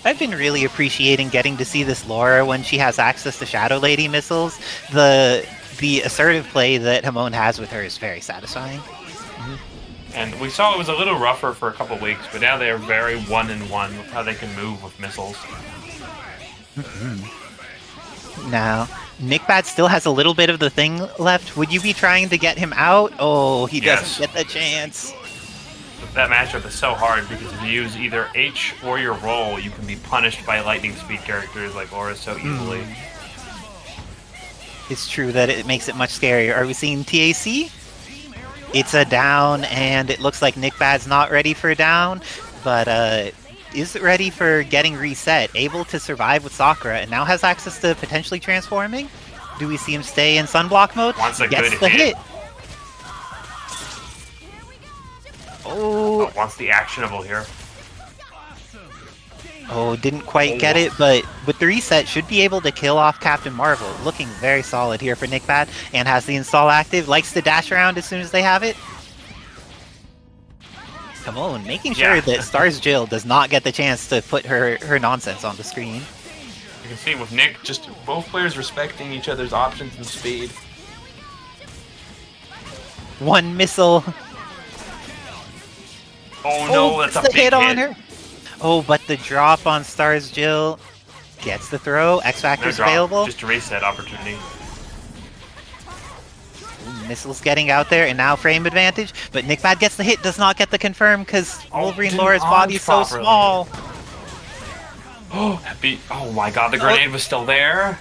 I've been really appreciating getting to see this Laura when she has access to Shadow Lady missiles. The assertive play that Hamon has with her is very satisfying. And we saw it was a little rougher for a couple weeks, but now they are very one-in-one with how they can move with missiles. Now, NickBad still has a little bit of the thing left. Would you be trying to get him out? Oh, he doesn't get the chance. That matchup is so hard because if you use either H or your roll, you can be punished by lightning speed characters like Laura so easily. It's true that it makes it much scarier. Are we seeing TAC? It's a down, and it looks like NickBad's not ready for a down, but is ready for getting reset, able to survive with Sakura, and now has access to potentially transforming. Do we see him stay in sunblock mode? Wants a Gets good the hit. Oh, Wants the actionable here. Oh, didn't quite get it, but with the reset, should be able to kill off Captain Marvel. Looking very solid here for NickBad, and has the install active. Likes to dash around as soon as they have it. Come on, making sure that S.T.A.R.S Jill does not get the chance to put her nonsense on the screen. You can see with Nick, just both players respecting each other's options and speed. One missile. Oh no, that's a big hit on her. Oh, but the drop on S.T.A.R.S Jill. Gets the throw. X-Factor's available. Just a reset opportunity. Missiles getting out there, and now frame advantage. But NickBad gets the hit, does not get the confirm because Wolverine Laura's body is so small. Oh my god, the grenade was still there.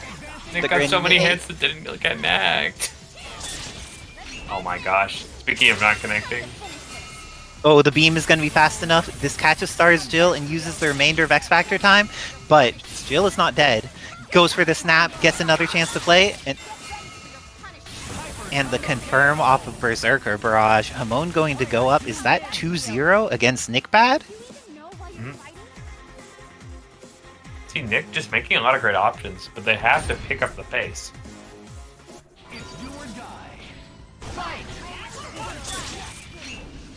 Nick got so many hits that didn't connect. Oh my gosh. Speaking of not connecting. Oh, the beam is going to be fast enough. This catches Stars Jill and uses the remainder of X-Factor time, but Jill is not dead. Goes for the snap, gets another chance to play, and the confirm off of Berserker Barrage. Hamon going to go up. Is that 2-0 against NickBad? See, Nick just making a lot of great options, but they have to pick up the pace.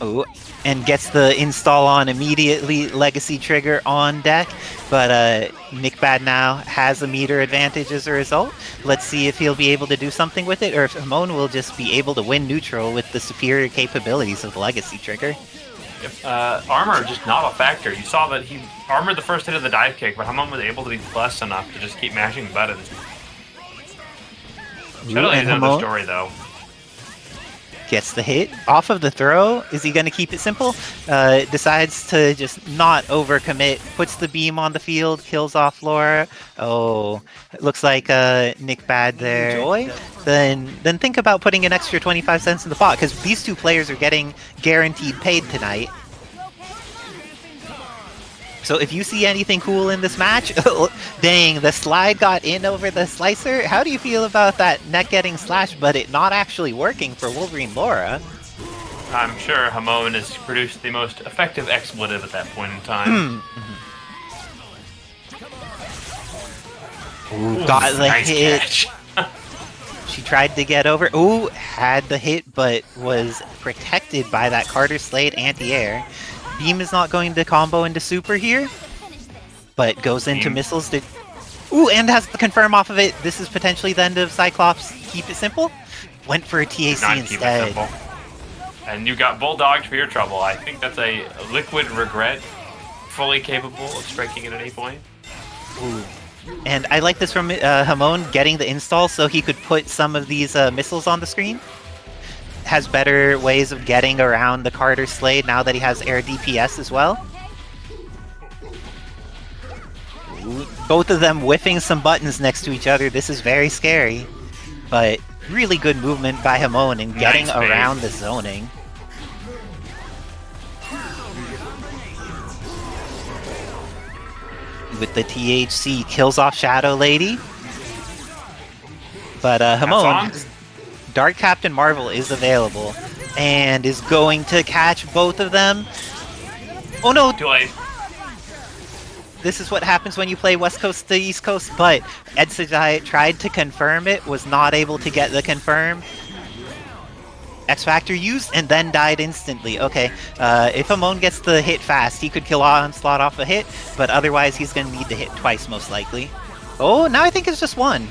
Oh, and gets the install on immediately. Legacy trigger on deck, but NickBad now has a meter advantage as a result. Let's see if he'll be able to do something with it, or if Hamon will just be able to win neutral with the superior capabilities of the Legacy trigger. Armor just not a factor. You saw that he armored the first hit of the dive kick, but Hamon was able to be blessed enough to just keep mashing buttons. Shadow Lady's another story, though. Gets the hit off of the throw. Is he going to keep it simple? Decides to just not overcommit. Puts the beam on the field. Kills off Laura. Oh, it looks like NickBad there. Joy. Then think about putting an extra 25 cents in the pot, because these two players are getting guaranteed paid tonight. So if you see anything cool in this match, dang, the slide got in over the slicer. How do you feel about that neck getting slashed, but it not actually working for Wolverine Laura? I'm sure Hamon has produced the most effective expletive at that point in time. Ooh, got the nice hit. Catch. She tried to get over. Ooh, had the hit, but was protected by that Carter Slade anti-air. Beam is not going to combo into super here, but goes into missiles to... Ooh, and has the confirm off of it. This is potentially the end of Cyclops. Keep it simple. Went for a TAC instead. And you got bulldogged for your trouble. I think that's a liquid regret, fully capable of striking at any point. Ooh. And I like this from Hamon getting the install so he could put some of these missiles on the screen. Has better ways of getting around the Carter Slade now that he has air DPS as well. Ooh, both of them whiffing some buttons next to each other. This is very scary, but really good movement by Hamon in getting around the zoning. With the THC, kills off Shadow Lady. But Hamon, Dark Captain Marvel is available and is going to catch both of them. Oh no! Too late. This is what happens when you play West Coast to East Coast, but Edsadiet tried to confirm it, was not able to get the confirm. X-Factor used and then died instantly. Okay, if Hamon gets the hit fast, he could kill Onslaught off a hit, but otherwise he's going to need to hit twice most likely. Oh, now I think it's just one.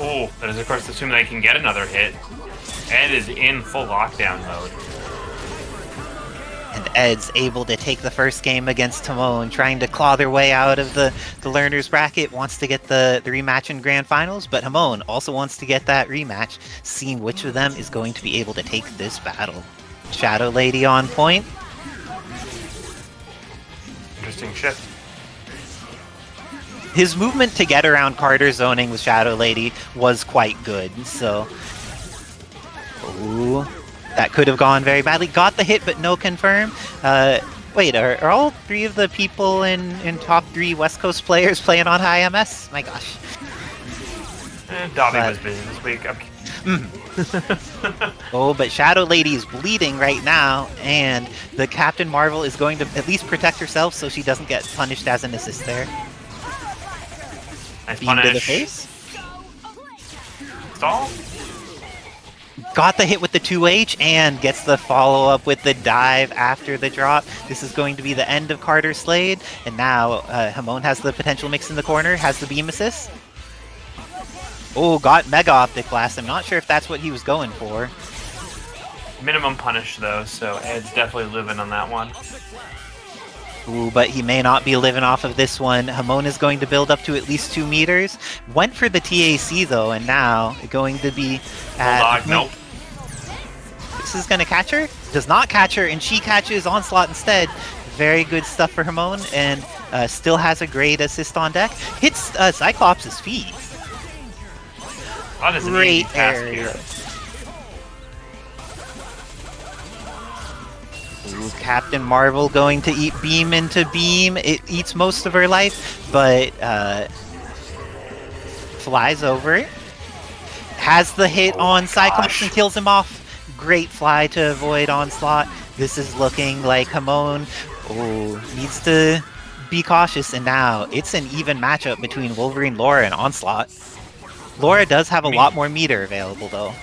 Oh, that is of course assuming they can get another hit. Ed is in full lockdown mode. And Ed's able to take the first game against Hamon, trying to claw their way out of the learner's bracket, wants to get the rematch in Grand Finals, but Hamon also wants to get that rematch, seeing which of them is going to be able to take this battle. Shadow Lady on point. Interesting shift. His movement to get around Carter zoning with Shadow Lady was quite good, so... Ooh, that could have gone very badly. Got the hit, but no confirm. Wait, are all three of the people in top 3 West Coast players playing on high MS? My gosh. Dobby was busy this week. Oh, but Shadow Lady is bleeding right now, and the Captain Marvel is going to at least protect herself so she doesn't get punished as an assist there. Nice Beam punish. to the face. Stall? Got the hit with the 2H and gets the follow-up with the dive after the drop. This is going to be the end of Carter Slade, and now Hamon has the potential mix in the corner, has the beam assist. Oh, got Mega Optic Blast. I'm not sure if that's what he was going for. Minimum punish though, so Ed's definitely living on that one. Ooh, but he may not be living off of this one. Hamon is going to build up to at least 2 meters. Went for the TAC though, and now going to be at... Nope. This is going to catch her? Does not catch her, and she catches Onslaught instead. Very good stuff for Hamon, and still has a great assist on deck. Hits Cyclops' feet. That is an Great easy task area. here. Ooh, Captain Marvel going to eat beam into beam. It eats most of her life, but flies over it. Has the hit on Cyclops gosh. and kills him off. Great fly to avoid Onslaught. This is looking like Hamon needs to be cautious, and now it's an even matchup between Wolverine, Laura, and Onslaught. Laura does have a lot more meter available, though.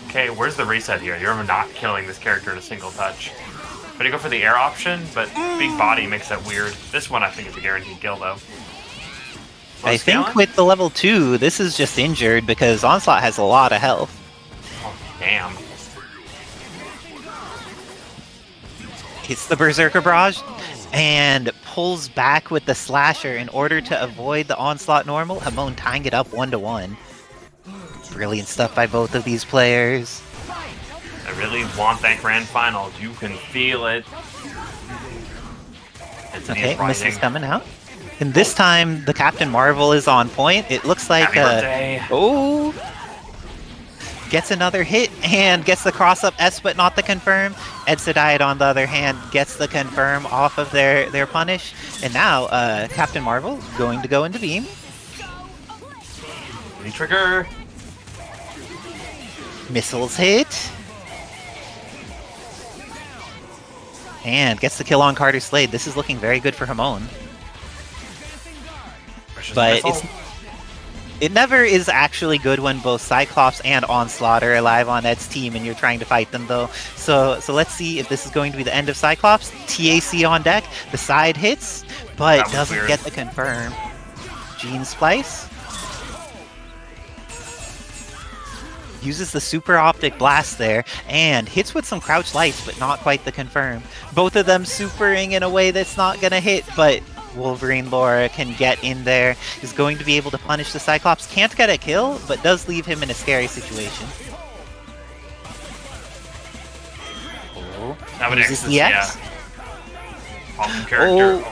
Okay, where's the reset here? You're not killing this character in a single touch. But you go for the air option, but big body makes that weird. This one I think is a guaranteed kill, though. I think with the level 2, this is just injured because Onslaught has a lot of health. Oh, damn. Hits the Berserker Barrage and pulls back with the Slasher in order to avoid the Onslaught normal. Hamon tying it up 1-1. Brilliant stuff by both of these players. I really want that grand final. You can feel it. Okay, missiles coming out. And this time, the Captain Marvel is on point. It looks like... Happy birthday. Gets another hit and gets the cross-up S, but not the confirm. Edsadiet, on the other hand, gets the confirm off of their punish. And now, Captain Marvel going to go into beam. Trigger. Missiles hit. And gets the kill on Carter Slade. This is looking very good for Hamon. But it never is actually good when both Cyclops and Onslaught are alive on Ed's team and you're trying to fight them, though. So let's see if this is going to be the end of Cyclops. TAC on deck. The side hits, but doesn't get the confirm. Gene Splice. Uses the Super Optic Blast there, and hits with some Crouch Lights, but not quite the confirm. Both of them supering in a way that's not gonna hit, but Wolverine Laura can get in there. Is going to be able to punish the Cyclops. Can't get a kill, but does leave him in a scary situation. Now it Uses X's, the X. Awesome character.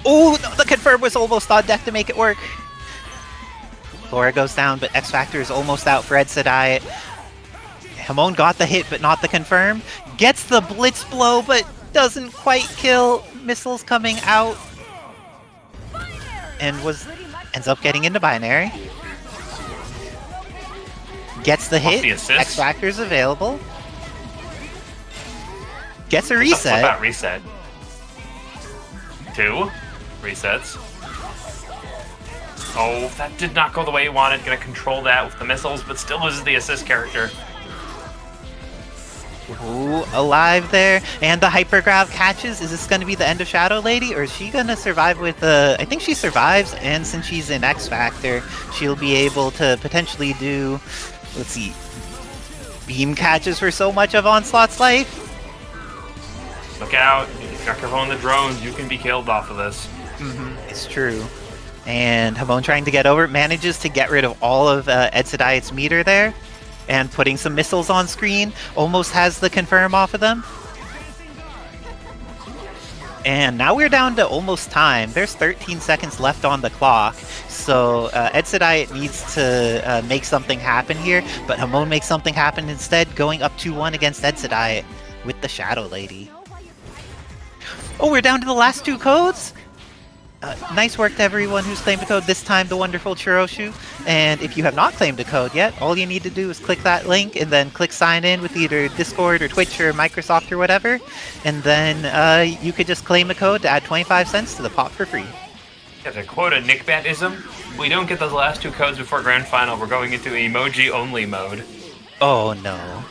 Oh, no, the confirm was almost on deck to make it work. Laura goes down, but X Factor is almost out for Edsadiet. Hamon got the hit, but not the confirm. Gets the blitz blow, but doesn't quite kill. Missiles coming out. And ends up getting into binary. Gets the hit. X Factor's available. Gets a reset. Flip out reset. 2 resets. Oh, that did not go the way he wanted. Gonna control that with the missiles, but still loses the assist character. Ooh, alive there. And the Hypergrav catches. Is this going to be the end of Shadow Lady? Or is she going to survive with the... I think she survives, and since she's in X Factor, she'll be able to potentially do... Let's see. Beam catches for so much of Onslaught's life. Look out. If you're not careful on the drones, you can be killed off of this. It's true. And Hamon trying to get over, manages to get rid of all of Edsadiet's meter there, and putting some missiles on screen, almost has the confirm off of them. And now we're down to almost time. There's 13 seconds left on the clock, so Edsadiet needs to make something happen here, but Hamon makes something happen instead, going up 2-1 against Edsadiet with the Shadow Lady. Oh, we're down to the last 2 codes? Nice work to everyone who's claimed a code, this time the wonderful Churoshu. And if you have not claimed a code yet, all you need to do is click that link and then click sign in with either Discord or Twitch or Microsoft or whatever. And then you could just claim a code to add 25 cents to the pot for free. Yeah, to quote a NickBadism, we don't get those last 2 codes before Grand Final. We're going into emoji-only mode. Oh no.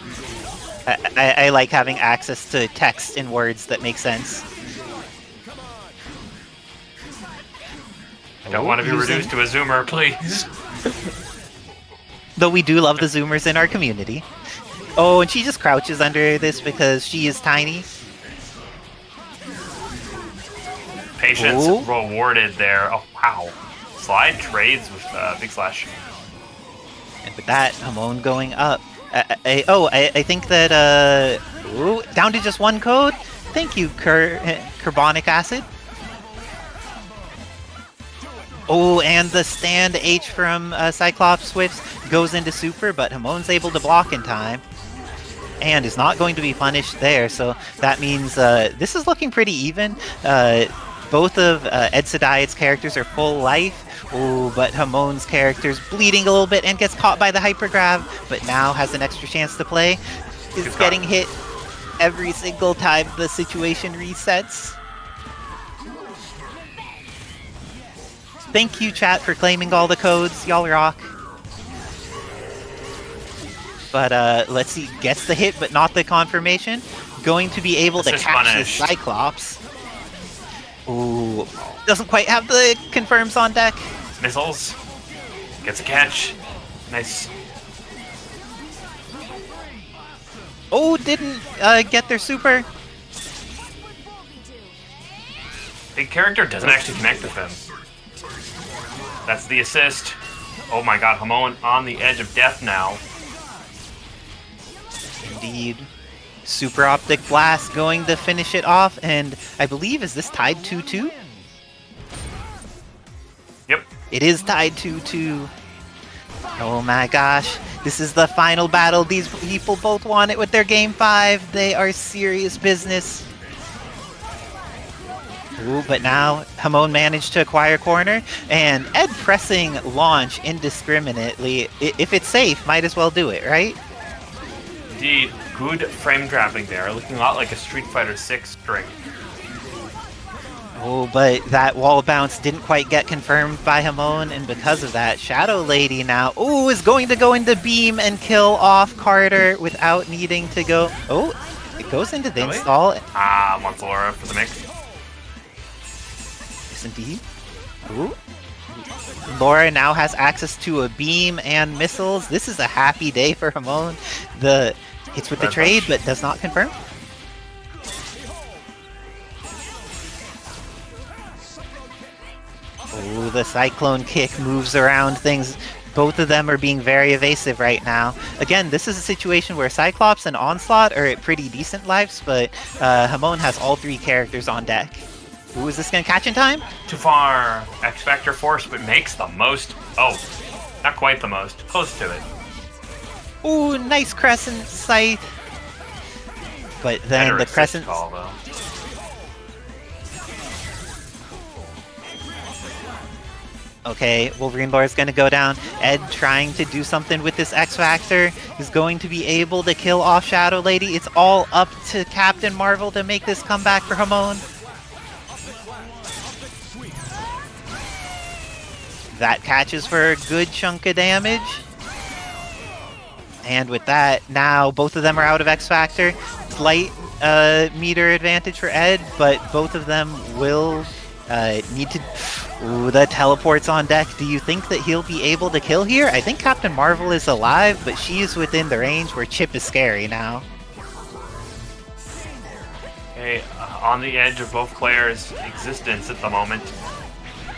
I like having access to text and words that make sense. I don't want to be reduced to a Zoomer, please. Though we do love the Zoomers in our community. Oh, and she just crouches under this because she is tiny. Patience Ooh. rewarded there. Oh, wow. Slide trades with Big Slash. And with that, Hamon going up. I think that, ooh, down to just one code. Thank you, Carbonic Acid. Oh, and the stand H from Cyclops Swifts goes into Super, but Hamon's able to block in time. And is not going to be punished there, so that means this is looking pretty even. Both of Edsadiet's characters are full life. Ooh, but Hamon's character's bleeding a little bit and gets caught by the hypergrav, but now has an extra chance to play. Is getting hit every single time the situation resets. Thank you, chat, for claiming all the codes. Y'all rock. But let's see, gets the hit, but not the confirmation. Going to be able to catch the Cyclops. Ooh, doesn't quite have the confirms on deck. Missiles. Gets a catch. Nice. Oh, didn't get their super. Big character doesn't actually connect with him. That's the assist. Oh my god, Hamon on the edge of death now. Indeed. Super Optic Blast going to finish it off, and I believe, is this tied 2-2? Yep. It is tied 2-2. Oh my gosh. This is the final battle. These people both want it with their Game 5. They are serious business. Ooh, but now Hamon managed to acquire corner, and Ed pressing launch indiscriminately. If it's safe, might as well do it, right? Indeed. Good frame trapping there. Looking a lot like a Street Fighter 6 string. Oh, but that wall bounce didn't quite get confirmed by Hamon, and because of that, Shadow Lady now, ooh, is going to go into beam and kill off Carter without needing to go. Oh, it goes into the install. Ah, wants Laura for the mix. Yes, indeed. Ooh. Laura now has access to a beam and missiles. This is a happy day for Hamon. The hits with the trade, but does not confirm. Oh, the Cyclone Kick moves around things. Both of them are being very evasive right now. Again, this is a situation where Cyclops and Onslaught are at pretty decent lives, but Hamon has all three characters on deck. Ooh, is this going to catch in time? Too far. X Factor Force, but makes the most. Oh, not quite the most. Close to it. Ooh, nice Crescent Scythe. But then Better the Crescent... call, though. Okay, Wolverine Lore is going to go down. Ed trying to do something with this X Factor. He's going to be able to kill off Shadow Lady. It's all up to Captain Marvel to make this comeback for Hamon. That catches for a good chunk of damage. And with that, now both of them are out of X Factor. Slight meter advantage for Ed, but both of them will need to... Ooh, the teleport's on deck. Do you think that he'll be able to kill here? I think Captain Marvel is alive, but she's within the range where Chip is scary now. Okay, on the edge of both players' existence at the moment.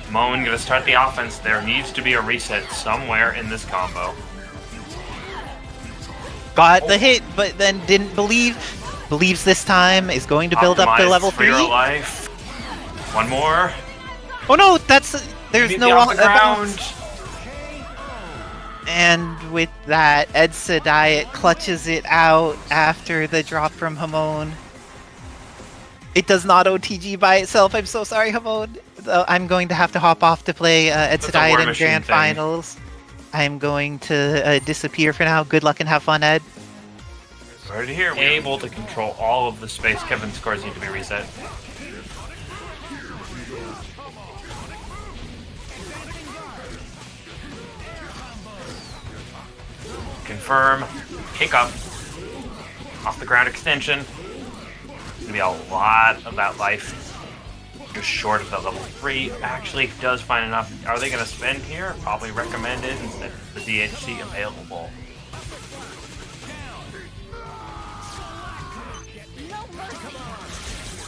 Hamon gonna start the offense. There needs to be a reset somewhere in this combo. Got the hit, but then didn't believe. Believes this time, is going to build up to level 3. For your life. One more. Oh no, that's... There's no off the ground. And with that, Edsadiet clutches it out after the drop from Hamon. It does not OTG by itself. I'm so sorry, Hamon. I'm going to have to hop off to play Edsadiet in Grand Finals. I'm going to disappear for now. Good luck and have fun, Ed. Right here, we're able to control all of the space. Kevin's scores need to be reset. Confirm. Kick up. Off the ground extension. It's gonna be a lot of that life. Just short of that level 3. Actually, if it does find enough, are they gonna spend here? Probably recommended instead of the DHC available.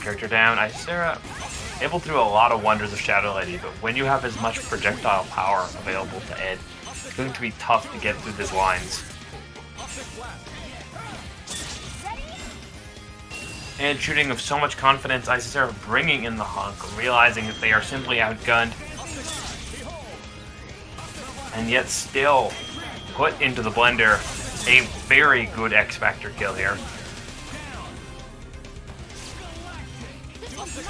character down. Isicera able to do a lot of wonders of Shadow Lady, but when you have as much projectile power available to Ed, it's going to be tough to get through his lines. Ed shooting with so much confidence, Isicera bringing in the hunk, realizing that they are simply outgunned, and yet still put into the blender a very good X-Factor kill here.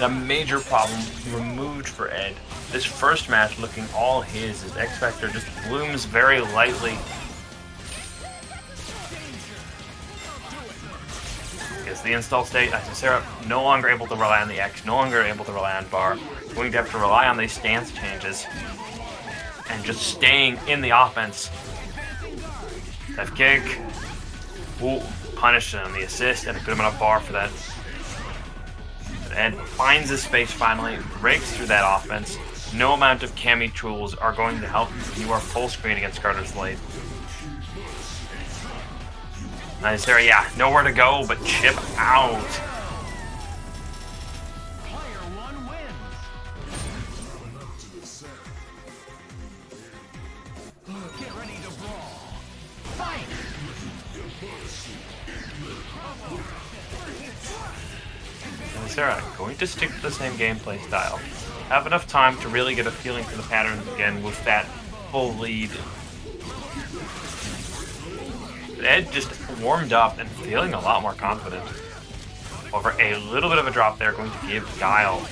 A major problem removed for Ed. This first match looking all his as X-Factor just blooms very lightly. Gets the install state. Isicera no longer able to rely on the X, no longer able to rely on bar. Going to have to rely on these stance changes and just staying in the offense. Left kick. Ooh, punished on the assist and a good amount of bar for that. Ed finds his space finally, breaks through that offense. No amount of Cammy tools are going to help you are full screen against Carter's Slade. Isicera, yeah, nowhere to go but chip out. Isicera going to stick to the same gameplay style. Have enough time to really get a feeling for the patterns again with that full lead. Ed just warmed up and feeling a lot more confident. Over a little bit of a drop there, going to give Guile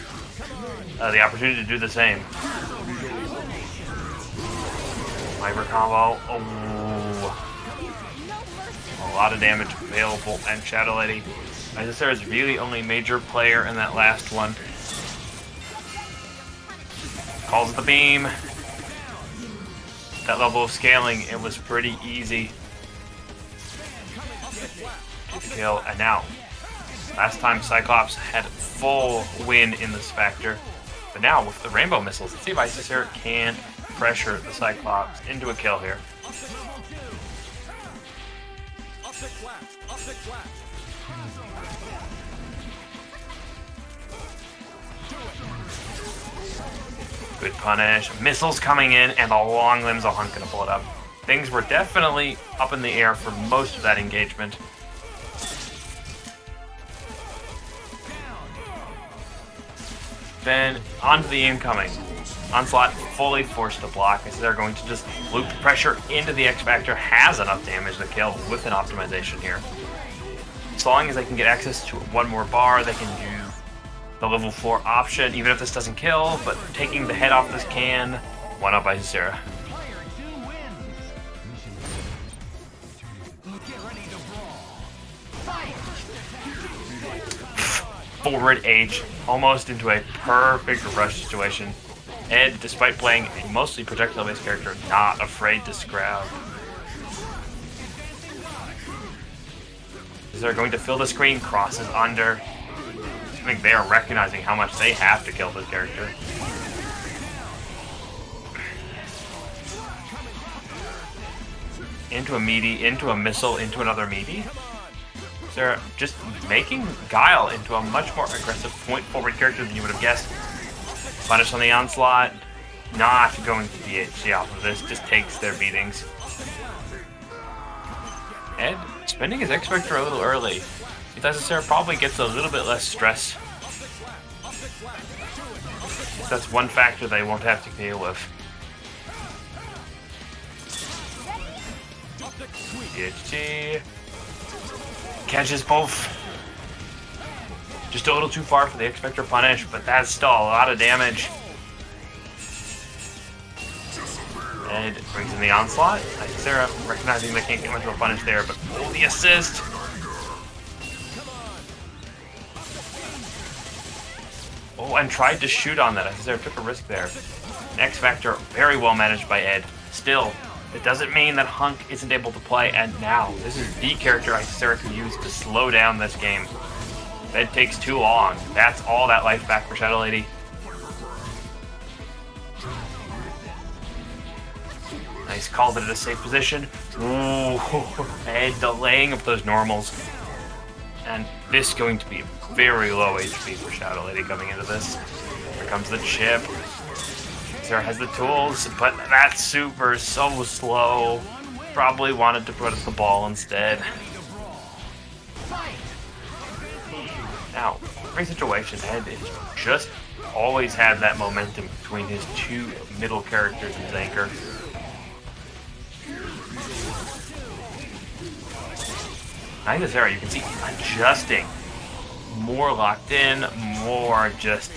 the opportunity to do the same. Fiber combo. Oh. A lot of damage available, and Shadow Lady. Isicera is really only major player in that last one. Calls the beam. That level of scaling, it was pretty easy to kill. And now, last time Cyclops had full win in this factor, but now with the rainbow missiles, let's see if Isicera can pressure the Cyclops into a kill here. Good punish. Missiles coming in, and the long limbs of HUNK gonna pull it up. Things were definitely up in the air for most of that engagement. Then onto the incoming. Onslaught fully forced to block as they're going to just loop pressure into the X-Factor. Has enough damage to kill with an optimization here. As long as they can get access to one more bar, they can do the level 4 option, even if this doesn't kill, but taking the head off this can. One up by Isicera. Forward H, almost into a perfect rush situation. Ed, despite playing a mostly projectile-based character, not afraid to scrap. They're going to fill the screen, crosses under. I think they are recognizing how much they have to kill this character. Into a meaty, into a missile, into another meaty. They're just making Guile into a much more aggressive point-forward character than you would have guessed. Punish on the Onslaught. Not going to DHC off of this, just takes their beatings. Ed spending his X-Factor a little early. Isicera probably gets a little bit less stress. That's one factor they won't have to deal with. DHT. Catches both. Just a little too far for the X-Factor punish, but that's still a lot of damage. Ed brings in the Onslaught. Isicera recognizing they can't get much of a punish there, but oh, the assist! Oh, and tried to shoot on that. Isicera took a risk there. X-Factor very well managed by Ed. Still, it doesn't mean that HUNK isn't able to play, and now this is the character Isicera can use to slow down this game. Ed takes too long. That's all that life back for Shadow Lady. Nice, called it at a safe position. Ooh, Ed delaying of those normals. And this going to be very low HP for Shadow Lady coming into this. Here comes the chip. Sarah has the tools, but that super is so slow. Probably wanted to put up the ball instead. Now, every situation, Ed has just always had that momentum between his two middle characters in his anchor. Isicera, you can see adjusting. More locked in, more just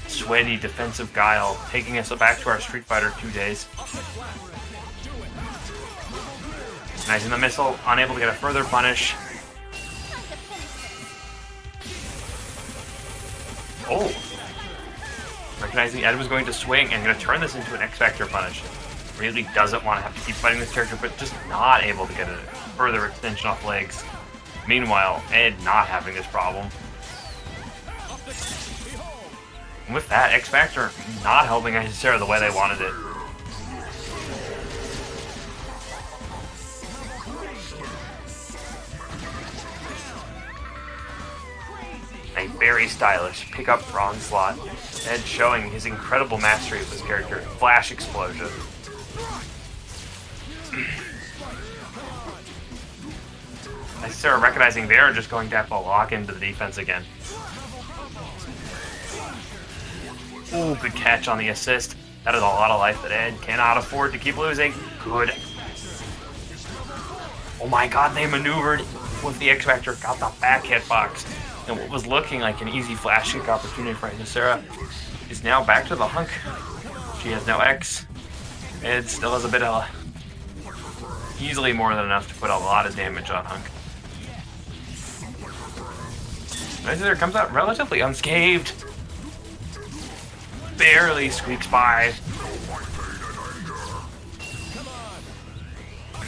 sweaty defensive Guile, taking us back to our Street Fighter 2 days. Nice in the missile, unable to get a further punish. Oh! Recognizing Ed was going to swing and going to turn this into an X-Factor punish. Really doesn't want to have to keep fighting this character, but just not able to get a further extension off legs. Meanwhile, Ed not having this problem. And with that, X-Factor not helping Isicera the way they wanted it. A very stylish pickup for Onslaught. Ed showing his incredible mastery of this character. Flash explosion. Isicera recognizing they're just going to have to lock into the defense again. Ooh, good catch on the assist. That is a lot of life that Ed cannot afford to keep losing. Good. Oh my god, they maneuvered with the X-Factor, got the back hitbox. And what was looking like an easy flash kick opportunity for Isicera is now back to the hunk. She has no X. Ed still has a bit of... easily more than enough to put a lot of damage on hunk. Isicera comes out relatively unscathed. Barely squeaks by.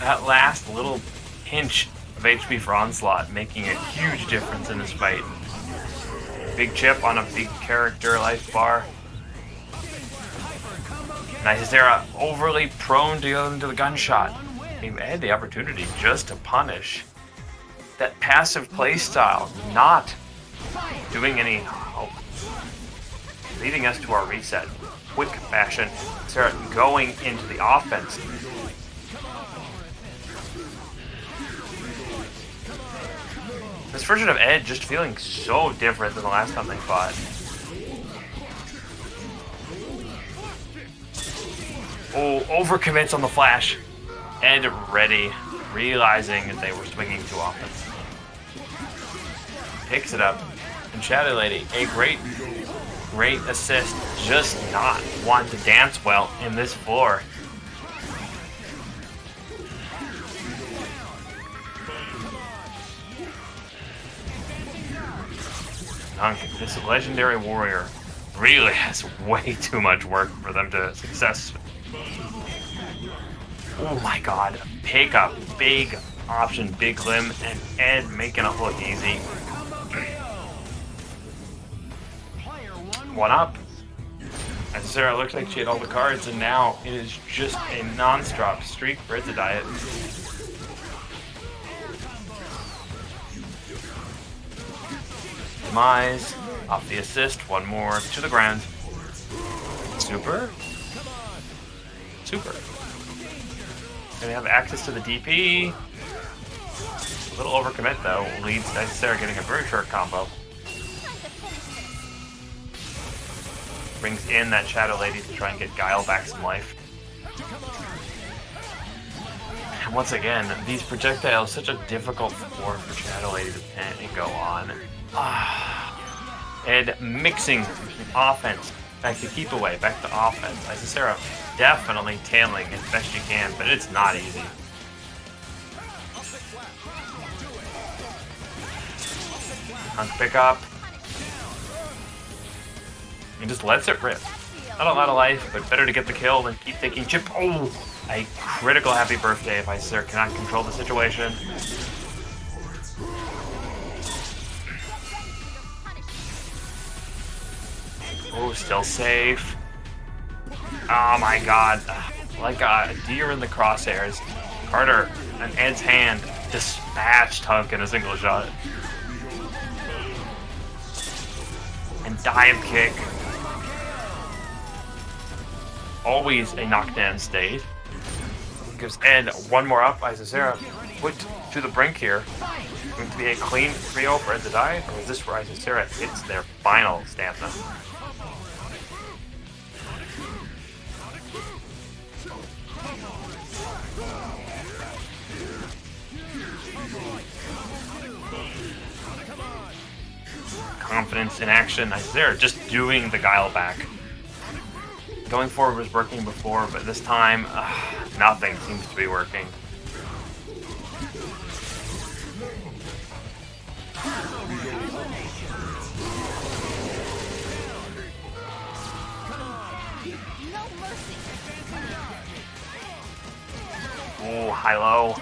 That last little pinch of HP for Onslaught making a huge difference in this fight. Big chip on a big character life bar. Isicera overly prone to go into the gunshot. Gave Ed the opportunity just to punish. That passive playstyle not doing any help. Leading us to our reset. Quick fashion. Sarah going into the offense. This version of Ed just feeling so different than the last time they fought. Oh, overcommits on the flash. Ed ready, realizing that they were swinging too often. Picks it up. And Shadow Lady, a great assist, just not want to dance well in this floor. HUNK, this legendary warrior, really has way too much work for them to success. Oh my god, pick up, big option, big limb, and Ed making it look easy. One up. Isicera looked like she had all the cards, and now it is just a non-stop streak for Edsadiet. Demise, off the assist, one more, to the ground. Super. Super. Gonna have access to the DP. A little overcommit though, leads to Isicera getting a very short combo. Brings in that Shadow Lady to try and get Guile back some life. And once again, these projectiles, such a difficult floor for Shadow Lady to pin and go on. Ed mixing offense, back to keep away, back to offense. Isicera definitely tailing as best she can, but it's not easy. HUNK pick up. And just lets it rip. Not a lot of life, but better to get the kill than keep taking chip. Oh! A critical happy birthday if Isicera cannot control the situation. Oh, still safe. Oh my god. Like a deer in the crosshairs. Carter, an Ed's hand, dispatched HUNK in a single shot. dive kick. Always a knockdown state. Gives Ed one more up. Isicera put to the brink here. Going to be a clean 3-0 for Edsadiet, or is this where Isicera hits their final stamina? Confidence in action. Isicera just doing the Guile back. Going forward was working before, but this time, nothing seems to be working. Oh, high-low.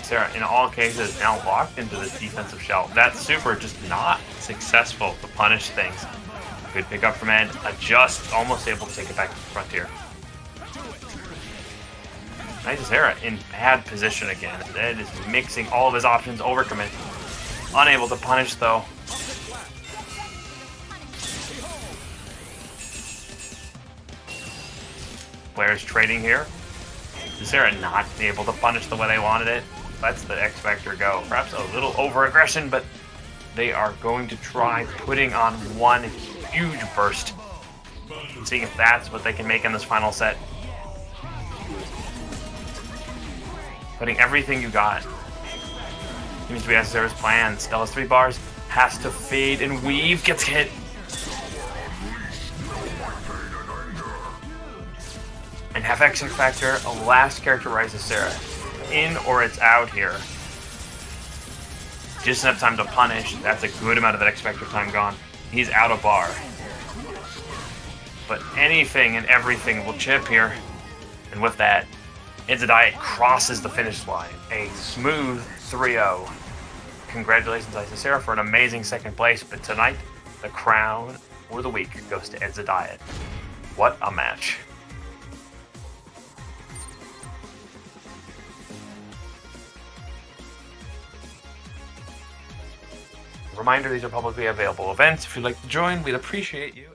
Sarah, in all cases, now locked into this defensive shell. That super just not successful to punish things. Good pickup from Ed. Adjust, almost able to take it back to the frontier. Isicera in bad position again. Ed is mixing all of his options, overcommit. Unable to punish though. Players trading here. Isicera not able to punish the way they wanted it. Lets the X Factor go. Perhaps a little over-aggression, but they are going to try putting on one huge burst. And seeing if that's what they can make in this final set. Putting everything you got. Seems to be Isicera's plan. Still has 3 bars. Has to fade and weave. Gets hit. And half X Factor, a last character Isicera. In or it's out here. Just enough time to punish. That's a good amount of that X Factor time gone. He's out of bar. But anything and everything will chip here. And with that, Edsadiet crosses the finish line. A smooth 3-0. Congratulations, Isicera, for an amazing second place. But tonight, the crown for the week goes to Edsadiet. What a match. Reminder, these are publicly available events. If you'd like to join, we'd appreciate you.